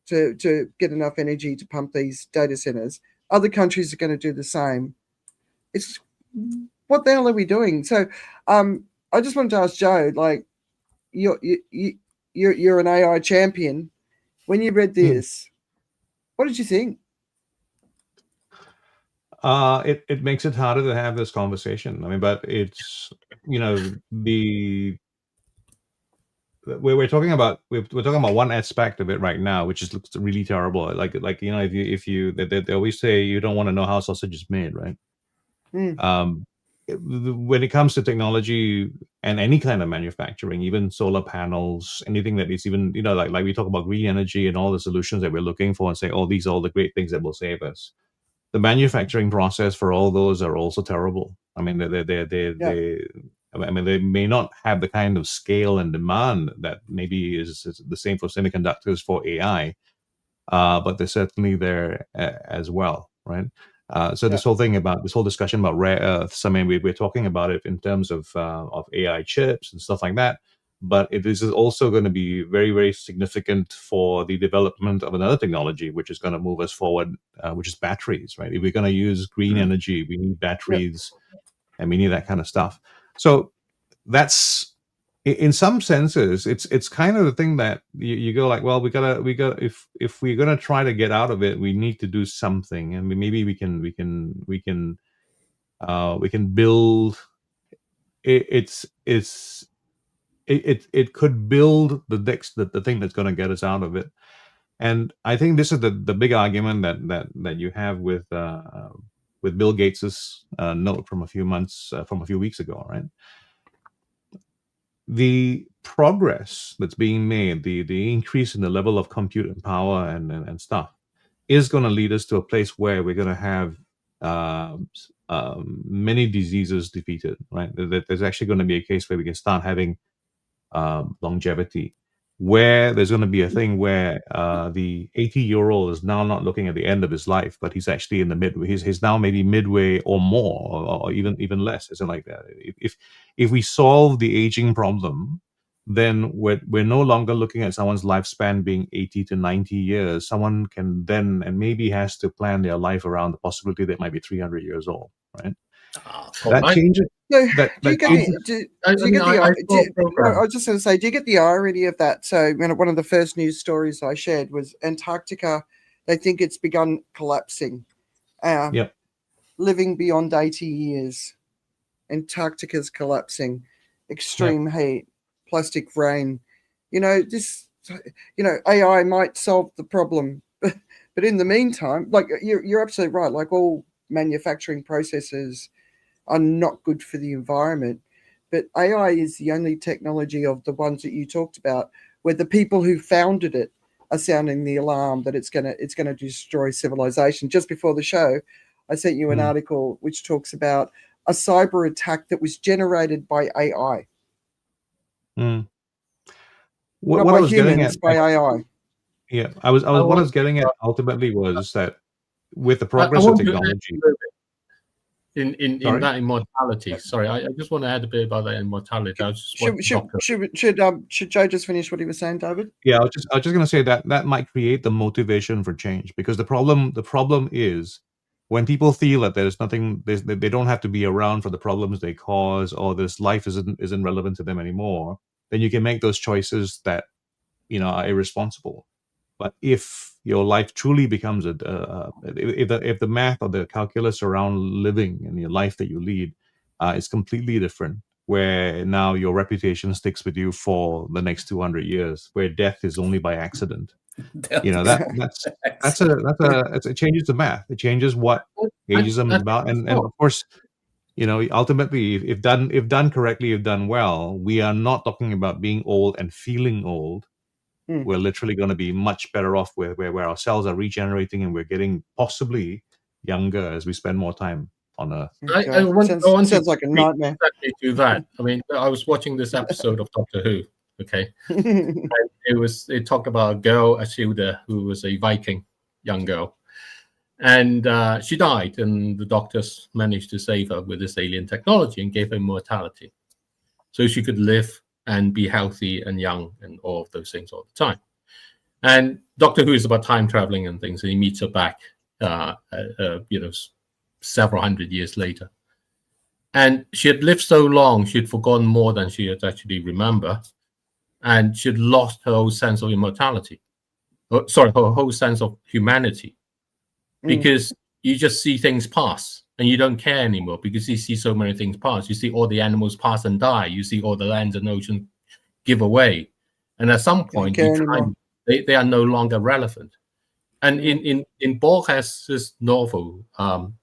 to get enough energy to pump these data centers. Other countries are going to do the same. It's what the hell are we doing? So I just wanted to ask Joe, like, you're an AI champion. When you read this, what did you think? It makes it harder to have this conversation. I mean, but it's, we're talking about one aspect of it right now, which just looks really terrible. Like if you they always say you don't want to know how sausage is made, right? When it comes to technology and any kind of manufacturing, even solar panels, anything that is even, like we talk about green energy and all the solutions that we're looking for and say, oh, these are all the great things that will save us. The manufacturing process for all those are also terrible. I mean, they may not have the kind of scale and demand that maybe is the same for semiconductors for AI, but they're certainly there as well, right? So this whole discussion about rare earths, I mean, we're talking about it in terms of AI chips and stuff like that, but it is also going to be very, very significant for the development of another technology, which is going to move us forward, which is batteries, right? If we're going to use green energy, we need batteries, and we need that kind of stuff. So that's, in some senses, it's kind of the thing that you go like, well, we gotta if we're gonna try to get out of it, we need to do something, and maybe we can build it could build the thing that's going to get us out of it. And I think this is the big argument that you have with Bill Gates's note from a few weeks ago, right? The progress that's being made, the increase in the level of compute and power and stuff, is going to lead us to a place where we're going to have many diseases defeated, right? There's actually going to be a case where we can start having longevity, where there's going to be a thing where the 80-year-old is now not looking at the end of his life, but he's actually in the midway. He's now maybe midway or more, or even less, something like that. If we solve the aging problem, then we're no longer looking at someone's lifespan being 80 to 90 years. Someone can then and maybe has to plan their life around the possibility that might be 300 years old, right? That changes. So I was just going to say, do you get the irony of that? So one of the first news stories I shared was Antarctica. They think it's begun collapsing, Yep. Living beyond 80 years, Antarctica's collapsing, extreme heat, plastic rain. AI might solve the problem, but in the meantime, like you're absolutely right. Like all manufacturing processes are not good for the environment, but AI is the only technology of the ones that you talked about where the people who founded it are sounding the alarm that it's gonna destroy civilization. Just before the show, I sent you an article which talks about a cyber attack that was generated by AI. What Not I by was getting humans, at, by AI. yeah, what I was getting at ultimately was that with the progress of technology. In that immortality. Sorry, I just want to add a bit about that immortality. Should Joe just finish what he was saying, David? Yeah, I was just going to say that might create the motivation for change, because the problem is when people feel that there's nothing, they don't have to be around for the problems they cause, or this life isn't relevant to them anymore. Then you can make those choices that are irresponsible. But if your life truly becomes if the math or the calculus around living and your life that you lead is completely different, where now your reputation sticks with you for the next 200 years, where death is only by accident, it changes the math. It changes what ageism is about, and of course, ultimately, if done correctly, if done well, we are not talking about being old and feeling old. We're literally going to be much better off where our cells are regenerating and we're getting possibly younger as we spend more time on Earth. Sounds like a nightmare. Exactly to that. I mean, I was watching this episode of Doctor Who. Okay, and it talked about a girl, Ashilda, who was a Viking young girl, and she died, and the doctors managed to save her with this alien technology and gave her immortality, so she could live and be healthy and young and all of those things all the time. And Doctor Who is about time traveling and things, and he meets her back, several hundred years later. And she had lived so long, she had forgotten more than she had actually remember, and she had lost her whole sense of immortality. Her whole sense of humanity, because you just see things pass. And you don't care anymore because you see so many things pass. You see all the animals pass and die. You see all the lands and oceans give away. And at some point, they are no longer relevant. And in Borges' novel,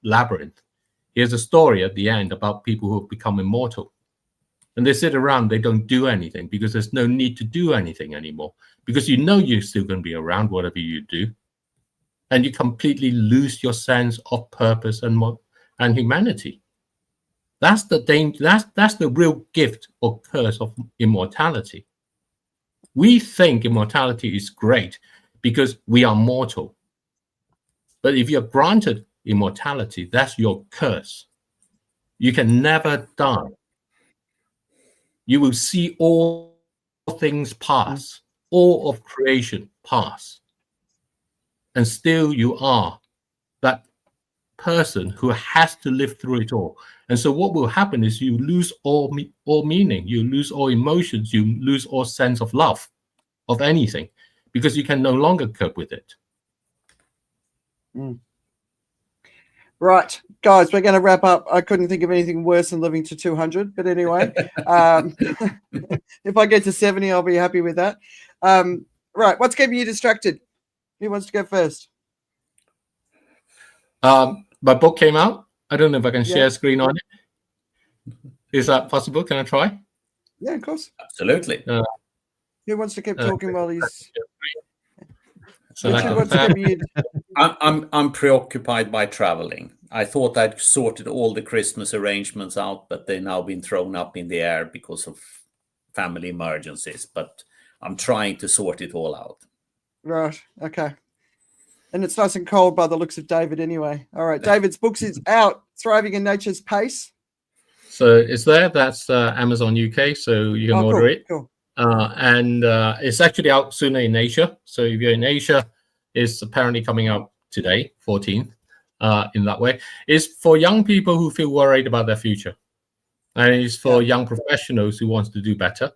Labyrinth, here's a story at the end about people who have become immortal. And they sit around, they don't do anything because there's no need to do anything anymore. Because you're still going to be around, whatever you do. And you completely lose your sense of purpose and humanity. That's the danger. That's the real gift or curse of immortality. We think immortality is great because we are mortal. But if you're granted immortality, that's your curse. You can never die. You will see all things pass, all of creation pass. And still you are that person who has to live through it all. And so what will happen is you lose all meaning, you lose all emotions, you lose all sense of love of anything, because you can no longer cope with it. Right, guys, we're going to wrap up. I couldn't think of anything worse than living to 200, but anyway, if I get to 70, I'll be happy with that. Right, what's keeping you distracted? Who wants to go first? My book came out. I don't know if I can share a screen on it. Is that possible? Can I try? Yeah, of course. Absolutely. Who wants to keep talking while he's... I'm preoccupied by traveling. I thought I'd sorted all the Christmas arrangements out, but they've now been thrown up in the air because of family emergencies. But I'm trying to sort it all out. Right. Okay. And it's nice and cold by the looks of David anyway. All right. David's books is out, Thriving in Nature's Pace. So it's there. That's Amazon UK. So you can order it. Cool. And it's actually out sooner in Asia. So if you're in Asia, it's apparently coming out today, 14th, in that way. It's for young people who feel worried about their future. And it's for young professionals who want to do better.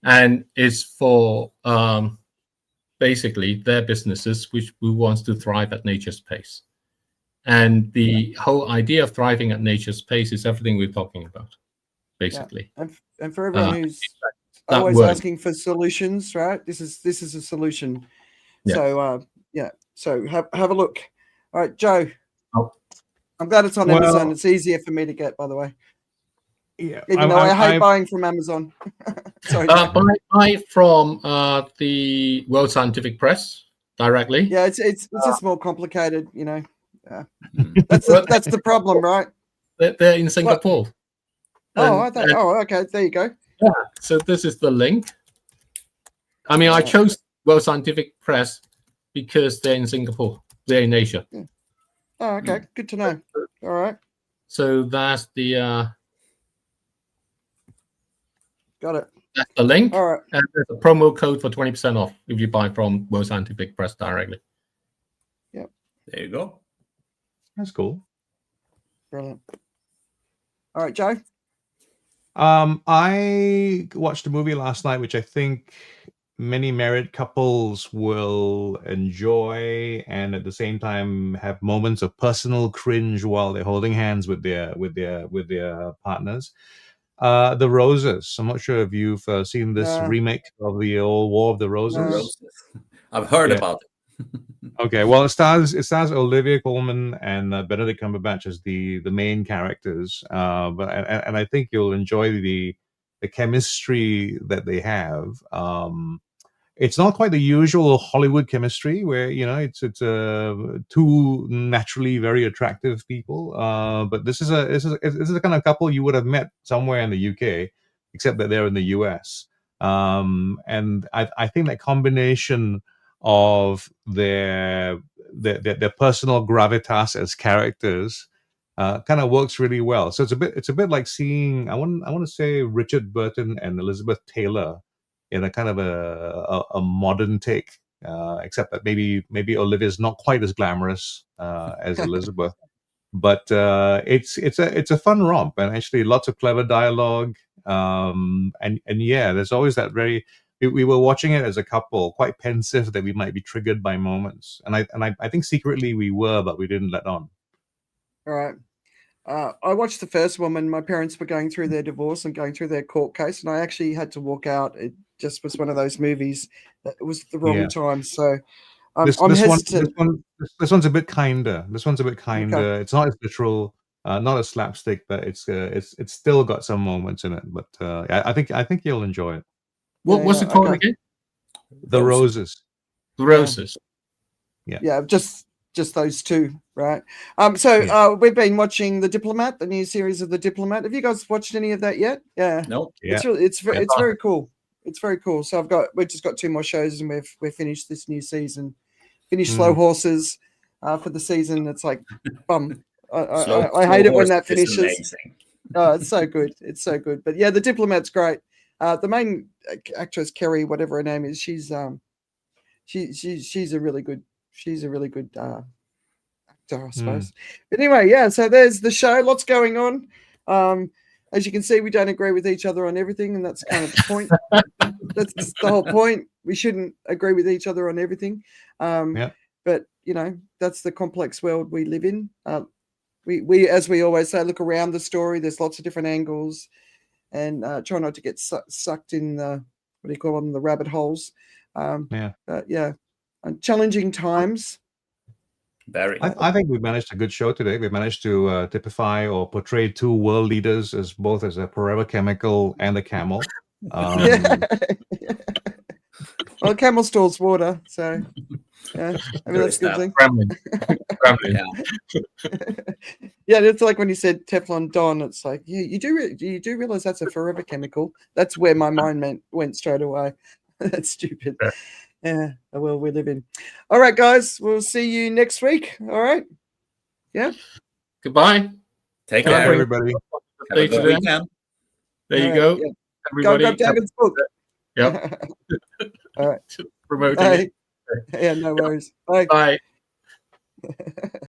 And it's for basically their businesses who wants to thrive at nature's pace. And the whole idea of thriving at nature's pace is everything we're talking about, basically. And for everyone who's that always word. asking for solutions, right? This is a solution. Yeah. So so have a look. All right, Joe. Oh. I'm glad it's on Well- Amazon. It's easier for me to get, by the way. Yeah, Even though I hate buying from Amazon. Sorry. Joe. Buy from the World Scientific Press directly. Yeah, it's just more complicated, you know. That's the problem, right? They're in Singapore. Okay. There you go. Yeah. So this is the link. I mean, I chose World Scientific Press because they're in Singapore. They're in Asia. Yeah. Oh, okay. Good to know. All right. So that's the Got it. that's the link. All right. And there's a promo code for 20% off if you buy from World Scientific Press directly. Yep. There you go. That's cool. Brilliant. All right, Joe. I watched a movie last night, which I think many married couples will enjoy, and at the same time have moments of personal cringe while they're holding hands with their partners. The Roses. I'm not sure if you've seen this No. remake of the old War of the Roses. No. Roses. I've heard Yeah. about it. Okay, well, it stars Olivia Colman and Benedict Cumberbatch as the main characters. But I think you'll enjoy the chemistry that they have. It's not quite the usual Hollywood chemistry where it's two naturally very attractive people. But this is a kind of couple you would have met somewhere in the UK, except that they're in the US. And I think that combination of their personal gravitas as characters kind of works really well. So it's a bit like seeing I want to say Richard Burton and Elizabeth Taylor in a kind of a modern take, except that maybe Olivia's not quite as glamorous as Elizabeth. But it's a fun romp, and actually lots of clever dialogue. And yeah, there's always that we were watching it as a couple, quite pensive that we might be triggered by moments, and I think secretly we were, but we didn't let on. All right. I watched the first one when my parents were going through their divorce and going through their court case, and I actually had to walk out. It just was one of those movies that it was the wrong time. So I'm hesitant. This one's a bit kinder. Okay. It's not as literal, not as slapstick, but it's still got some moments in it. But I think you'll enjoy it. What's it called again? The Roses. The Roses. Yeah, just those two, right? So we've been watching The Diplomat, the new series of The Diplomat. Have you guys watched any of that yet? Yeah. No. Yeah. It's very cool. It's very cool. So we've just got 2 more shows, and we've finished this new season. Finished Slow Horses for the season. It's like bum. I hate it when that finishes. Oh, it's so good. It's so good. But yeah, The Diplomat's great. The main actress, Kerry, whatever her name is, she's a really good actor, I suppose. But anyway, yeah, so there's the show. Lots going on. As you can see, we don't agree with each other on everything, and that's kind of the point. That's the whole point. We shouldn't agree with each other on everything. But that's the complex world we live in. We as we always say, look around the story. There's lots of different angles, and try not to get sucked in the the rabbit holes. And challenging times. Very. I think we managed a good show today. We managed to typify or portray 2 world leaders as both as a forever chemical and a camel. Well, camel stores water, so yeah, I mean that's a good thing. Yeah, it's like when you said Teflon Don. It's like you do realize that's a forever chemical. That's where my mind went straight away. That's stupid. Yeah, the world we live in. All right, guys, we'll see you next week. All right. Yeah. Goodbye. Take care, everybody. Have a good weekend. There you go. Yeah. Everybody. Go grab David's book. Yep. All right. Promoting it. Yeah, no worries. Bye. Bye.